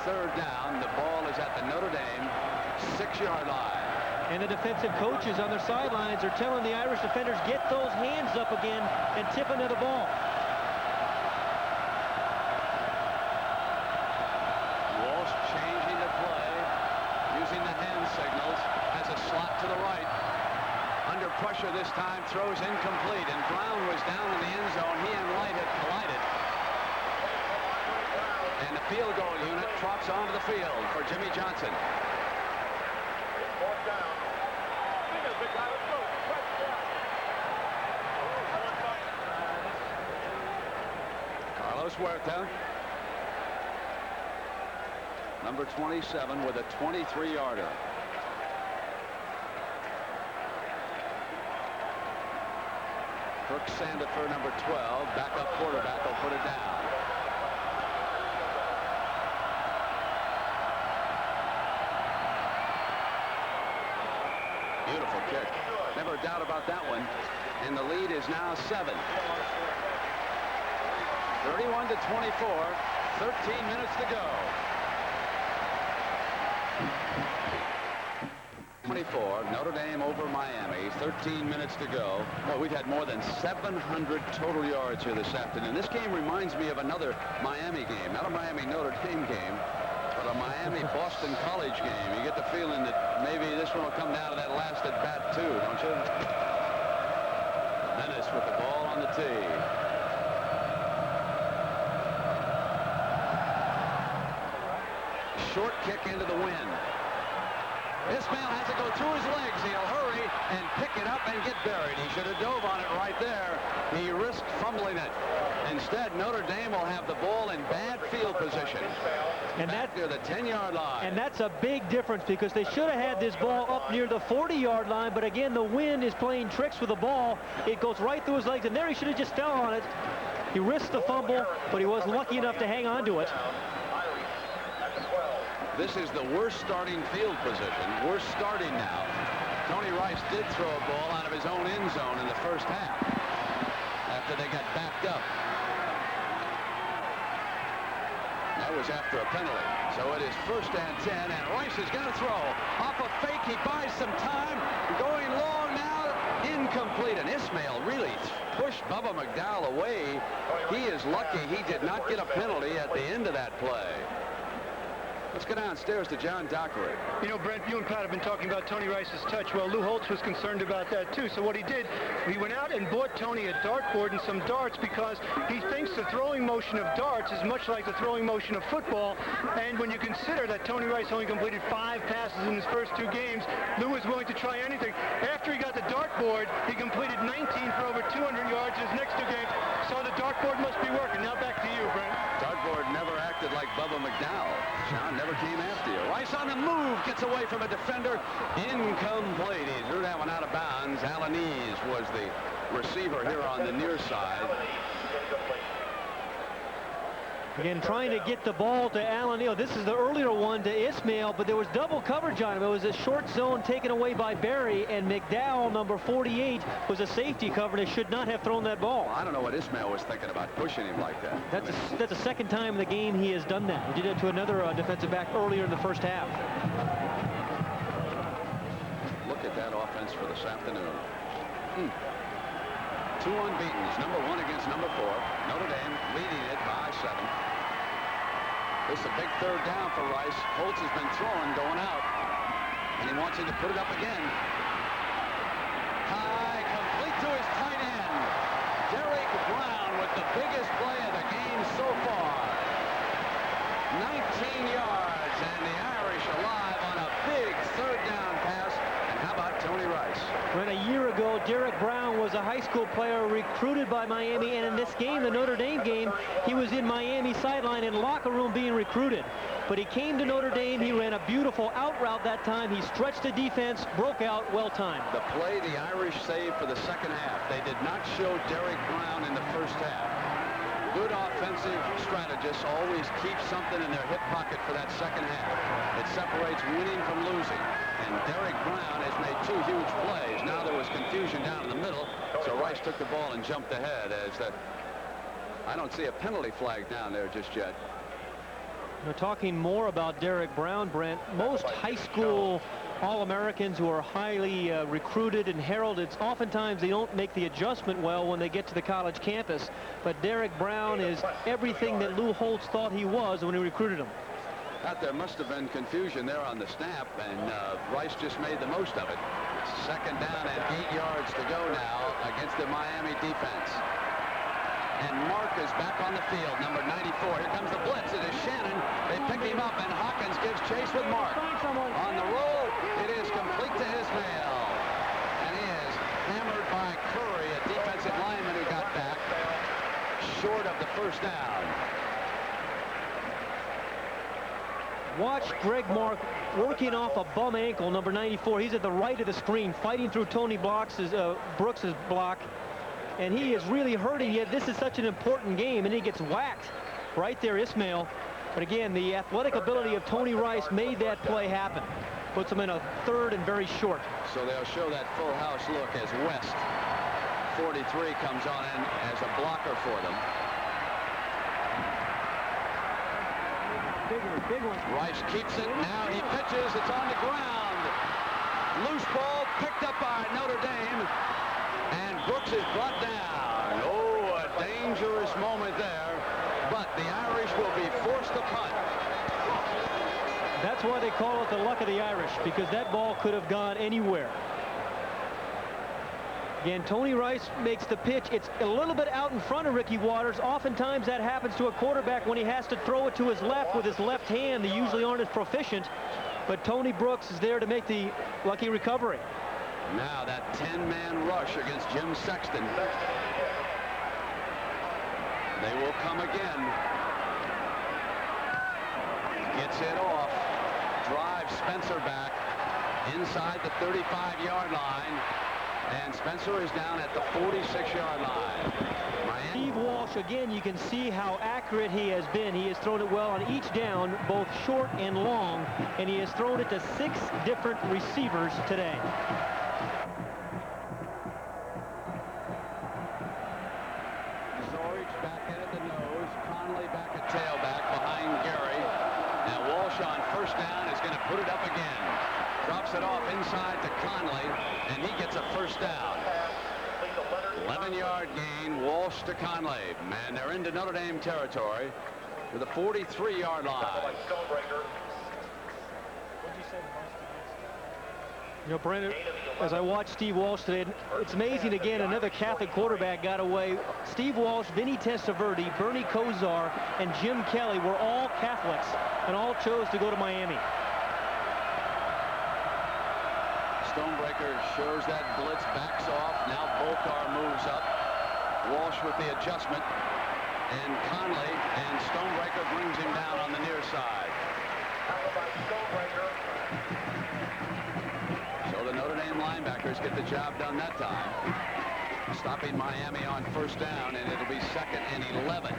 3rd down. The ball is at the Notre Dame 6-yard line. And the defensive coaches on their sidelines are telling the Irish defenders, get those hands up again and tip into the ball. Walsh changing the play, using the hand signals, has a slot to the right. Under pressure this time, throws incomplete, and Brown was down in the end zone. He and Light had collided. And the field goal unit trots onto the field for Jimmy Johnson. Carlos Huerta, number 27, with a 23-yarder. Kirk Sandifer, number 12, backup quarterback, will put it down. Beautiful kick. Never a doubt about that one. And the lead is now 7. 31-24, 13 minutes to go. 24, Notre Dame over Miami, 13 minutes to go. Well, we've had more than 700 total yards here this afternoon. This game reminds me of another Miami game, not a Miami-Notre Dame game, but a Miami-Boston College game. You get the feeling that maybe this one will come down to that last at bat too, don't you? Menace with the ball on the tee. Short kick into the wind. Ismail has to go through his legs. He'll hurry and pick it up and get buried. He should have dove on it right there. He risked fumbling it. Instead, Notre Dame will have the ball in bad field position. And that's near the 10-yard line. And that's a big difference because they should have had this ball up near the 40-yard line. But again, the wind is playing tricks with the ball. It goes right through his legs, and there he should have just fell on it. He risked the fumble, but he wasn't lucky enough to hang on to it. This is the worst starting field position. Worst starting now. Tony Rice did throw a ball out of his own end zone in the first half after they got backed up. That was after a penalty. So it is 1st and 10, and Rice is going to throw. Off a fake, he buys some time. Going long now, incomplete. And Ismail really pushed Bubba McDowell away. He is lucky he did not get a penalty at the end of that play. Let's go downstairs to John Dockery. You know, Brent, you and Pat have been talking about Tony Rice's touch. Well, Lou Holtz was concerned about that, too. So what he did, he went out and bought Tony a dartboard and some darts because he thinks the throwing motion of darts is much like the throwing motion of football. And when you consider that Tony Rice only completed 5 passes in his first 2 games, Lou was willing to try anything. After he got the dartboard, he completed 19 for over 200 yards in his next 2 games. So the dartboard must be working. Now back to you, Brent. Dartboard never acted like Bubba McDowell. John never came after you. Rice on the move, gets away from a defender. Incomplete. He threw that one out of bounds. Alanese was the receiver here on the near side. Again, trying to get the ball to Allen. This is the earlier one to Ismail, but there was double coverage on him. It was a short zone taken away by Barry, and McDowell, number 48, was a safety cover, and should not have thrown that ball. Well, I don't know what Ismail was thinking about pushing him like that. That's the second time in the game he has done that. He did it to another defensive back earlier in the first half. Look at that offense for this afternoon. 2 unbeatens, number 1 against number 4. Notre Dame leading it by 7. This is a big 3rd down for Rice. Holtz has been throwing, going out, and he wants him to put it up again. High, complete to his tight end. Derek Brown with the biggest play of the game so far. 19 yards, and the Irish alive on a big 3rd down pass. And how about Tony Rice? When a year ago, Derek Brown was a high school player recruited by Miami, and in this game, the Notre Dame game, he was in Miami sideline and locker room being recruited. But he came to Notre Dame. He ran a beautiful out route that time. He stretched the defense, broke out, well-timed. The play the Irish saved for the second half. They did not show Derek Brown in the first half. Good offensive strategists always keep something in their hip pocket for that second half. It separates winning from losing. And Derek Brown has made 2 huge plays. Now there was confusion down in the middle, so Rice took the ball and jumped ahead. I don't see a penalty flag down there just yet. We're talking more about Derek Brown, Brent. Most high school All-Americans who are highly recruited and heralded, oftentimes they don't make the adjustment well when they get to the college campus. But Derek Brown is everything that Lou Holtz thought he was when he recruited him. There must have been confusion there on the snap, and Rice just made the most of it. 2nd down and 8 yards to go now against the Miami defense. And Mark is back on the field, number 94. Here comes the blitz. It is Shannon. They pick him up, and Hawkins gives chase with Mark. On the roll, it is complete to Ismail. And he is hammered by Curry, a defensive lineman who got back short of the 1st down. Watch Greg Mark working off a bum ankle, number 94. He's at the right of the screen, fighting through Tony Brooks's block. And he is really hurting, yet this is such an important game, and he gets whacked right there, Ismail. But again, the athletic ability of Tony Rice made that play happen. Puts him in a 3rd and very short. So they'll show that full house look as West, 43, comes on in as a blocker for them. Big one. Rice keeps it. Now he pitches. It's on the ground. Loose ball picked up by Notre Dame. And Brooks is brought down. Oh, a dangerous moment there. But the Irish will be forced to punt. That's why they call it the luck of the Irish, because that ball could have gone anywhere. Again, Tony Rice makes the pitch. It's a little bit out in front of Ricky Waters. Oftentimes that happens to a quarterback when he has to throw it to his left with his left hand. They usually aren't as proficient. But Tony Brooks is there to make the lucky recovery. Now that 10-man rush against Jim Sexton. They will come again. Gets it off. Drives Spencer back inside the 35-yard line. And Spencer is down at the 46-yard line. Steve Walsh, again, you can see how accurate he has been. He has thrown it well on each down, both short and long, and he has thrown it to 6 different receivers today. Zorich back in at the nose. Conley back at tailback behind Gary. Now Walsh on first down is going to put it up again. Drops it off inside to Conley, and he gets a first down. 11-yard gain, Walsh to Conley. Man, they're into Notre Dame territory to the 43-yard line. You know, Brandon, as I watched Steve Walsh today, it's amazing again, another Catholic quarterback got away. Steve Walsh, Vinny Testaverde, Bernie Kosar, and Jim Kelly were all Catholics and all chose to go to Miami. Stonebreaker shows that blitz, backs off. Now Bolkar moves up. Walsh with the adjustment. And Conley and Stonebreaker brings him down on the near side. So the Notre Dame linebackers get the job done that time. Stopping Miami on first down, and it'll be 2nd and 11.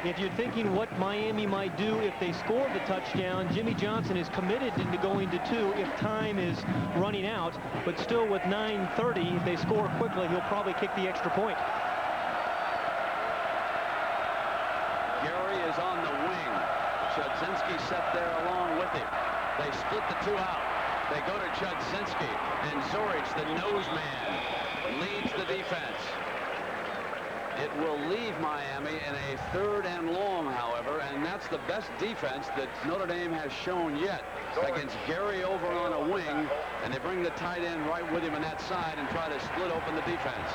If you're thinking what Miami might do if they score the touchdown, Jimmy Johnson is committed into going to 2 if time is running out. But still with 9:30, if they score quickly, he'll probably kick the extra point. Gary is on the wing. Chudzinski set there along with him. They split the 2 out. They go to Chudzinski, and Zorich, the nose man, leads the defense. It will leave Miami in a 3rd and long, however, and that's the best defense that Notre Dame has shown yet against Gary over on a wing, and they bring the tight end right with him on that side and try to split open the defense.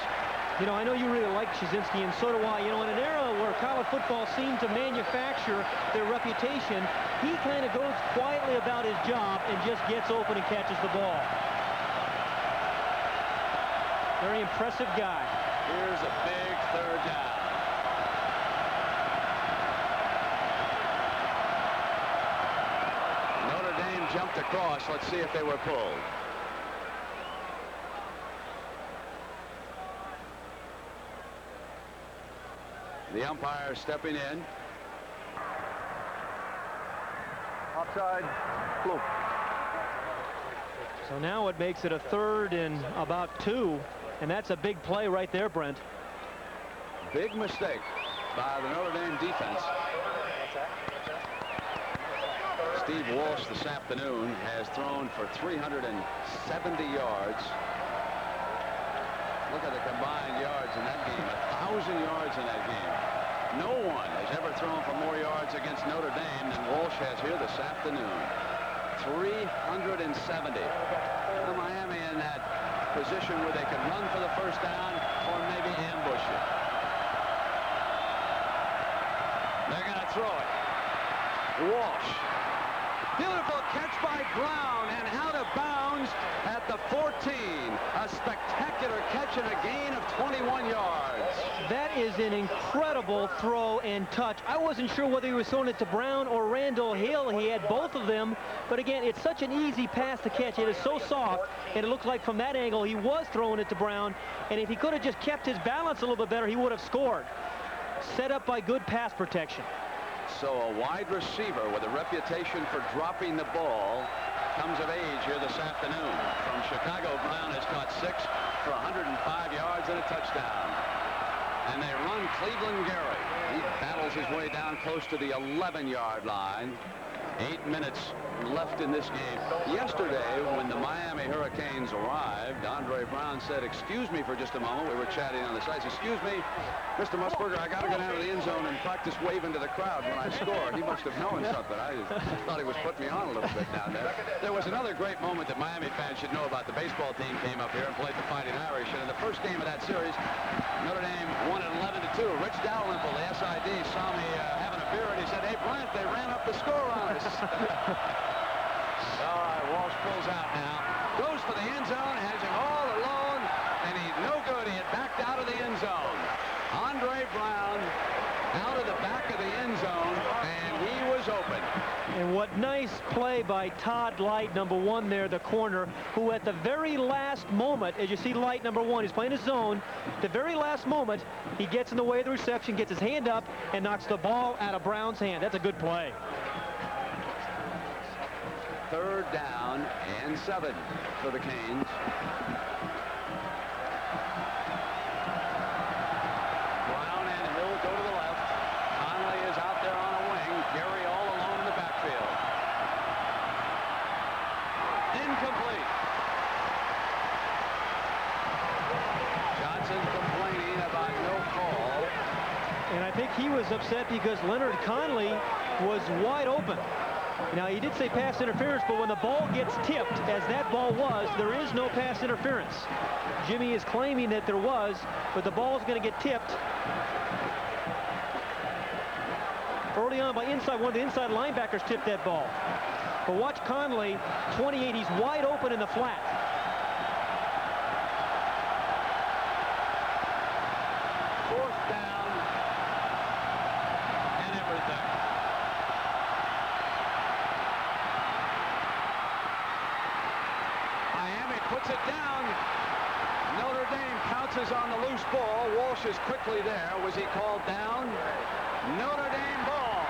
You know, I know you really like Chudzinski, and so do I. You know, in an era where college football seemed to manufacture their reputation, he kind of goes quietly about his job and just gets open and catches the ball. Very impressive guy. Here's a big 3rd down. Notre Dame jumped across. Let's see if they were pulled. The umpire stepping in. Offside. Blue. So now it makes it a 3rd and about 2. And that's a big play right there, Brent. Big mistake by the Notre Dame defense. Steve Walsh this afternoon has thrown for 370 yards. Look at the combined yards in that game. 1,000 yards in that game. No one has ever thrown for more yards against Notre Dame than Walsh has here this afternoon. 370. Now Miami in that position where they could run for the first down or maybe ambush it. They're going to throw it. Walsh. Beautiful catch by Brown and out of bounds at the 14. A spectacular catch and a gain of 21 yards. That is an incredible throw and touch. I wasn't sure whether he was throwing it to Brown or Randall Hill. He had both of them. But again, it's such an easy pass to catch. It is so soft, and it looked like from that angle he was throwing it to Brown. And if he could have just kept his balance a little bit better, he would have scored. Set up by good pass protection. So a wide receiver with a reputation for dropping the ball comes of age here this afternoon. From Chicago, Brown has caught 6 for 105 yards and a touchdown. And they run Cleveland Gary. He battles his way down close to the 11-yard line. 8 minutes left in this game. Yesterday, when the Miami Hurricanes arrived, Andre Brown said, "Excuse me for just a moment." We were chatting on the sides. "Excuse me, Mr. Musburger, I got to go down to the end zone and practice waving to the crowd when I score." He must have known something. I thought he was putting me on a little bit down there. There was another great moment that Miami fans should know about. The baseball team came up here and played the Fighting Irish, and in the first game of that series, Notre Dame won it 11-2. Rich Dalrymple, the SID, saw me having a beer, and he said, "Hey, Bryant, they ran up the score on us." All right, Walsh pulls out now. Goes for the end zone, has him all alone, and he's no good. He had backed out of the end zone. Andre Brown out of the back of the end zone, and he was open. And what nice play by Todd Light, number 1 there, the corner, who at the very last moment, as you see Light, number 1, he's playing his zone. The very last moment, he gets in the way of the reception, gets his hand up, and knocks the ball out of Brown's hand. That's a good play. 3rd down and 7 for the Canes. Brown and Hill go to the left. Conley is out there on a wing. Gary all alone in the backfield. Incomplete. Johnson complaining about no call. And I think he was upset because Leonard Conley was wide open. Now, he did say pass interference, but when the ball gets tipped, as that ball was, there is no pass interference. Jimmy is claiming that there was, but the ball is going to get tipped. Early on by inside, one of the inside linebackers tipped that ball. But watch Conley, 28, he's wide open in the flat. Fourth down and everything. Miami puts it down. Notre Dame pounces on the loose ball. Walsh is quickly there. Was he called down? Notre Dame ball.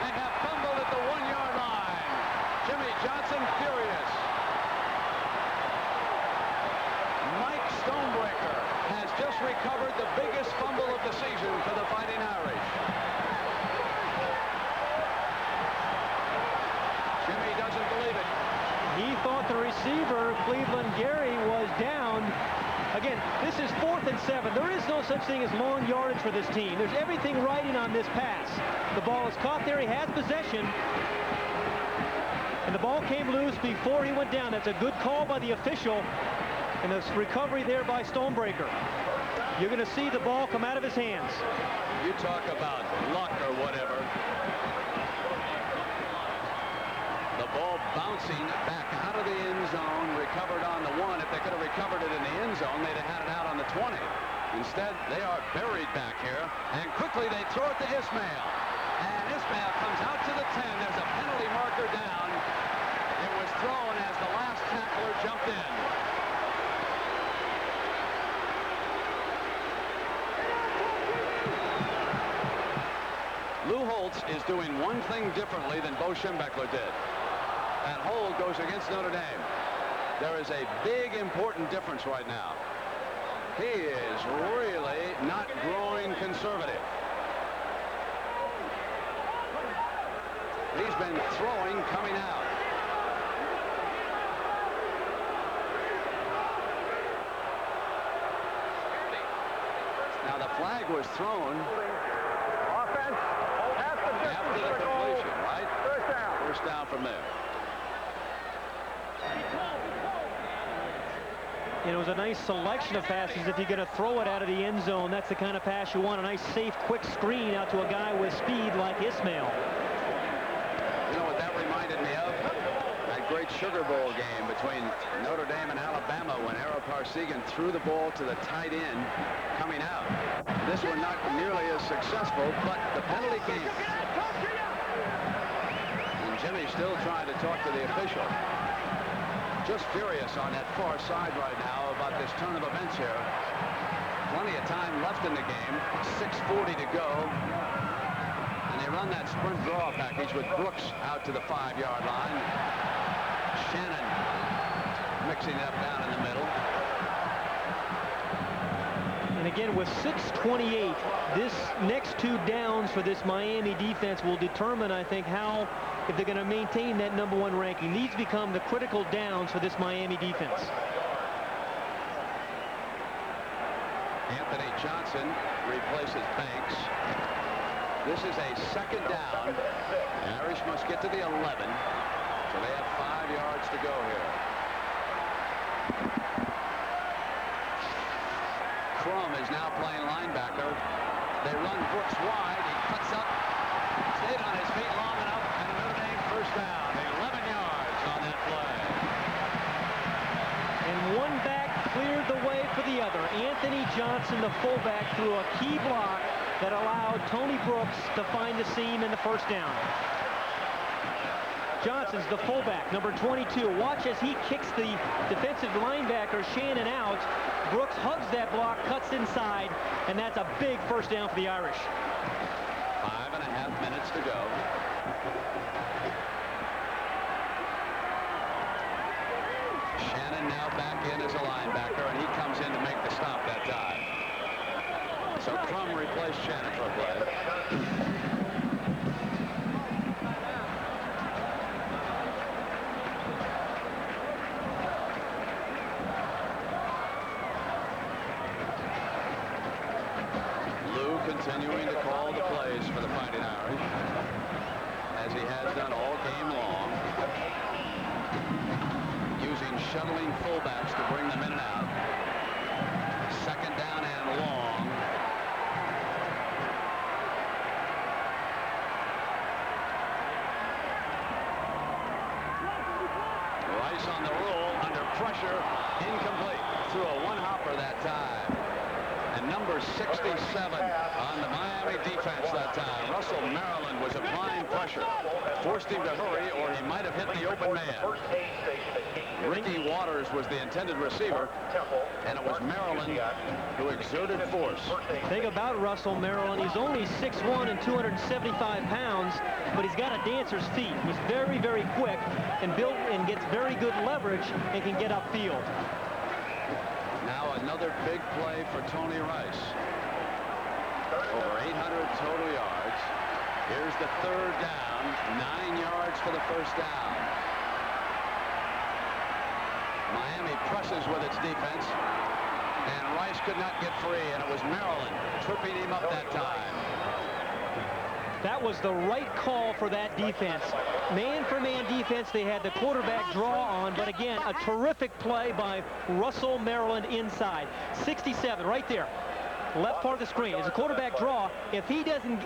They have fumbled at the 1-yard line. Jimmy Johnson furious. Mike Stonebreaker has just recovered the biggest fumble of the season for the Fighting Irish. Jimmy doesn't believe it. He thought the receiver, Cleveland Gary, was down. Again, this is 4th and 7. There is no such thing as long yardage for this team. There's everything riding on this pass. The ball is caught there. He has possession. And the ball came loose before he went down. That's a good call by the official. And this recovery there by Stonebreaker. You're going to see the ball come out of his hands. You talk about luck or whatever. The ball bouncing back out of the end zone, recovered on the 1. If they could have recovered it in the end zone, they'd have had it out on the 20. Instead, they are buried back here, and quickly they throw it to Ismail. And Ismail comes out to the 10. There's a penalty marker down. It was thrown as the last tackler jumped in. Lou Holtz is doing one thing differently than Bo Schembechler did. That hold goes against Notre Dame. There is a big, important difference right now. He is really not growing conservative. He's been throwing coming out. Now the flag was thrown Offense after the completion, right? First down. First down from there. And it was a nice selection of passes. If you're going to throw it out of the end zone, that's the kind of pass you want. A nice, safe, quick screen out to a guy with speed like Ismail. You know what that reminded me of? That great Sugar Bowl game between Notre Dame and Alabama when Ara Parsegan threw the ball to the tight end coming out. This one not nearly as successful, but the penalty came. And Jimmy still trying to talk to the official. Just furious on that far side right now about this turn of events here. Plenty of time left in the game. 6:40 to go. And they run that sprint draw package with Brooks out to the 5-yard line. Shannon mixing up down in the middle. And again, with 6:28, this next 2 downs for this Miami defense will determine, I think, how if they're going to maintain that #1 ranking. These become the critical downs for this Miami defense. Anthony Johnson replaces Banks. This is a second down. The Irish must get to the 11, so they have 5 yards to go here. Crum is now playing linebacker. They run Brooks wide. He cuts up, stayed on his feet long enough, and a Notre Dame first down. 11 yards on that play. And one back cleared the way for the other. Anthony Johnson, the fullback, threw a key block that allowed Tony Brooks to find the seam in the first down. Johnson's the fullback, number 22. Watch as he kicks the defensive linebacker Shannon out. Brooks hugs that block, cuts inside, and that's a big first down for the Irish. 5.5 minutes to go. Shannon now back in as a linebacker, and he comes in to make the stop that time. So Crum replaced Shannon for a play. Lou continuing to call the plays for the Fighting Irish, as he has done all game long, using shuttling fullbacks to bring them in and out. Second down and long. Rice on the roll, under pressure, incomplete. Threw a one-hopper that time. And number 67 on the Miami defense that time, Russell Maryland, was applying pressure. Forced him to hurry, or he might have hit the open man. Ricky Waters was the intended receiver, and it was Maryland who exerted force. Think about Russell Maryland. He's only 6'1" and 275 pounds, but he's got a dancer's feet. He's very, very quick and built and gets very good leverage and can get upfield. Now another big play for Tony Rice. Over 800 total yards. Here's the third down. 9 yards for the first down. Miami presses with its defense, and Rice could not get free, and it was Maryland tripping him up that time. That was the right call for that defense. Man-for-man defense, they had the quarterback draw on, but again, a terrific play by Russell Maryland inside. 67, right there. Left part of the screen. As a quarterback draw, if he doesn't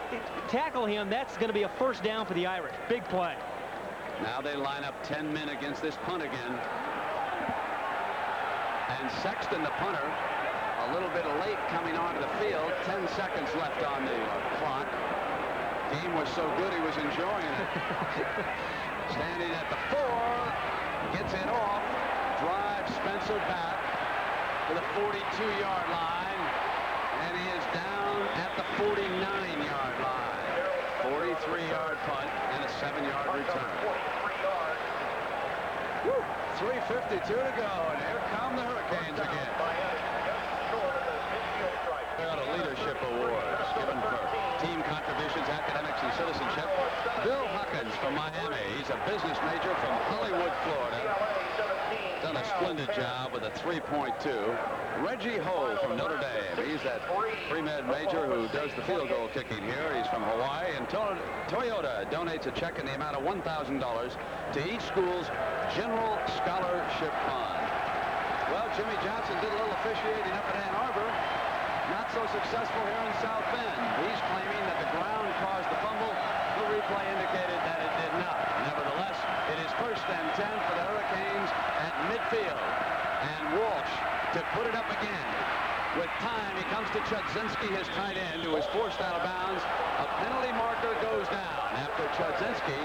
tackle him, that's going to be a first down for the Irish. Big play. Now they line up 10 men against this punt again. And Sexton, the punter, a little bit late coming onto the field. 10 seconds left on the clock. Game was so good he was enjoying it. Standing at the 4, gets it off, drives Spencer back to the 42-yard line, and he is down at the 49-yard line. 43-yard punt and a 7-yard return. 3:52 to go, and here come the Hurricanes again. Got a leadership award given for team contributions, academics, and citizenship. Bill Huckins from Miami. He's a business major from Hollywood, Florida. Done a splendid job with a 3.2. Reggie Ho from Notre Dame. He's that pre-med major who does the field goal kicking here. He's from Hawaii. And Toyota donates a check in the amount of $1,000 to each school's General Scholarship Fund. Well, Jimmy Johnson did a little officiating up at Ann Arbor. Not so successful here in South Bend. He's claiming that the ground caused the fumble. The replay indicated that it did not. Nevertheless, it is 1st and 10 for the Hurricanes at midfield. And Walsh to put it up again. With time, he comes to Chudzinski, his tight end, who is forced out of bounds. A penalty marker goes down after Chudzinski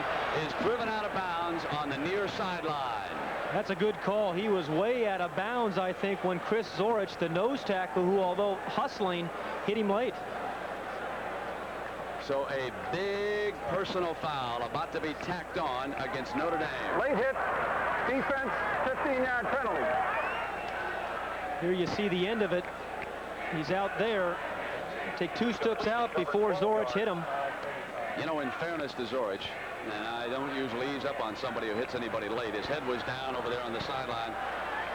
is driven out of bounds on the near sideline. That's a good call. He was way out of bounds, I think, when Chris Zorich, the nose tackle, who, although hustling, hit him late. So a big personal foul about to be tacked on against Notre Dame. Late hit, defense, 15-yard penalty. Here you see the end of it. He's out there. Take 2 steps out before Zorich hit him. You know, in fairness to Zorich, And I don't usually ease up on somebody who hits anybody late. His head was down over there on the sideline.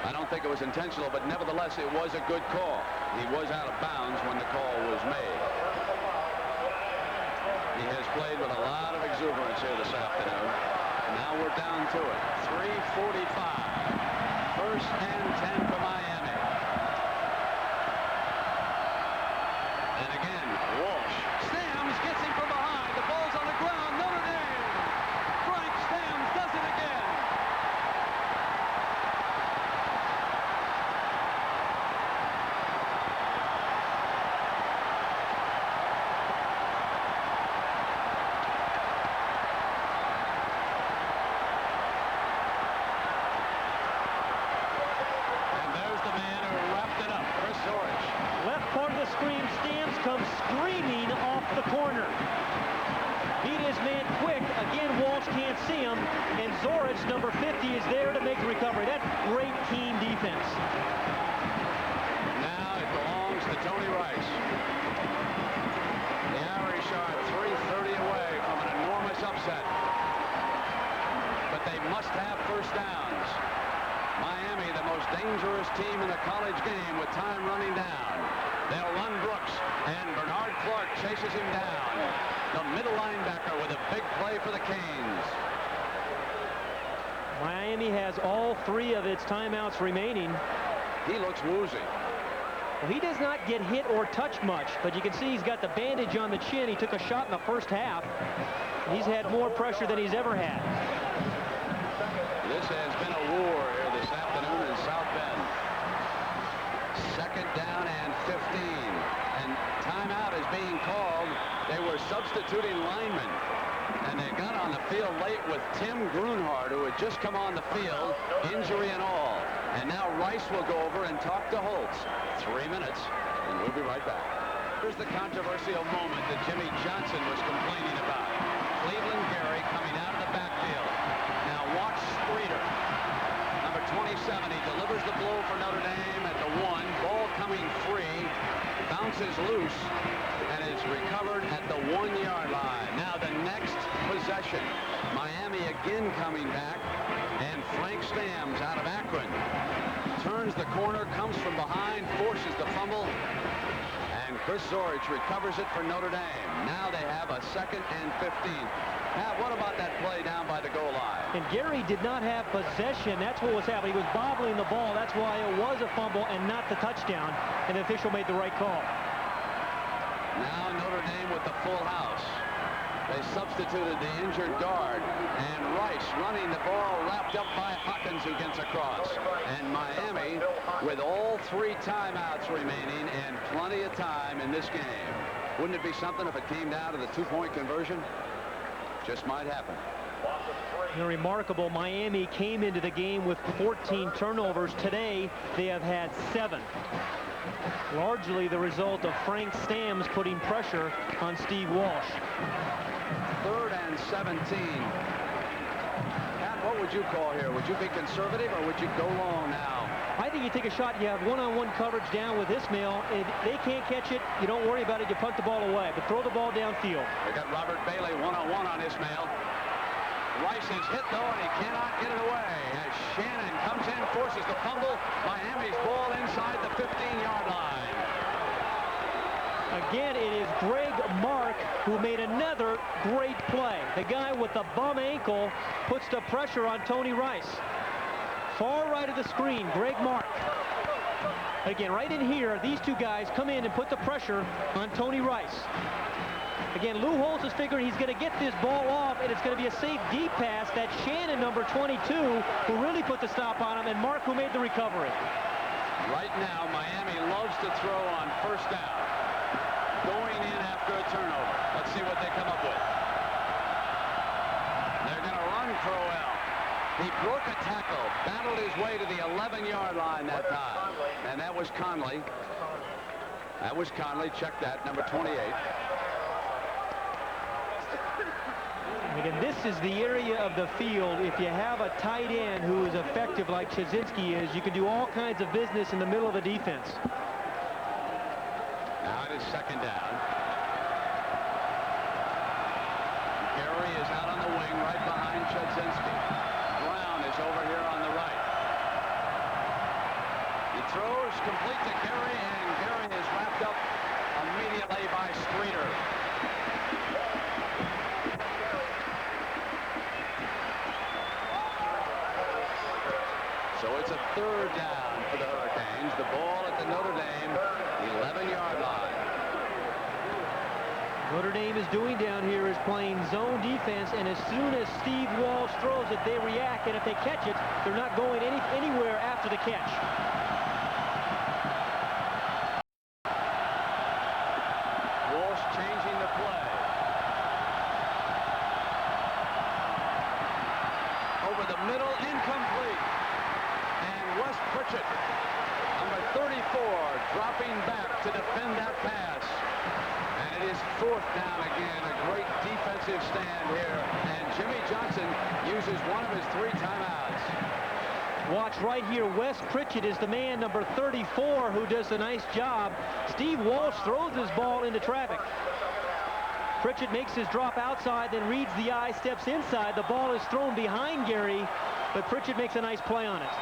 I don't think it was intentional, but nevertheless, it was a good call. He was out of bounds when the call was made. He has played with a lot of exuberance here this afternoon. Now we're down to it. 3:45. First and 10 for Miami. And again, Walsh. Stamms gets him from behind. The ball's on the ground. Notre Dame. Frank Stamms does it again. Comes screaming off the corner. Beat his man quick. Again, Walsh can't see him. And Zorich, number 50, is there to make the recovery. That's great team defense. Now it belongs to Tony Rice. The Irish are 3:30 away from an enormous upset. But they must have first downs. Miami, the most dangerous team in the college game with time running down. They'll run Brooks, and Bernard Clark chases him down. The middle linebacker with a big play for the Canes. Miami has all 3 of its timeouts remaining. He looks woozy. Well, he does not get hit or touched much, but you can see he's got the bandage on the chin. He took a shot in the first half. He's had more pressure than he's ever had. This has been a war here this afternoon in South Bend. Second down and 15. And timeout is being called. They were substituting linemen. And they got on the field late with Tim Grunhard, who had just come on the field, injury and all. And now Rice will go over and talk to Holtz. 3 minutes, and we'll be right back. Here's the controversial moment that Jimmy Johnson was complaining about. Cleveland Gary coming out of the backfield. Now watch Streeter. Number 27, he delivers the blow for Notre Dame at the 1. Ball coming free, bounces loose, and is recovered at the 1-yard line. Now the next possession, Miami again coming back, and Frank Stamms out of Akron turns the corner, comes from behind, forces the fumble, and Chris Zorich recovers it for Notre Dame. Now they have a 2nd and 15. Pat, what about that play down by the goal line? And Gary did not have possession. That's what was happening. He was bobbling the ball. That's why it was a fumble and not the touchdown. And the official made the right call. Now Notre Dame with the full house. They substituted the injured guard. And Rice running the ball, wrapped up by Hawkins, who gets across. And Miami with all 3 timeouts remaining and plenty of time in this game. Wouldn't it be something if it came down to the 2-point conversion? Just might happen. Remarkable. Miami came into the game with 14 turnovers. Today, they have had 7. Largely the result of Frank Stamms putting pressure on Steve Walsh. 3rd and 17. Pat, what would you call here? Would you be conservative or would you go long now? I think you take a shot. You have one-on-one coverage down with Ismail. If they can't catch it, you don't worry about it. You punt the ball away, but throw the ball downfield. They got Robert Bailey one-on-one on Ismail. Rice is hit, though, and he cannot get it away. As Shannon comes in, forces the fumble. Miami's ball inside the 15-yard line. Again, it is Greg Mark who made another great play. The guy with the bum ankle puts the pressure on Tony Rice. Far right of the screen, Greg Mark. Again, right in here, these 2 guys come in and put the pressure on Tony Rice. Again, Lou Holtz is figuring he's going to get this ball off, and it's going to be a safe deep pass. That's Shannon, number 22, who really put the stop on him, and Mark, who made the recovery. Right now, Miami loves to throw on first down. Going in after a turnover. Let's see what they come up with. They're going to run Crowell. He broke a tackle, battled his way to the 11-yard line that time. And that was Conley. That was Conley. Check that, number 28. Again, this is the area of the field. If you have a tight end who is effective like Chazinski is, you can do all kinds of business in the middle of the defense. Now it is 2nd down. Gary is out on the wing right behind Chudzinski. Brown is over here on the right. He throws complete to Gary, and Gary is wrapped up immediately by Streeter. So it's a third down for the Hurricanes. The ball at the Notre Dame 11-yard line. Notre Dame is doing down here is playing zone defense, and as soon as Steve Walsh throws it, they react, and if they catch it, they're not going anywhere after the catch. Walsh changing the play. Over the middle, incomplete. And Wes Pritchett, number 34, dropping back to defend that pass. And it is fourth down again. A great defensive stand here. And Jimmy Johnson uses one of his 3 timeouts. Watch right here. Wes Pritchett is the man, number 34, who does a nice job. Steve Walsh throws his ball into traffic. Pritchett makes his drop outside, then reads the eye, steps inside. The ball is thrown behind Gary, but Pritchett makes a nice play on it.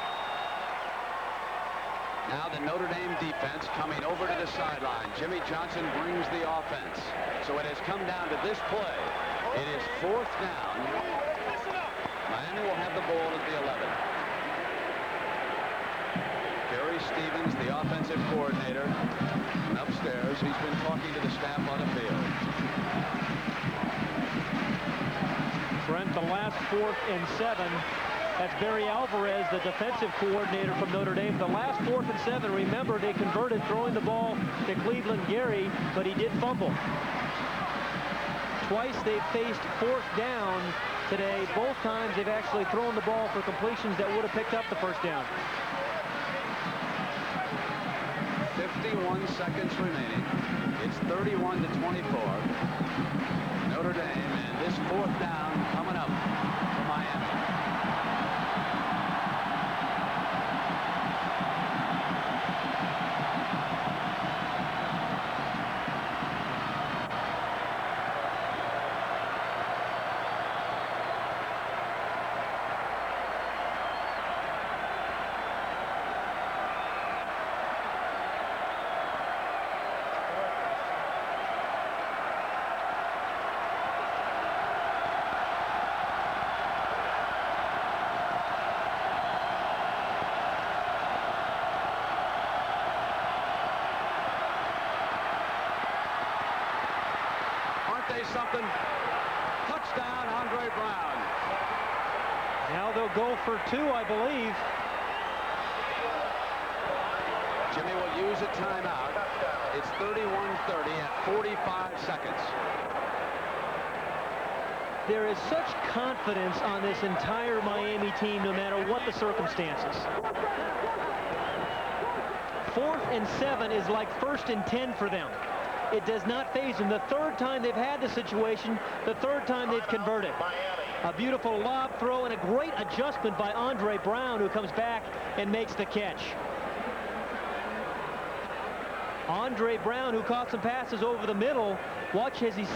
Now the Notre Dame defense coming over to the sideline. Jimmy Johnson brings the offense. So it has come down to this play. It is fourth down. Miami will have the ball at the 11. Gary Stevens, the offensive coordinator, and upstairs, he's been talking to the staff on the field. Brent, the last 4th and 7. That's Barry Alvarez, the defensive coordinator from Notre Dame. The last 4th and 7, remember, they converted throwing the ball to Cleveland Gary, but he did fumble. Twice they've faced 4th down today. Both times they've actually thrown the ball for completions that would have picked up the first down. 51 seconds remaining. It's 31-24. Notre Dame, and this fourth down coming up for Miami. Something. Touchdown, Andre Brown. Now they'll go for 2, I believe. Jimmy will use a timeout. It's 31-30 at 45 seconds. There is such confidence on this entire Miami team, no matter what the circumstances. 4th and 7 is like 1st and 10 for them. It does not faze them. The 3rd time they've had the situation, the 3rd time they've converted. A beautiful lob throw and a great adjustment by Andre Brown, who comes back and makes the catch. Andre Brown, who caught some passes over the middle. Watch as he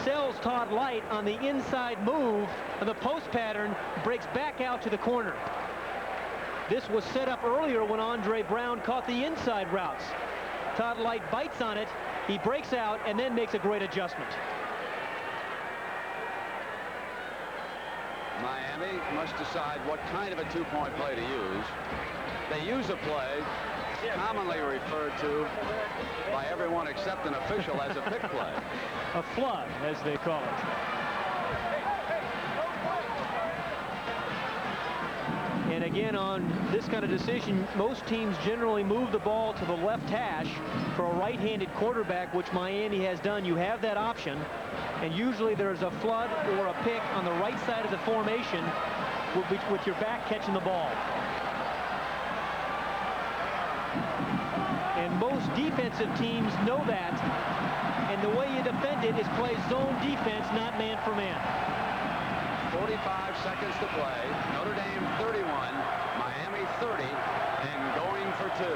sells Todd Light on the inside move, and the post pattern breaks back out to the corner. This was set up earlier when Andre Brown caught the inside routes. Todd Light bites on it. He breaks out and then makes a great adjustment. Miami must decide what kind of a two-point play to use. They use a play commonly referred to by everyone except an official as a pick play. A flood, as they call it. And again, on this kind of decision, most teams generally move the ball to the left hash for a right-handed quarterback, which Miami has done. You have that option, and usually there's a flood or a pick on the right side of the formation with your back catching the ball. And most defensive teams know that, and the way you defend it is play zone defense, not man for man. 45 seconds to play. Notre Dame 31, Miami 30, and going for 2.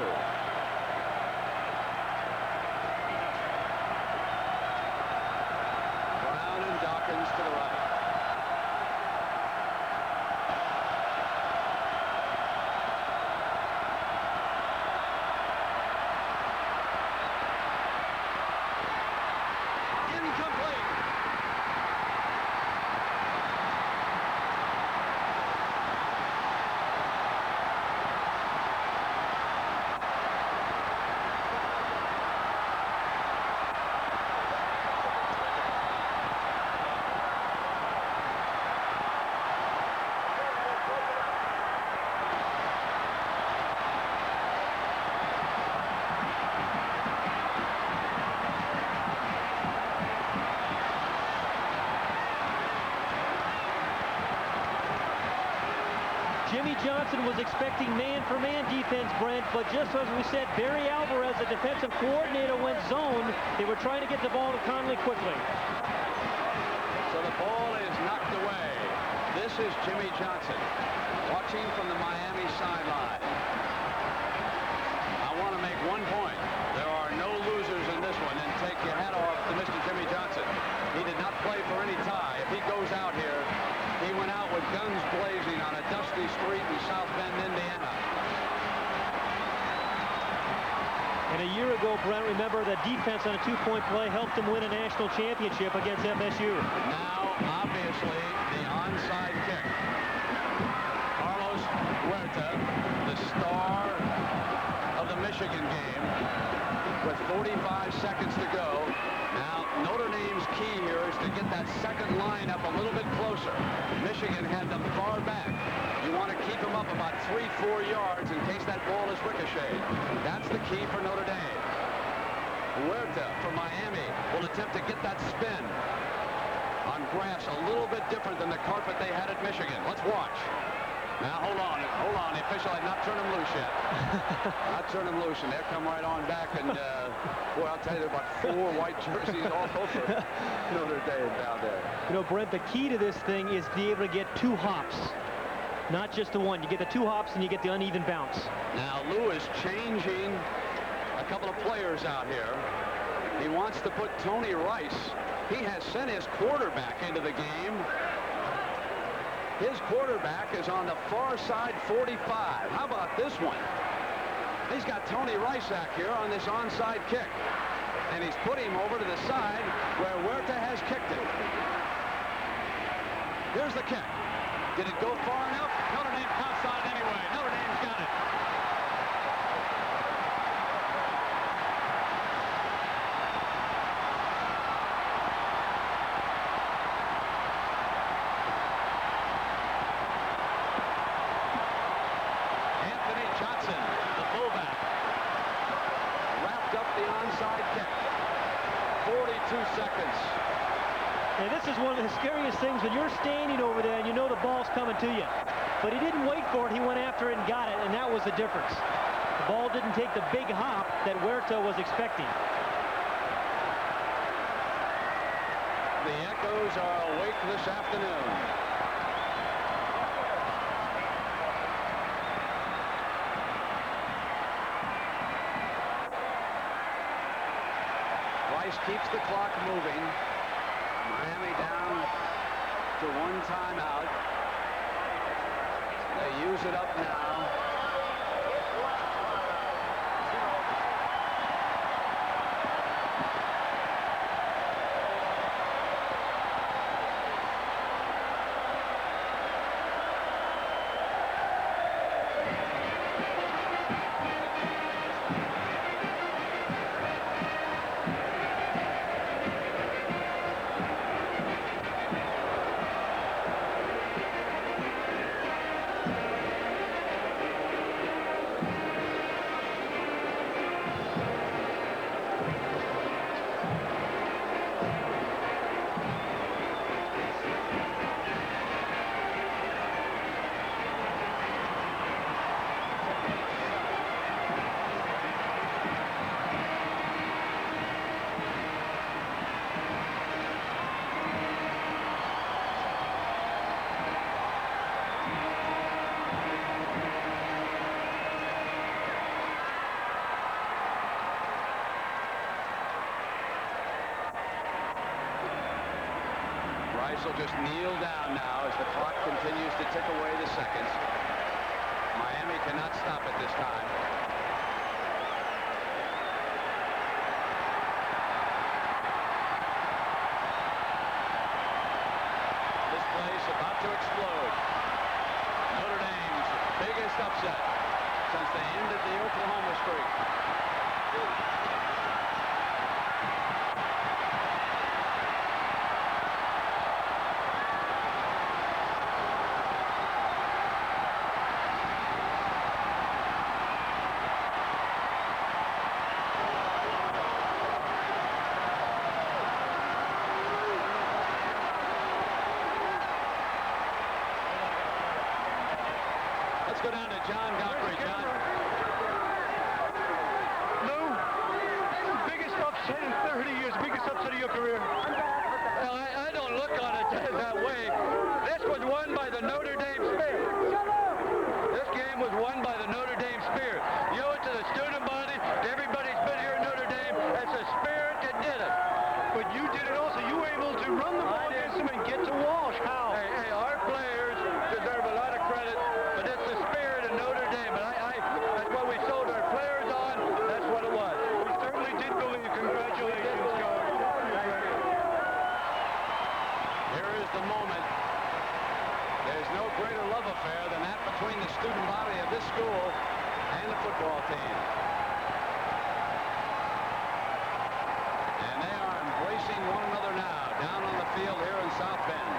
Brown and Dawkins to the right. Jimmy Johnson was expecting man-for-man defense, Brent, but just as we said, Barry Alvarez, the defensive coordinator, went zone. They were trying to get the ball to Conley quickly. So the ball is knocked away. This is Jimmy Johnson watching from the Miami sideline. I want to make one point. There are no losers in this one, and take your hat off to Mr. Jimmy Johnson. He did not play for any tie. If he goes out here, he went out with guns blazing on a dusty street in South Bend, Indiana. And a year ago, Brent, remember the defense on a two-point play helped him win a national championship against FSU. Now, obviously, the onside kick. Carlos Huerta, the star of the Michigan game, with 45 seconds to go. Now, Notre Dame's key here is to get that second line up a little bit closer. Michigan had them far back. You want to keep them up about 3-4 yards in case that ball is ricocheted. That's the key for Notre Dame. Huerta from Miami will attempt to get that spin on grass a little bit different than the carpet they had at Michigan. Let's watch. Now, hold on. The official had not turned him loose yet. Not turned him loose, and they'll come right on back. And, boy, I'll tell you, there are about 4 white jerseys all over Notre Dame down there. You know, Brent, the key to this thing is to be able to get 2 hops, not just the one. You get the 2 hops, and you get the uneven bounce. Now, Lou is changing a couple of players out here. He wants to put Tony Rice. He has sent his quarterback into the game. His quarterback is on the far side 45. How about this one? He's got Tony Rice back here on this onside kick. And he's put him over to the side where Huerta has kicked it. Here's the kick. Did it go far enough? Notre Dame pounced on it anyway. Notre Dame's got it. And this is one of the scariest things when you're standing over there and you know the ball's coming to you. But he didn't wait for it. He went after it and got it, and that was the difference. The ball didn't take the big hop that Huerta was expecting. The Echoes are awake this afternoon. Rice keeps the clock moving. Miami down to 1 timeout. They use it up now. Rice will just kneel down now as the clock continues to tick away the seconds. Miami cannot stop it this time. This place about to explode. Notre Dame's biggest upset since they ended the Oklahoma streak. John Godfrey. John. Lou, biggest upset in 30 years, biggest upset of your career. Well, I don't look on it that way. This was won by the Notre Dame Spirit. This game was won by the Notre Dame Spirit. You owe it to the student body, to everybody who's been here at Notre Dame. It's the Spirit that did it. But you did it also. You were able to run the ball against him and get to Walsh. How? Hey, our players deserve a lot of credit, but it's the Spirit of Notre Dame. And that's what we sold our players on. That's what it was. We certainly did believe. Congratulations, Coach. Here is the moment. There's no greater love affair than that between the student body of this school and the football team. And they are embracing one another now down on the field here in South Bend.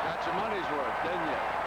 Got your money's worth, didn't you?